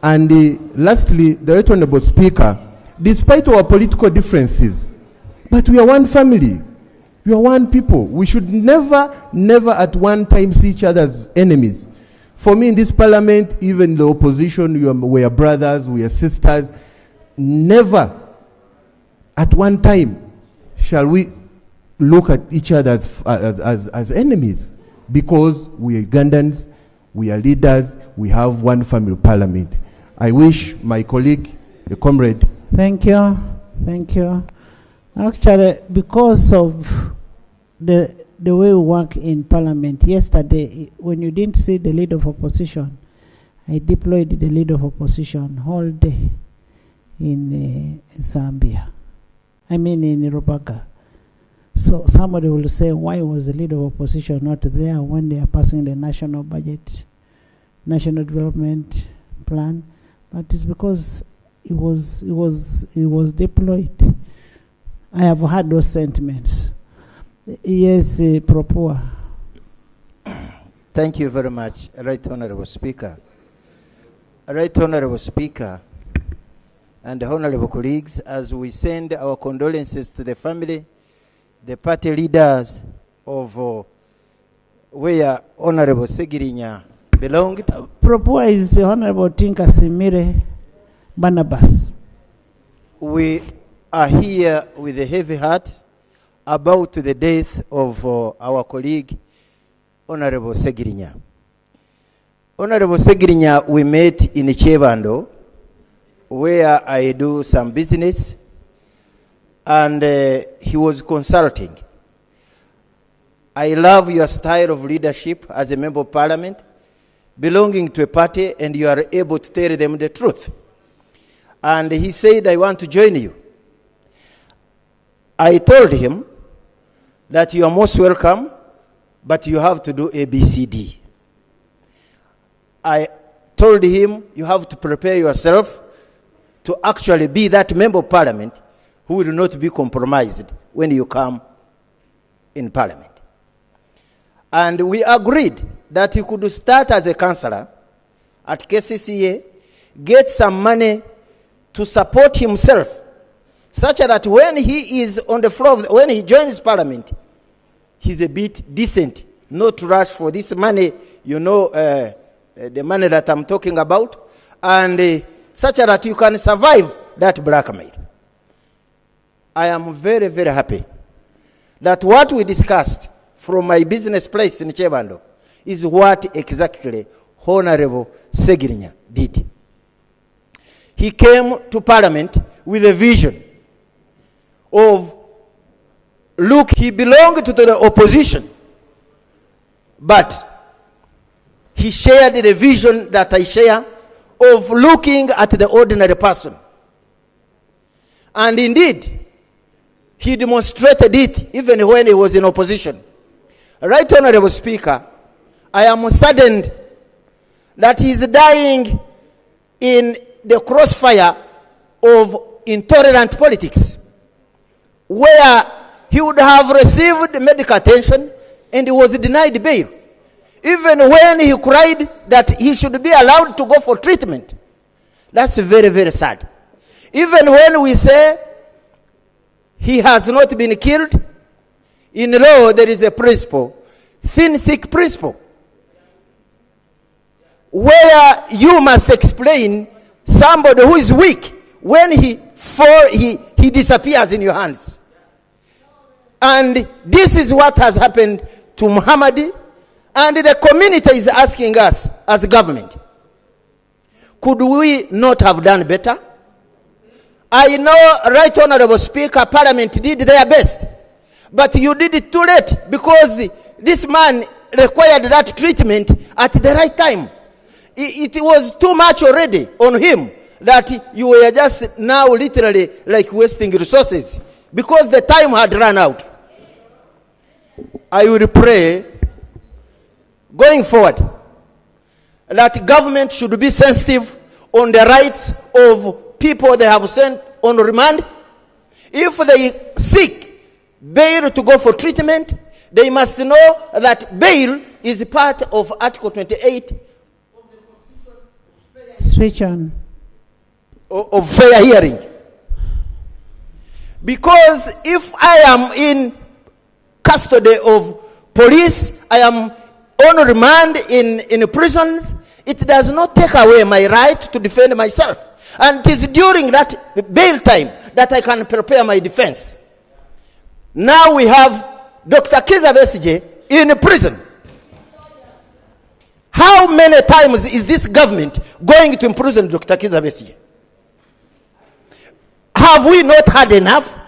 And lastly, the Right Honorable Speaker, despite our political differences, but we are one family. We are one people. We should never at one time see each other as enemies. For me in this Parliament, even the opposition, we are brothers, we are sisters. Never at one time shall we look at each other as enemies, because we are Ugandans, we are leaders, we have one family Parliament. I wish my colleague, the comrade. Thank you. Actually, because of the way we work in Parliament, yesterday, when you didn't see the leader of opposition, I deployed the leader of opposition whole day in Zambia. I mean in Rubaga. So somebody will say, why was the leader of opposition not there when they are passing the national budget, national development plan? But it's because it was deployed. I have had those sentiments. Yes, Propua. Thank you very much, Right Honorable Speaker. Right Honorable Speaker and honorable colleagues, as we send our condolences to the family, the party leaders of where Honorable Ssegirinya belonged. Propua is Honorable Tinka Simire Barnabas. We are here with a heavy heart about the death of our colleague, Honorable Ssegirinya. Honorable Ssegirinya, we met in Chevando, where I do some business, and he was consulting. I love your style of leadership as a member of Parliament, belonging to a party, and you are able to tell them the truth. And he said, I want to join you. I told him that you are most welcome, but you have to do ABCD. I told him you have to prepare yourself to actually be that member of Parliament who will not be compromised when you come in Parliament. And we agreed that he could start as a councillor at KCCA, get some money to support himself, such that when he is on the floor, when he joins Parliament, he's a bit decent, not rush for this money, you know, the money that I'm talking about, and such that you can survive that blackmail. I am very, very happy that what we discussed from my business place in Chebando is what exactly Honorable Ssegirinya did. He came to Parliament with a vision of, look, he belonged to the opposition, but he shared the vision that I share of looking at the ordinary person. And indeed, he demonstrated it even when he was in opposition. Right, Honorable Speaker, I am saddened that he is dying in the crossfire of intolerant politics, where he would have received medical attention and he was denied bail, even when he cried that he should be allowed to go for treatment. That's very, very sad. Even when we say he has not been killed, in law there is a principle, thin sick principle, where you must explain somebody who is weak when he disappears in your hands. And this is what has happened to Mohammad, and the community is asking us as government, could we not have done better? I know, Right Honorable Speaker, Parliament did their best, but you did it too late, because this man required that treatment at the right time. It was too much already on him that you were just now literally like wasting resources because the time had run out. I will pray going forward that government should be sensitive on the rights of people they have sent on remand. If they seek bail to go for treatment, they must know that bail is part of Article 28 Switch on. Of fair hearing. Because if I am in custody of police, I am on remand in prisons, it does not take away my right to defend myself. And it is during that bail time that I can prepare my defense. Now we have Dr. Kizza Besigye in prison. How many times is this government going to imprison Dr. Kizza Besigye? Have we not had enough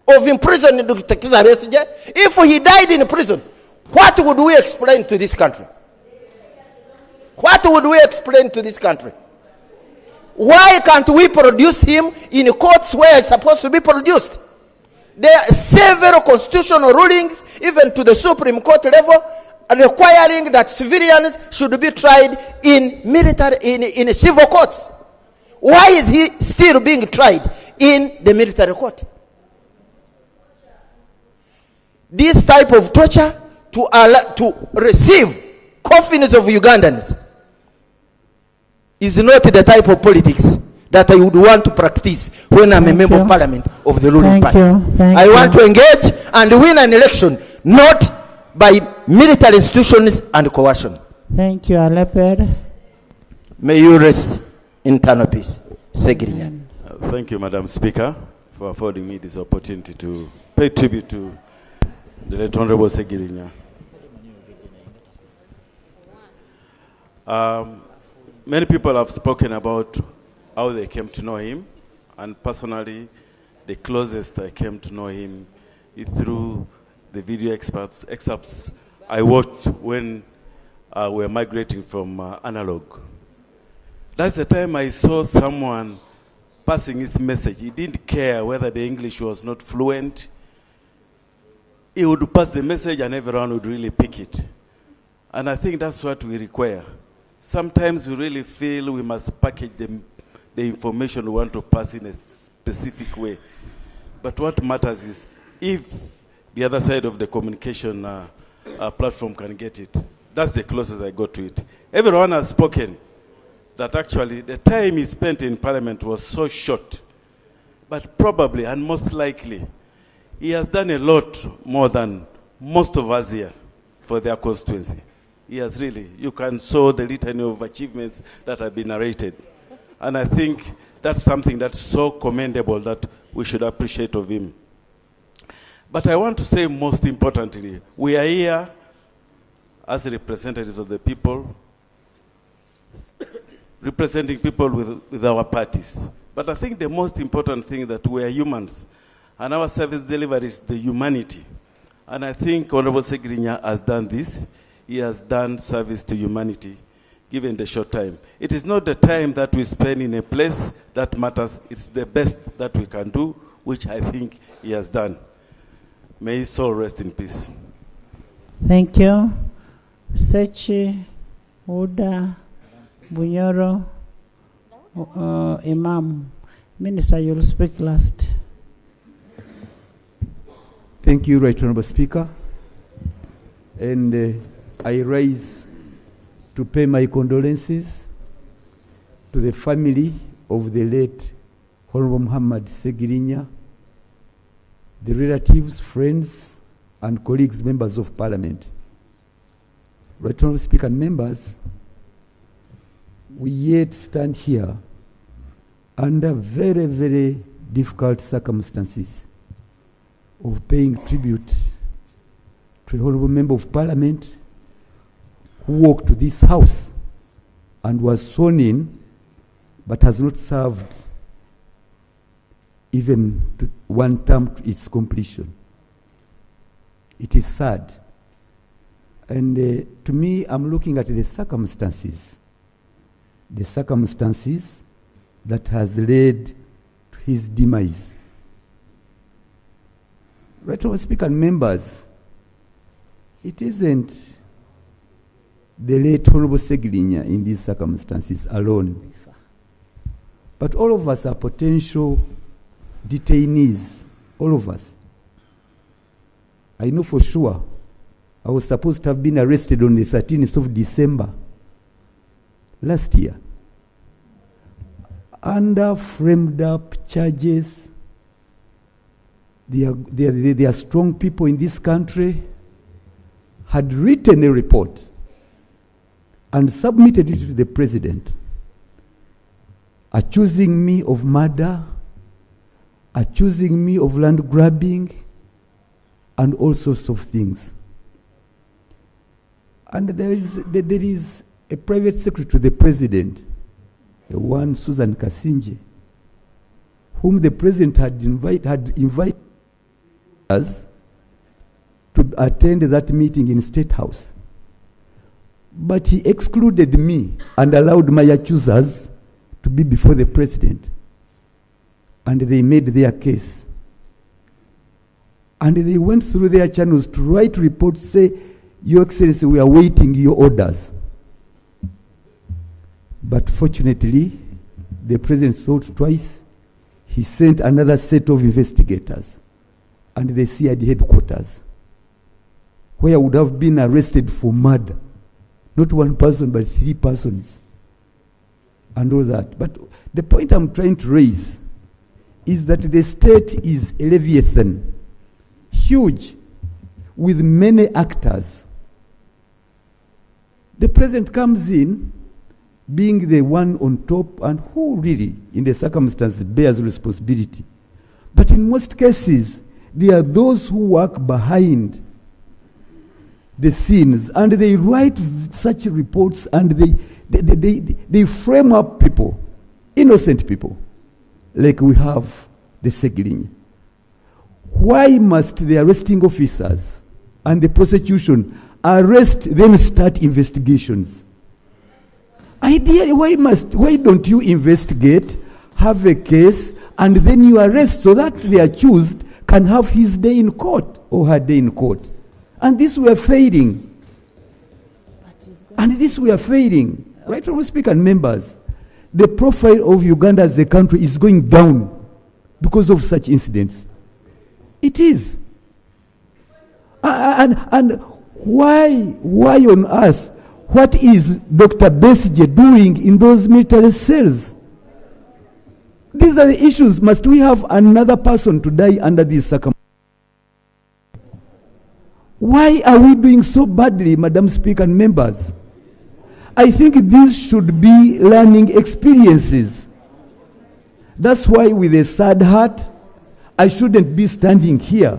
of imprisoning Dr. Kizza Besigye? If he died in prison, what would we explain to this country? What would we explain to this country? Why can't we produce him in courts where it's supposed to be produced? There are several constitutional rulings, even to the Supreme Court level, requiring that civilians should be tried in military, in civil courts. Why is he still being tried in the military court? This type of torture to receive coffins of Ugandans is not the type of politics that I would want to practice when I'm a member of parliament of the ruling party. I want to engage and win an election, not by military institutions and coercion. Thank you, Aleper. May you rest in eternal peace. Ssegirinya. Thank you, Madam Speaker, for affording me this opportunity to pay tribute to the late Honorable Ssegirinya. Many people have spoken about how they came to know him, and personally, the closest I came to know him is through the video excerpts I watched when we were migrating from analog. That's the time I saw someone passing his message. He didn't care whether the English was not fluent. He would pass the message and everyone would really pick it. And I think that's what we require. Sometimes we really feel we must package the information we want to pass in a specific way. But what matters is if the other side of the communication platform can get it. That's the closest I got to it. Everyone has spoken that actually the time he spent in Parliament was so short. But probably and most likely, he has done a lot more than most of us here for their constituency. He has really. You can saw the litany of achievements that have been narrated. And I think that's something that's so commendable that we should appreciate of him. But I want to say most importantly, we are here as representatives of the people, representing people with our parties. But I think the most important thing that we are humans, and our service delivery is the humanity. And I think Honorable Ssegirinya has done this. He has done service to humanity, given the short time. It is not the time that we spend in a place that matters. It's the best that we can do, which I think he has done. May his soul rest in peace. Thank you. Sechi, Uda, Bunyoro, Imam. Minister, you'll speak last. Thank you, Right Honorable Speaker. And I rise to pay my condolences to the family of the late Honorable Mohammad Ssegirinya, the relatives, friends, and colleagues, members of Parliament. Right Honorable Speaker and members, we yet stand here under very, very difficult circumstances of paying tribute to a honorable member of Parliament who walked to this house and was sworn in but has not served even one term to its completion. It is sad. And to me, I'm looking at the circumstances that has led to his demise. Right Honorable Speaker and members, it isn't the late Honorable Ssegirinya in these circumstances alone, but all of us are potential detainees, all of us. I know for sure I was supposed to have been arrested on the 13th of December last year under framed up charges. There are strong people in this country had written a report and submitted it to the president, accusing me of murder, accusing me of land grabbing, and all sorts of things. And there is a private secretary to the president, one Susan Kasinje, whom the president had invited us to attend that meeting in State House. But he excluded me and allowed my accusers to be before the president. And they made their case. And they went through their channels to write reports, say, Your Excellency, we are waiting your orders. But fortunately, the president thought twice. He sent another set of investigators and the CID headquarters, where I would have been arrested for murder. Not one person, but 3 persons. And all that. But the point I'm trying to raise is that the state is a leviathan, huge, with many actors. The president comes in, being the one on top, and who really, in the circumstances, bears responsibility. But in most cases, there are those who work behind the scenes, and they write such reports, and they frame up people, innocent people, like we have the Ssegirinya. Why must the arresting officers and the prosecution arrest, then start investigations? Ideally, why don't you investigate, have a case, and then you arrest so that the accused can have his day in court or her day in court? And this we are failing. Right, Honorable Speaker and members, the profile of Uganda as a country is going down because of such incidents. It is. And why on earth? What is Dr. Besigye doing in those military cells? These are the issues. Must we have another person to die under these circumstances? Why are we doing so badly, Madam Speaker and members? I think these should be learning experiences. That's why, with a sad heart, I shouldn't be standing here.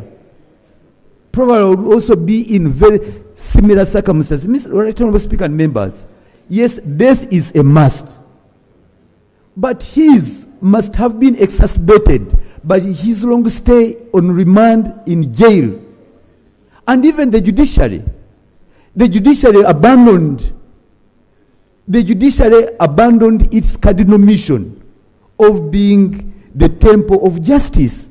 Probably I would also be in very similar circumstances. Mr. Right Honorable Speaker and members, yes, death is a must. But his must have been exacerbated by his long stay on remand in jail. And even the judiciary abandoned its cardinal mission of being the temple of justice.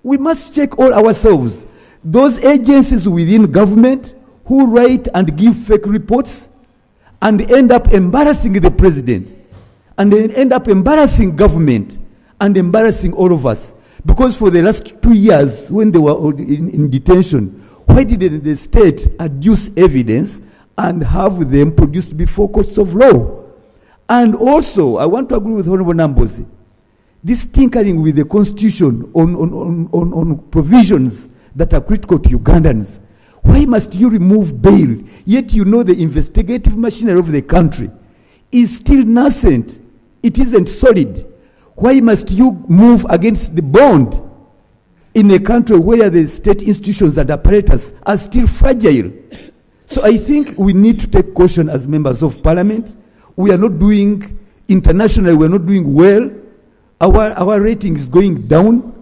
We must check all ourselves. Those agencies within government who write and give fake reports and end up embarrassing the president, and then end up embarrassing government and embarrassing all of us. Because for the last 2 years, when they were in detention, why didn't the state adduce evidence and have them produced before courts of law? And also, I want to agree with Honorable Nambozi. This tinkering with the constitution on provisions that are critical to Ugandans. Why must you remove bail, yet you know the investigative machinery of the country is still nascent? It isn't solid. Why must you move against the bond in a country where the state institutions and apparatus are still fragile? So I think we need to take caution as members of parliament. We are not doing, internationally, we are not doing well. Our rating is going down,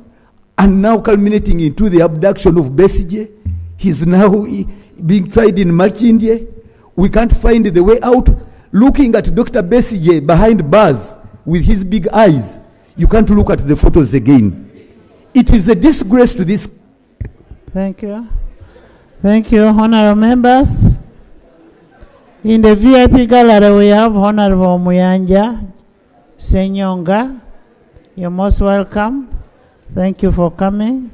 and now culminating into the abduction of Besigye. He's now being tried in Makindye. We can't find the way out. Looking at Dr. Besigye behind bars with his big eyes, you can't look at the photos again. It is a disgrace to this. Thank you. Thank you, honorable members. In the VIP gallery, we have Honorable Muyanja Senyonga. You're most welcome. Thank you for coming.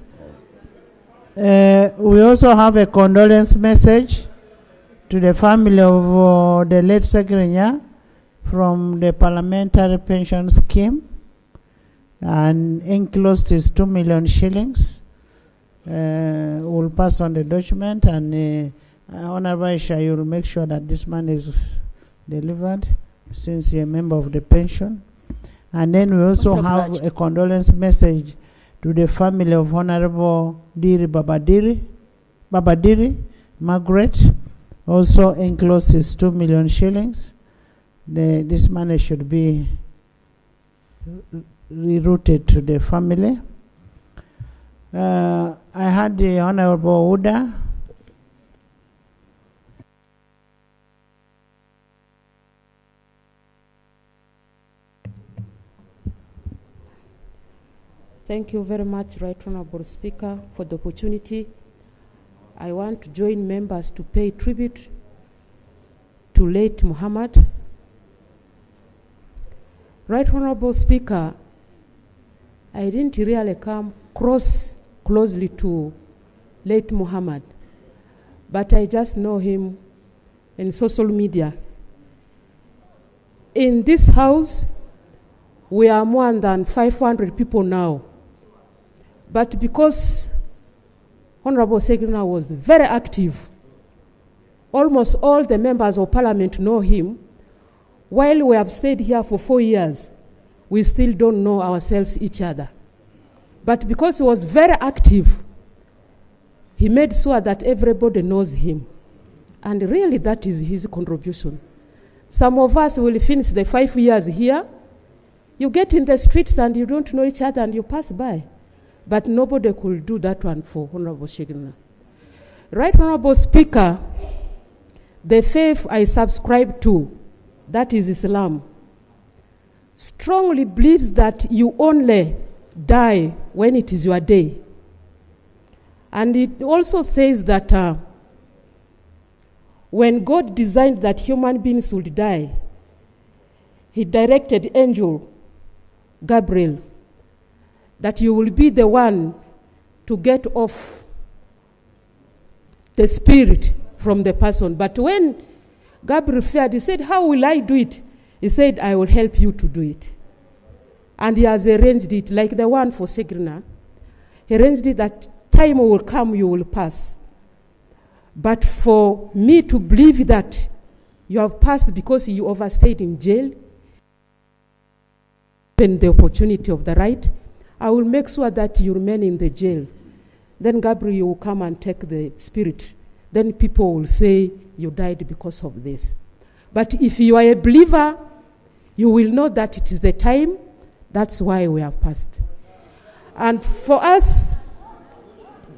We also have a condolence message to the family of the late Ssegirinya from the Parliamentary Pension Scheme, and enclosed is 2 million shillings. We'll pass on the document, and Honorable Aisha, you'll make sure that this money is delivered since you're a member of the pension. And then we also have a condolence message to the family of Honorable Diri Babadiri Margaret. Also enclosed is 2 million shillings. This money should be rerouted to the family. I had the Honorable Uda. Thank you very much, Right Honorable Speaker, for the opportunity. I want to join members to pay tribute to late Mohammad. Right Honorable Speaker, I didn't really come closely to late Mohammad, but I just know him in social media. In this house, we are more than 500 people now. But because Honorable Ssegirinya was very active, almost all the members of parliament know him. While we have stayed here for 4 years, we still don't know ourselves, each other. But because he was very active, he made sure that everybody knows him. And really that is his contribution. Some of us will finish the 5 years here. You get in the streets and you don't know each other and you pass by. But nobody could do that one for Honorable Ssegirinya. Right Honorable Speaker, the faith I subscribe to, that is Islam, strongly believes that you only die when it is your day. And it also says that when God designed that human beings would die, he directed angel Gabriel that you will be the one to get off the spirit from the person. But when Gabriel feared, he said, how will I do it? He said, I will help you to do it. And he has arranged it, like the one for Ssegirinya. He arranged it that time will come, you will pass. But for me to believe that you have passed because you overstayed in jail, given the opportunity of the right, I will make sure that you remain in the jail. Then Gabriel will come and take the spirit. Then people will say you died because of this. But if you are a believer, you will know that it is the time. That's why we have passed. And for us,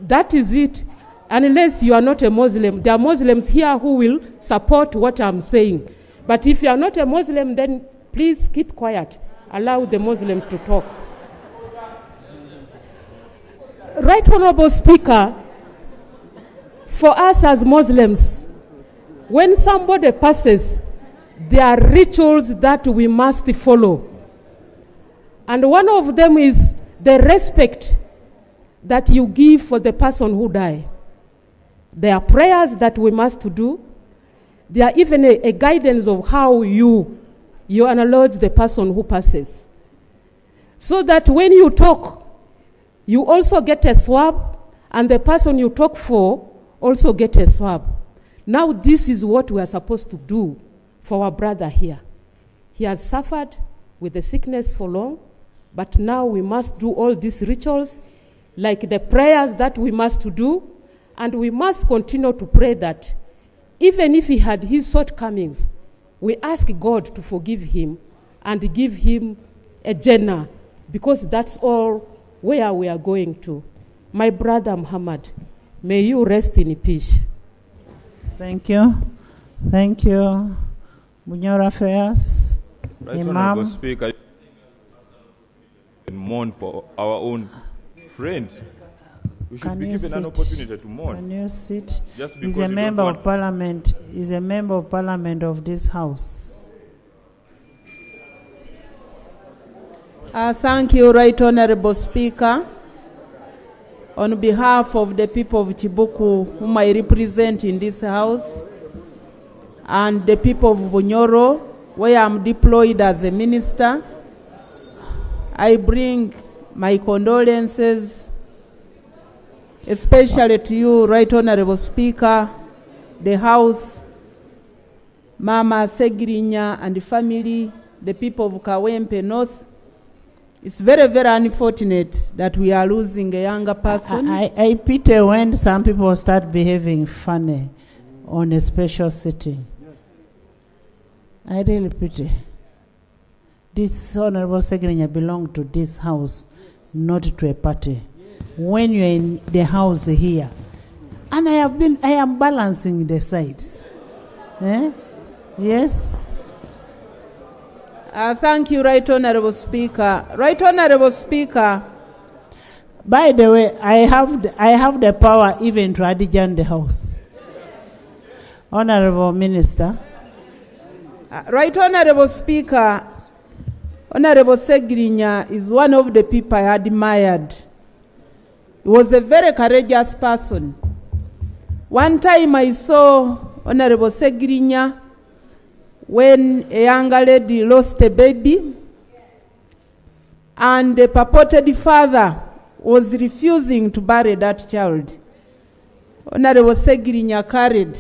that is it. Unless you are not a Muslim. There are Muslims here who will support what I'm saying. But if you are not a Muslim, then please keep quiet. Allow the Muslims to talk. Right Honorable Speaker, for us as Muslims, when somebody passes, there are rituals that we must follow. And one of them is the respect that you give for the person who died. There are prayers that we must do. There are even a guidance of how you acknowledge the person who passes. So that when you talk, you also get a thwab, and the person you talk for also get a thwab. Now this is what we are supposed to do for our brother here. He has suffered with the sickness for long, but now we must do all these rituals, like the prayers that we must do, and we must continue to pray that even if he had his shortcomings, we ask God to forgive him and give him a Jannah, because that's all where we are going to. My brother Muhammad, may you rest in peace. Thank you. Thank you. Bunyoro Affairs, Right Imam. Honorable Speaker, and mourn for our own friend. We should Can be you given an sit? opportunity to mourn. Can you sit? Just He's because a you don't member want- of parliament. He's a member of parliament of this house. Thank you, Right Honorable Speaker. On behalf of the people of Chibuku, whom I represent in this house, and the people of Bunyoro, where I'm deployed as a minister, I bring my condolences, especially to you, Right Honorable Speaker, the House, Mama Ssegirinya and the family, the people of Kawempe North. It's very, very unfortunate that we are losing a younger person. I pity when some people start behaving funny on a special sitting. I really pity. This Honorable Ssegirinya belongs to this house, not to a party. When you're in the house here, and I am balancing the sides. Yes. Thank you, Right Honorable Speaker. Right Honorable Speaker. By the way, I have the power even to adjourn the house. Honorable Minister. Right Honorable Speaker, Honorable Ssegirinya is one of the people I admired. He was a very courageous person. One time I saw Honorable Ssegirinya when a younger lady lost a baby, and the purported father was refusing to bury that child. Honorable Ssegirinya carried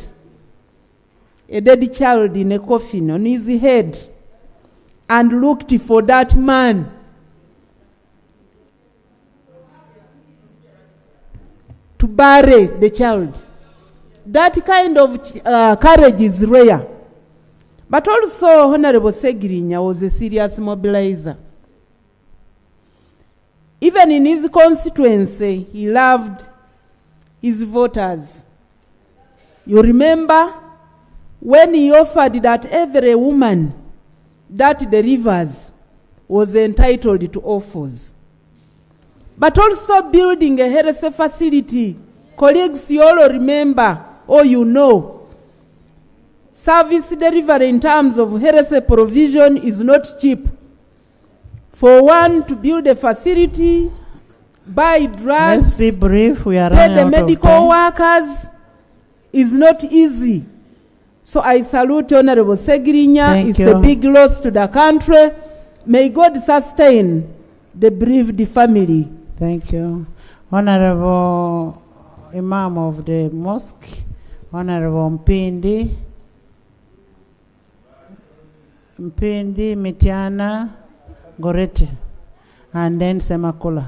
a dead child in a coffin on his head and looked for that man to bury the child. That kind of courage is rare. But also, Honorable Ssegirinya was a serious mobilizer. Even in his constituency, he loved his voters. You remember when he offered that every woman that delivers was entitled to offers. But also building a health facility. Colleagues, you all remember, or you know, service delivery in terms of health provision is not cheap. For one to build a facility, buy drugs, Let's be brief. We are pay running the out of medical time. workers, is not easy. So I salute Honorable Ssegirinya. Thank It's you. a big loss to the country. May God sustain the bereaved family. Thank you. Honorable Imam of the Mosque, Honorable Mpindi, Mitiana, Gorete, and then Semakula.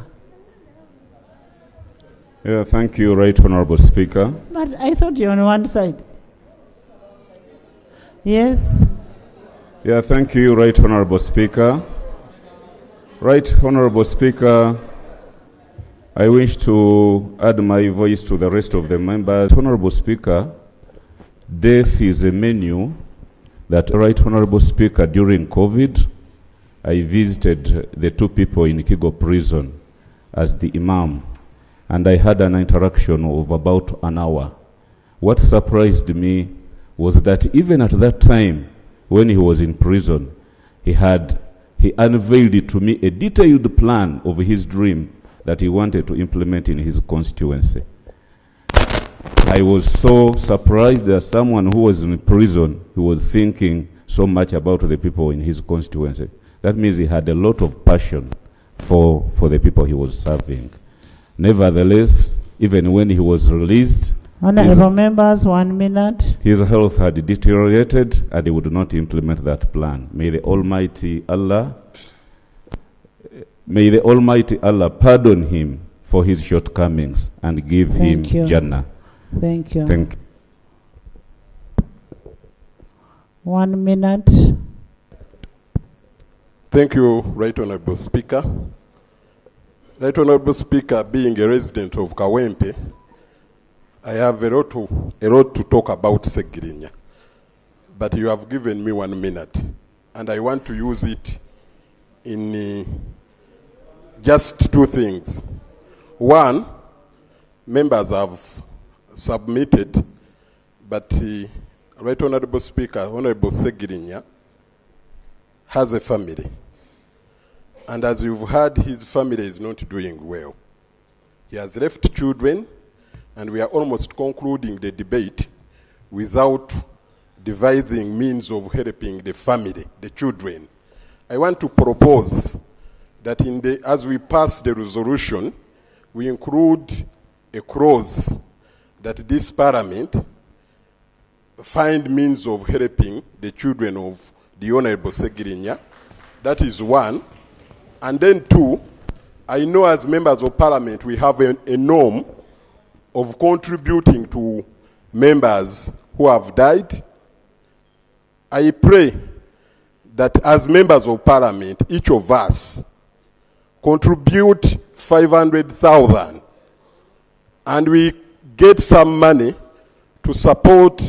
Yeah, thank you, Right Honorable Speaker. But I thought you're on one side. Yes. Yeah, thank you, Right Honorable Speaker. Right Honorable Speaker, I wish to add my voice to the rest of the members. Honorable Speaker, death is a menu that, Right Honorable Speaker, during COVID, I visited the two people in Kigo prison as the Imam, and I had an interaction of about an hour. What surprised me was that even at that time, when he was in prison, he unveiled to me a detailed plan of his dream that he wanted to implement in his constituency. I was so surprised that someone who was in prison, who was thinking so much about the people in his constituency. That means he had a lot of passion for the people he was serving. Nevertheless, even when he was released, Honorable members, 1 minute. his health had deteriorated and he would not implement that plan. May the Almighty Allah pardon him for his shortcomings and give him Thank you. Jannah. Thank you. Thank you. 1 minute. Thank you, Right Honorable Speaker. Right Honorable Speaker, being a resident of Kawempe, I have a lot to talk about Ssegirinya. But you have given me 1 minute, and I want to use it in just two things. One, members have submitted, but Right Honorable Speaker, Honorable Ssegirinya has a family. And as you've heard, his family is not doing well. He has left children, and we are almost concluding the debate without devising means of helping the family, the children. I want to propose that as we pass the resolution, we include a clause that this parliament find means of helping the children of the Honorable Ssegirinya. That is one. And then two, I know as members of parliament we have a norm of contributing to members who have died. I pray that as members of parliament, each of us contribute 500,000 and we get some money to support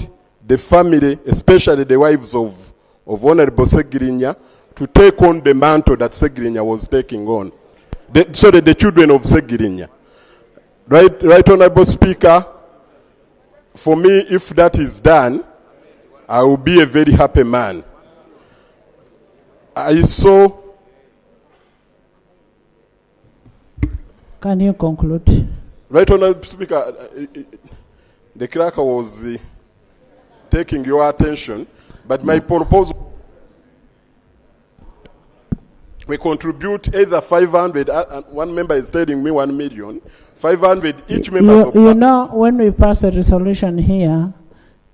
the family, especially the wives of Honorable Ssegirinya, to take on the mantle that Ssegirinya was taking on. The children of Ssegirinya. Right Honorable Speaker, for me, if that is done, I will be a very happy man. I saw... Can you conclude? Right Honorable Speaker, the clerk was taking your attention, but my proposal, we contribute either 500, one member is telling me 1 million, 500 each member. You know, when we pass a resolution here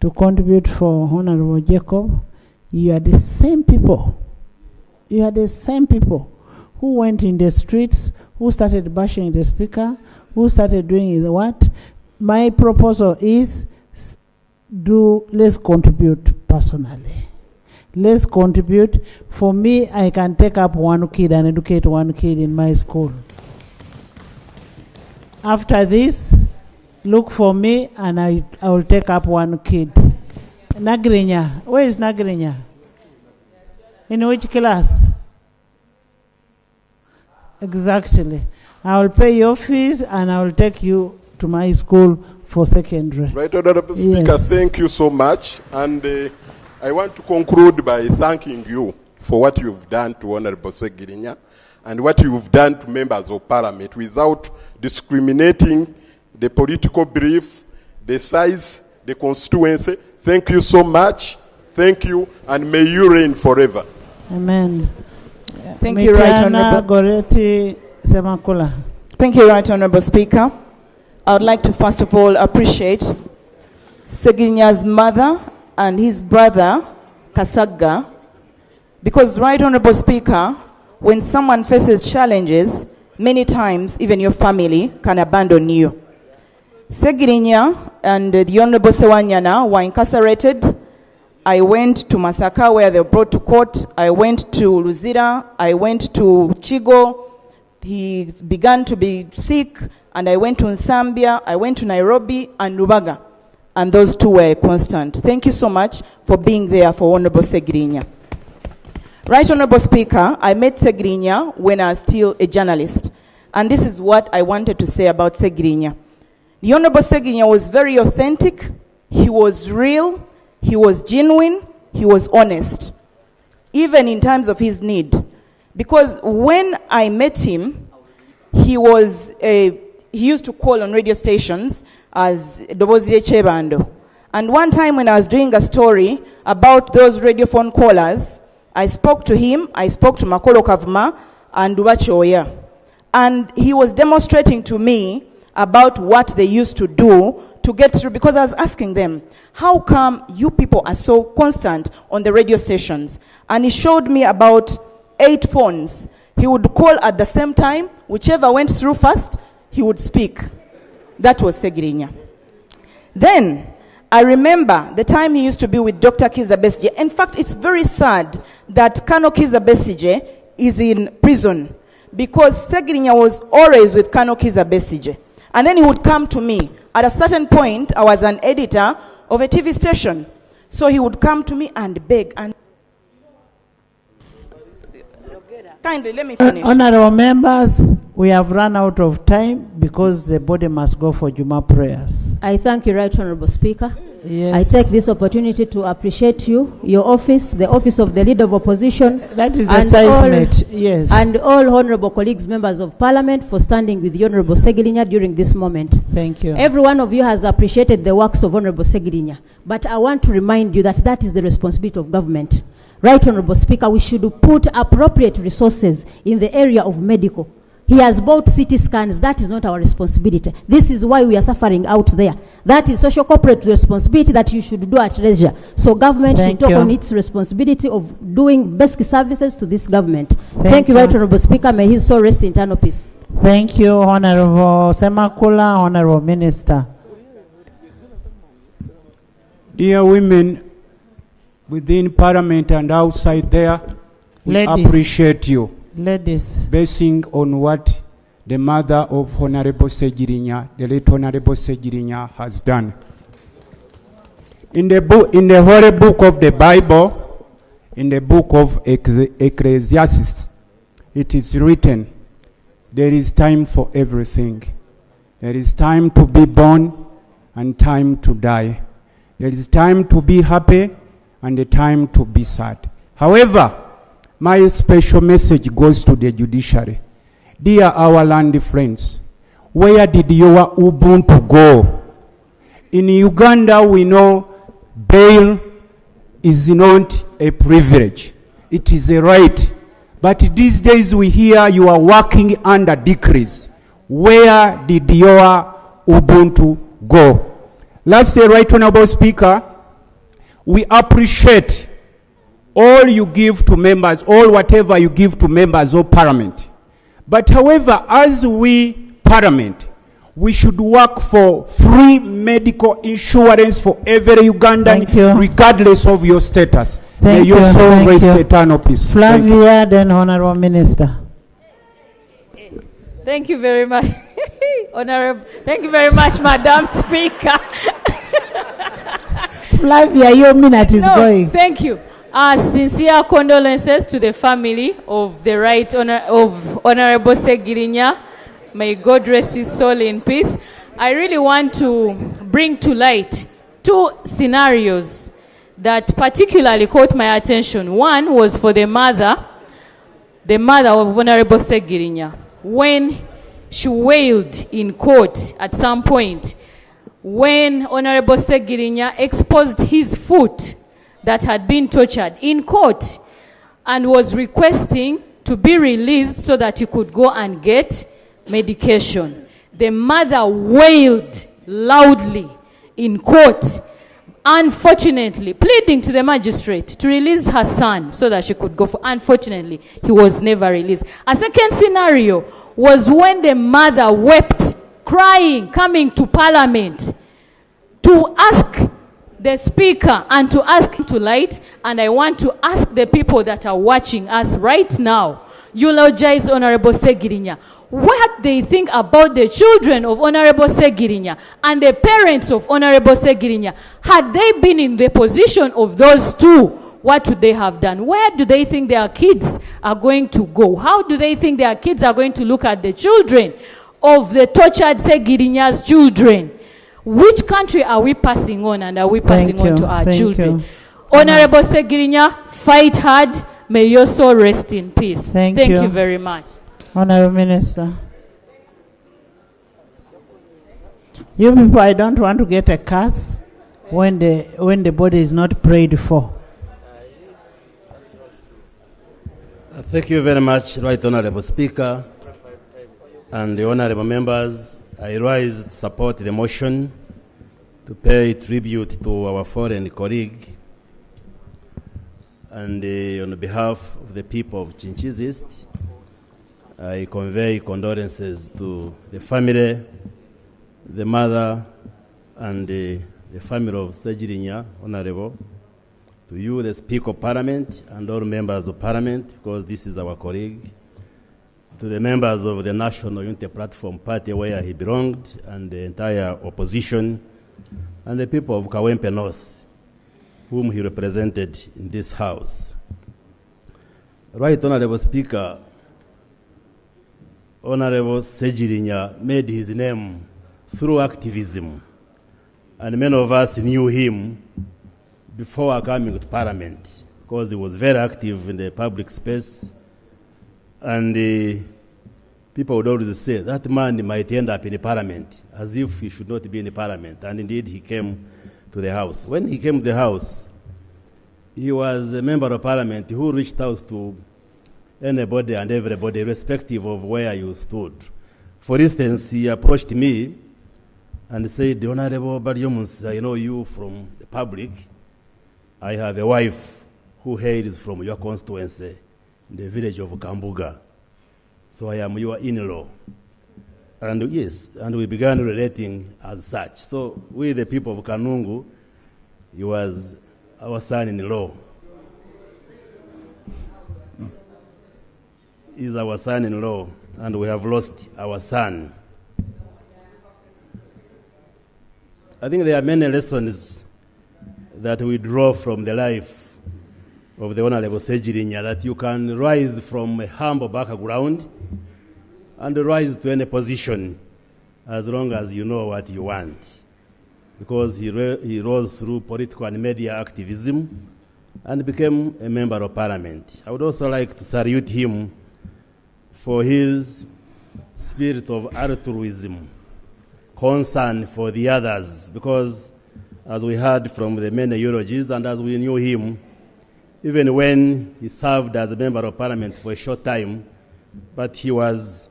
to contribute for Honorable Jacob, you are the same people. You are the same people who went in the streets, who started bashing the speaker, who started doing the what. My proposal is let's contribute personally. Let's contribute. For me, I can take up one kid and educate one kid in my school. After this, look for me and I will take up one kid. Ssegirinya, where is Ssegirinya? In which class? Exactly. I will pay your fees and I will take you to my school for secondary. Right, Honorable Speaker, Yes. thank you so much. And I want to conclude by thanking you for what you've done to Honorable Ssegirinya and what you've done to members of parliament without discriminating the political belief, the size, the constituency. Thank you so much. Thank you, and may you reign forever. Amen. Thank you, Right Honorable. Goreti Semakula. Thank you, Right Honorable Speaker. I would like to first of all appreciate Ssegirinya's mother and his brother, Kasaga, because, Right Honorable Speaker, when someone faces challenges, many times even your family can abandon you. Ssegirinya and the Honorable Sewanyana were incarcerated. I went to Masaka where they were brought to court. I went to Luzira. I went to Chigo. He began to be sick, and I went to Nsambia. I went to Nairobi and Lubaga, and those two were constant. Thank you so much for being there for Honorable Ssegirinya. Right Honorable Speaker, I met Ssegirinya when I was still a journalist, and this is what I wanted to say about Ssegirinya. The Honorable Ssegirinya was very authentic. He was real. He was genuine. He was honest, even in times of his need. Because when I met him, he used to call on radio stations as Dobozire Chebando. And one time when I was doing a story about those radiophone callers, I spoke to him, I spoke to Makolo Kavuma and Dubachoya. And he was demonstrating to me about what they used to do to get through, because I was asking them, how come you people are so constant on the radio stations? And he showed me about 8 phones. He would call at the same time, whichever went through first, he would speak. That was Ssegirinya. Then, I remember the time he used to be with Dr. Kizza Besigye. In fact, it's very sad that Colonel Kizza Besigye is in prison, because Ssegirinya was always with Colonel Kizza Besigye. And then he would come to me. At a certain point, I was an editor of a TV station. So he would come to me and beg. And kindly, let me finish. Honorable members, we have run out of time because the body must go for Juma prayers. I thank you, Right Honorable Speaker. Yes. I take this opportunity to appreciate you, your office, the office of the Leader of Opposition. That is the size, yes. And all honorable colleagues, members of Parliament, for standing with the Honorable Ssegirinya during this moment. Thank you. Every one of you has appreciated the works of Honorable Ssegirinya. But I want to remind you that that is the responsibility of government. Right Honorable Speaker, we should put appropriate resources in the area of medical. He has bought CT scans. That is not our responsibility. This is why we are suffering out there. That is social corporate responsibility that you should do at leisure. So government should take on its responsibility of doing basic services to this government. Thank you, Right Honorable Speaker. May his soul rest in eternal peace. Thank you, Honorable Semakula, Honorable Minister. Dear women within Parliament and outside there, we Ladies. appreciate you. Ladies. Basing on what the mother of Honorable Ssegirinya, the late Honorable Ssegirinya, has done. In the Holy Book of the Bible, in the book of Ecclesiastes, it is written, there is time for everything. There is time to be born and time to die. There is time to be happy and a time to be sad. However, my special message goes to the judiciary. Dear our land friends, where did your Ubuntu go? In Uganda, we know bail is not a privilege. It is a right. But these days we hear you are working under decrees. Where did your Ubuntu go? Lastly, Right Honorable Speaker, we appreciate all you give to members, all whatever you give to members of Parliament. But however, as we Parliament, we should work for free medical insurance for every Ugandan, regardless of your status. May your soul rest eternal peace. Flavia, then Honorable Minister. Thank you very much. Honorable, thank you very much, Madam Speaker. Flavia, your minute is going. Thank you. Sincere condolences to the family of the Right of Honorable Ssegirinya. May God rest his soul in peace. I really want to bring to light 2 scenarios that particularly caught my attention. One was for the mother of Honorable Ssegirinya. When she wailed in court at some point, when Honorable Ssegirinya exposed his foot that had been tortured in court and was requesting to be released so that he could go and get medication. The mother wailed loudly in court, unfortunately, pleading to the magistrate to release her son so that she could go for. Unfortunately, he was never released. A second scenario was when the mother wept, crying, coming to Parliament to ask the Speaker and to ask him to light. And I want to ask the people that are watching us right now, eulogize Honorable Ssegirinya. What they think about the children of Honorable Ssegirinya and the parents of Honorable Ssegirinya. Had they been in the position of those two, what would they have done? Where do they think their kids are going to go? How do they think their kids are going to look at the children of the tortured Ssegirinyas children? Which country are we passing on, and are we passing on to our children? Honorable Ssegirinya, fight hard. May your soul rest in peace. Thank you very much. Honorable Minister. You people, I don't want to get a curse when the body is not prayed for. Thank you very much, Right Honorable Speaker and the honorable members. I rise to support the motion to pay tribute to our foreign colleague, and on behalf of the people of Chinchiz East, I convey condolences to the family, the mother, and the family of Ssegirinya, Honorable, to you, the Speaker of Parliament, and all members of Parliament, because this is our colleague, to the members of the National Unity Platform Party where he belonged, and the entire opposition, and the people of Kawempe North, whom he represented in this House. Right Honorable Speaker, Honorable Ssegirinya made his name through activism, and many of us knew him before coming to Parliament, because he was very active in the public space, and people would always say, that man might end up in the Parliament, as if he should not be in the Parliament, and indeed he came to the House. When he came to the House, he was a member of Parliament who reached out to anybody and everybody, irrespective of where you stood. For instance, he approached me and said, Honorable Baryomus, I know you from the public. I have a wife who hails from your constituency in the village of Kambuga. So I am your in-law. And yes, and we began relating as such. So we, the people of Kanungu, he was our son-in-law. He's our son-in-law, and we have lost our son. I think there are many lessons that we draw from the life of the Honorable Ssegirinya, that you can rise from a humble background and rise to any position as long as you know what you want. Because he rose through political and media activism and became a member of Parliament. I would also like to salute him for his spirit of altruism, concern for the others, because as we heard from the many eulogies and as we knew him, even when he served as a member of Parliament for a short time, but he was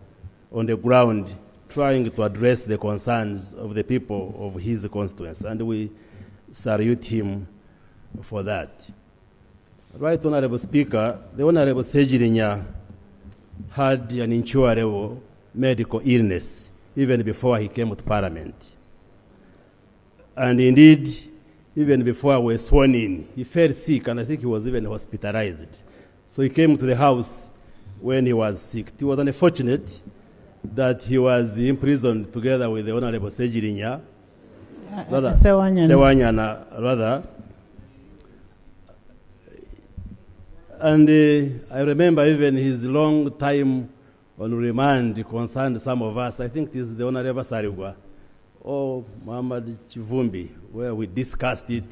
on the ground trying to address the concerns of the people of his constituency, and we salute him for that. Right Honorable Speaker, the Honorable Ssegirinya had an incurable medical illness even before he came to Parliament. And indeed, even before we were sworn in, he fell sick, and I think he was even hospitalized. So he came to the House when he was sick. It was unfortunate that he was imprisoned together with the Honorable Ssegirinya, Sewanyana, rather. And I remember even his long time on remand concerned some of us. I think this is the Honorable Sarigwa or Muhammad Chivumbi, where we discussed it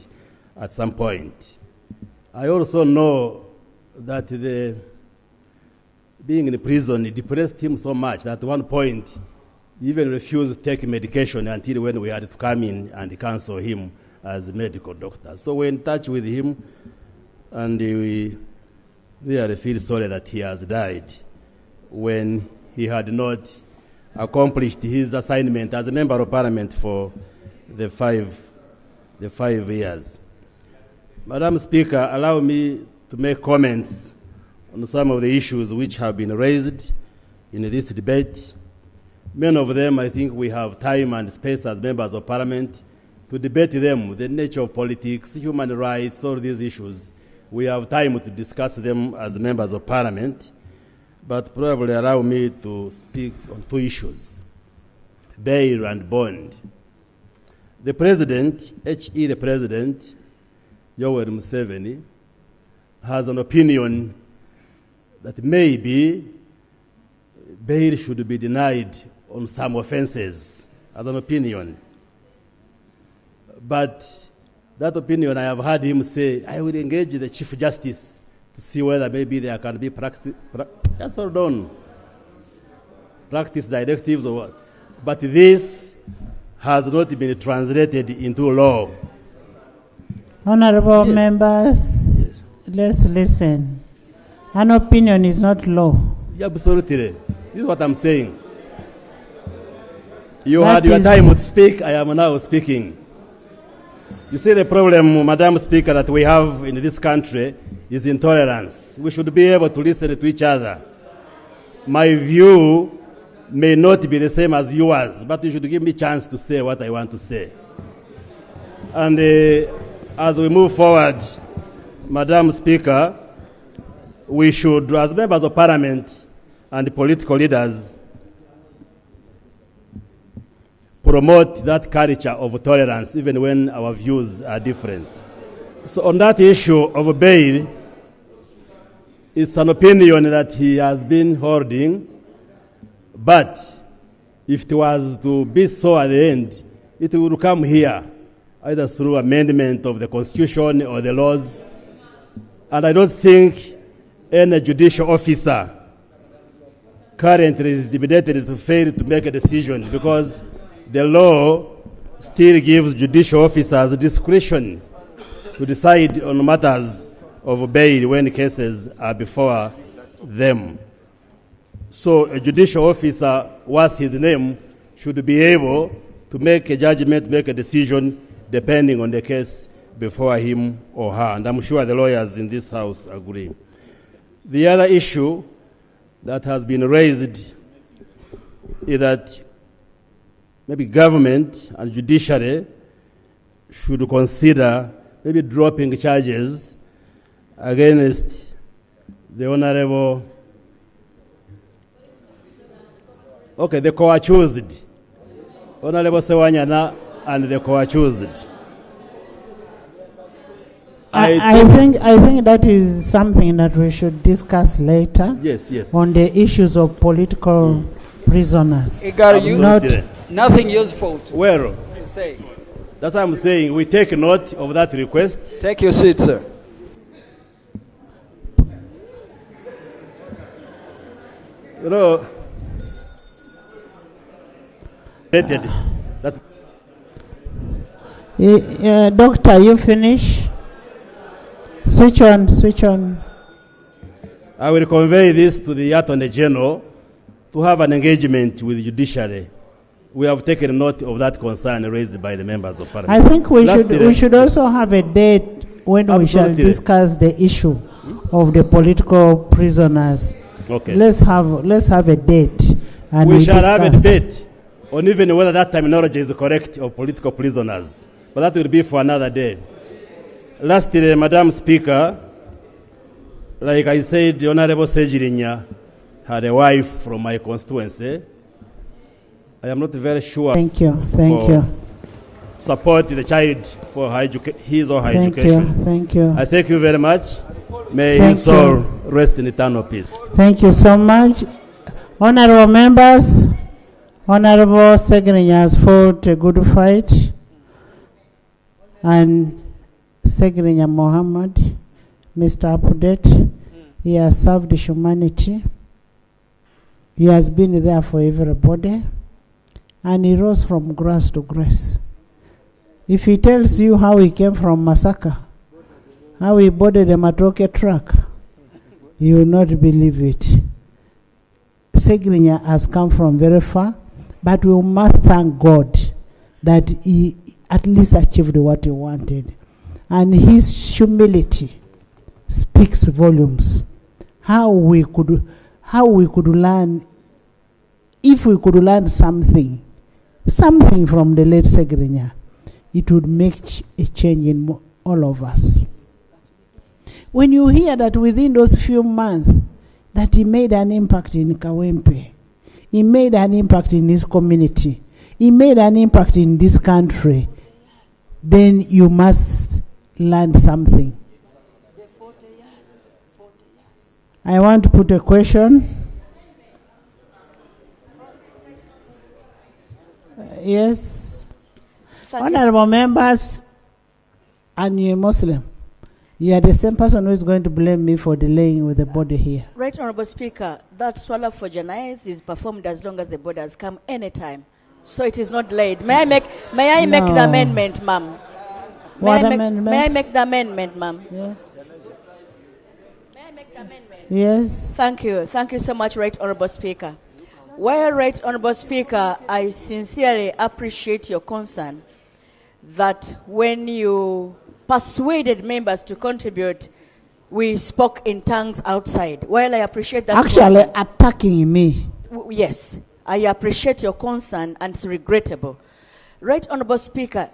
at some point. I also know that being in prison, it depressed him so much that at one point He even refused to take medication until when we had to come in and counsel him as a medical doctor. So we're in touch with him, and we really feel sorry that he has died when he had not accomplished his assignment as a member of parliament for the 5 years. Madam Speaker, allow me to make comments on some of the issues which have been raised in this debate. Many of them, I think we have time and space as members of parliament to debate them, the nature of politics, human rights, all these issues. We have time to discuss them as members of parliament, but probably allow me to speak on 2 issues, bail and bond. The President, the President, Yoweri Museveni, has an opinion that maybe bail should be denied on some offenses, as an opinion. But that opinion, I have heard him say, I will engage the Chief Justice to see whether maybe there can be practice directives or what. But this has not been translated into law. Honorable members, let's listen. An opinion is not law. Yeah, absolutely. This is what I'm saying. You had your time to speak, I am now speaking. You see, the problem, Madam Speaker, that we have in this country is intolerance. We should be able to listen to each other. My view may not be the same as yours, but you should give me a chance to say what I want to say. And as we move forward, Madam Speaker, we should, as members of parliament and political leaders, promote that culture of tolerance even when our views are different. So on that issue of bail, it's an opinion that he has been holding, but if it was to be so at the end, it will come here, either through amendment of the Constitution or the laws. And I don't think any judicial officer currently is designated to fail to make a decision, because the law still gives judicial officers discretion to decide on matters of bail when cases are before them. So a judicial officer worth his name should be able to make a judgment, make a decision depending on the case before him or her. And I'm sure the lawyers in this house agree. The other issue that has been raised is that maybe government and judiciary should consider maybe dropping charges against the Honorable, the co-accused, Honorable Sewanyana and the co-accused. I think that is something that we should discuss later. Yes. On the issues of political prisoners. Nothing useful to say. That's what I'm saying. We take note of that request. Take your seat, sir. You know, Doctor, you finish? Switch on. I will convey this to the Attorney General to have an engagement with the judiciary. We have taken note of that concern raised by the members of parliament. I think we should also have a date when we shall discuss the issue of the political prisoners. Okay. Let's have a date. And we shall have a debate on even whether that terminology is correct of political prisoners. But that will be for another day. Lastly, Madam Speaker, like I said, the Honorable Ssegirinya had a wife from my constituency. I am not very sure. Thank you. Support the child for his or her education. Thank you. I thank you very much. May his soul rest in eternal peace. Thank you so much. Honorable members, Honorable Ssegirinya has fought a good fight, and Ssegirinya Mohammad, Mr. Update, he has served humanity. He has been there for everybody. and he rose from grass to grace. If he tells you how he came from Masaka, how he boarded a Matoke truck, you will not believe it. Ssegirinya has come from very far, but we must thank God that he at least achieved what he wanted. And his humility speaks volumes. How we could learn, if we could learn something from the late Ssegirinya, it would make a change in all of us. When you hear that within those few months that he made an impact in Kawempe, he made an impact in his community, he made an impact in this country, then you must learn something. I want to put a question. Yes. Honorable members, and you're Muslim. You are the same person who is going to blame me for delaying with the body here. Right, Honorable Speaker, that swallow for Janais is performed as long as the body has come anytime. So it is not delayed. May I make the amendment, ma'am? What amendment? May I make the amendment, ma'am? Yes. May I make the amendment? Yes. Thank you. Thank you so much, Right Honorable Speaker. Well, Right Honorable Speaker, I sincerely appreciate your concern that when you persuaded members to contribute, we spoke in tongues outside. Well, I appreciate that. Actually, attacking me. Yes, I appreciate your concern, and it's regrettable. Right Honorable Speaker,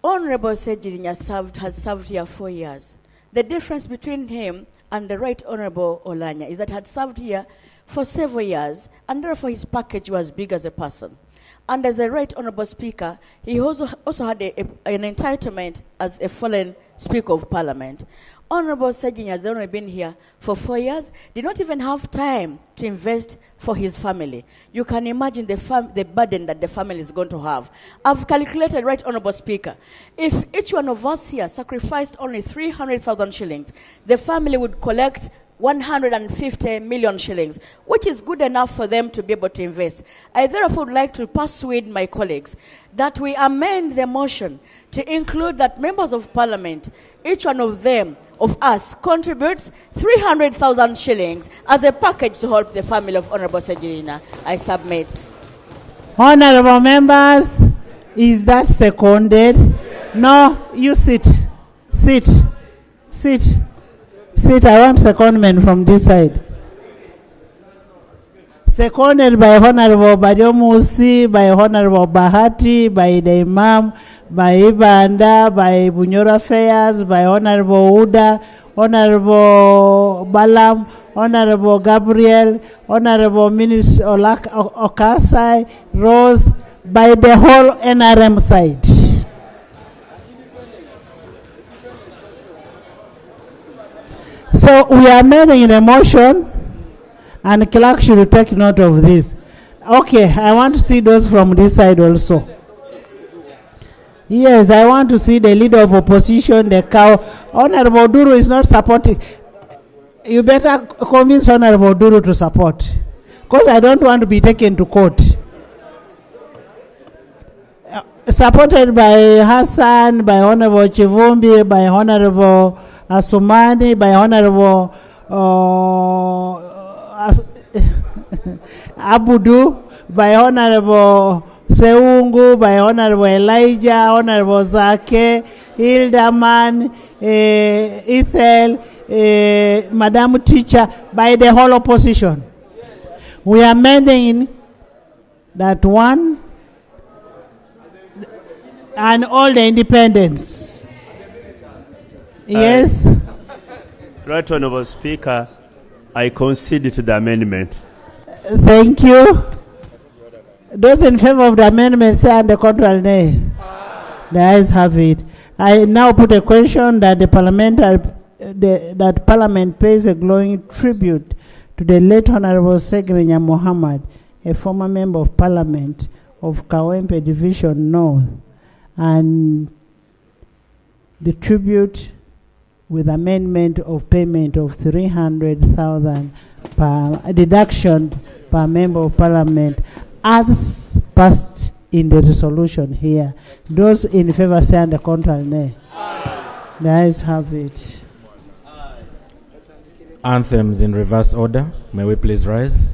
Honorable Ssegirinya has served here 4 years. The difference between him and the Right Honorable Olanya is that he had served here for several years, and therefore his package was big as a person. And as a Right Honorable Speaker, he also had an entitlement as a fallen Speaker of Parliament. Honorable Ssegirinya has only been here for 4 years, did not even have time to invest for his family. You can imagine the burden that the family is going to have. I've calculated, Right Honorable Speaker, if each one of us here sacrificed only 300,000 shillings, the family would collect 150 million shillings, which is good enough for them to be able to invest. I therefore would like to persuade my colleagues that we amend the motion to include that members of Parliament, each one of them, of us, contributes 300,000 shillings as a package to help the family of Honorable Ssegirinya. I submit. Honorable members, is that seconded? No, you sit. Sit. Sit. Sit, I want secondment from this side. Seconded by Honorable Badiomusi, by Honorable Bahati, by the Imam, by Ibanda, by Bunyora Fayaz, by Honorable Uda, Honorable Balam, Honorable Gabriel, Honorable Minister Okasai, Rose, by the whole NRM side. So we are making a motion, and clerk should take note of this. Okay, I want to see those from this side also. Yes, I want to see the leader of opposition, the cow. Honorable Duru is not supporting. You better convince Honorable Duru to support, because I don't want to be taken to court. Supported by Hassan, by Honorable Chivumbi, by Honorable Asumani, by Honorable Abudu, by Honorable Seungu, by Honorable Elijah, Honorable Zake, Hildaman, Ethel, Madam Teacher, by the whole opposition. We are amending that one and all the independents. Yes. Right Honorable Speaker, I concede to the amendment. Thank you. Those in favor of the amendment say and the contrary nay. The ayes have it. I now put a question that that Parliament pays a glowing tribute to the late Honorable Ssegirinya Mohammad, a former member of Parliament of Kawempe Division North, and the tribute with amendment of payment of 300,000 per deduction per member of Parliament as passed in the resolution here. Those in favor say on the contrary, nay. The ayes have it. Anthems in reverse order. May we please rise?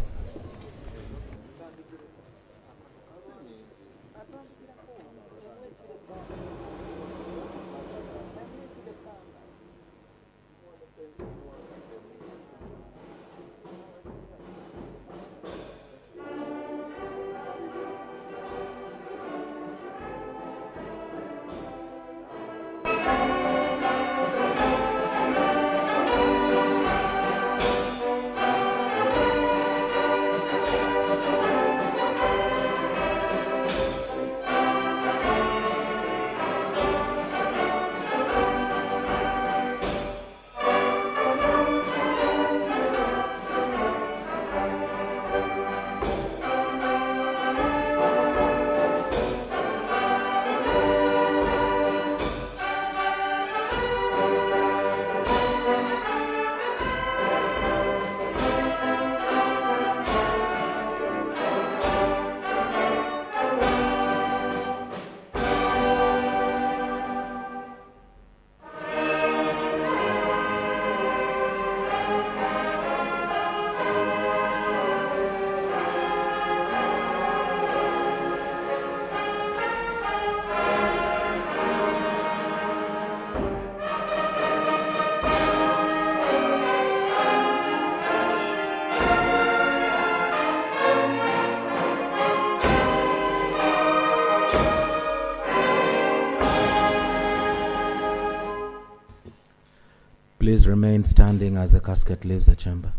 Please remain standing as the casket leaves the chamber.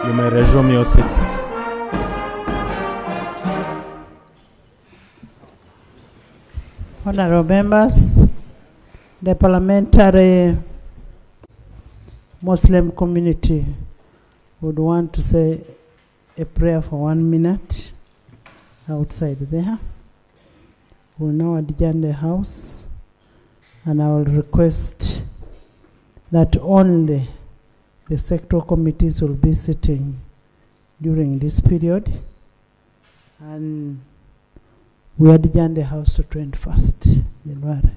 You may resume your seats. Honorable members, the parliamentary Muslim community would want to say a prayer for 1 minute outside there. We'll now adjourn the house, and I will request that only the sectoral committees will be sitting during this period, and we adjourn the house to 21st January.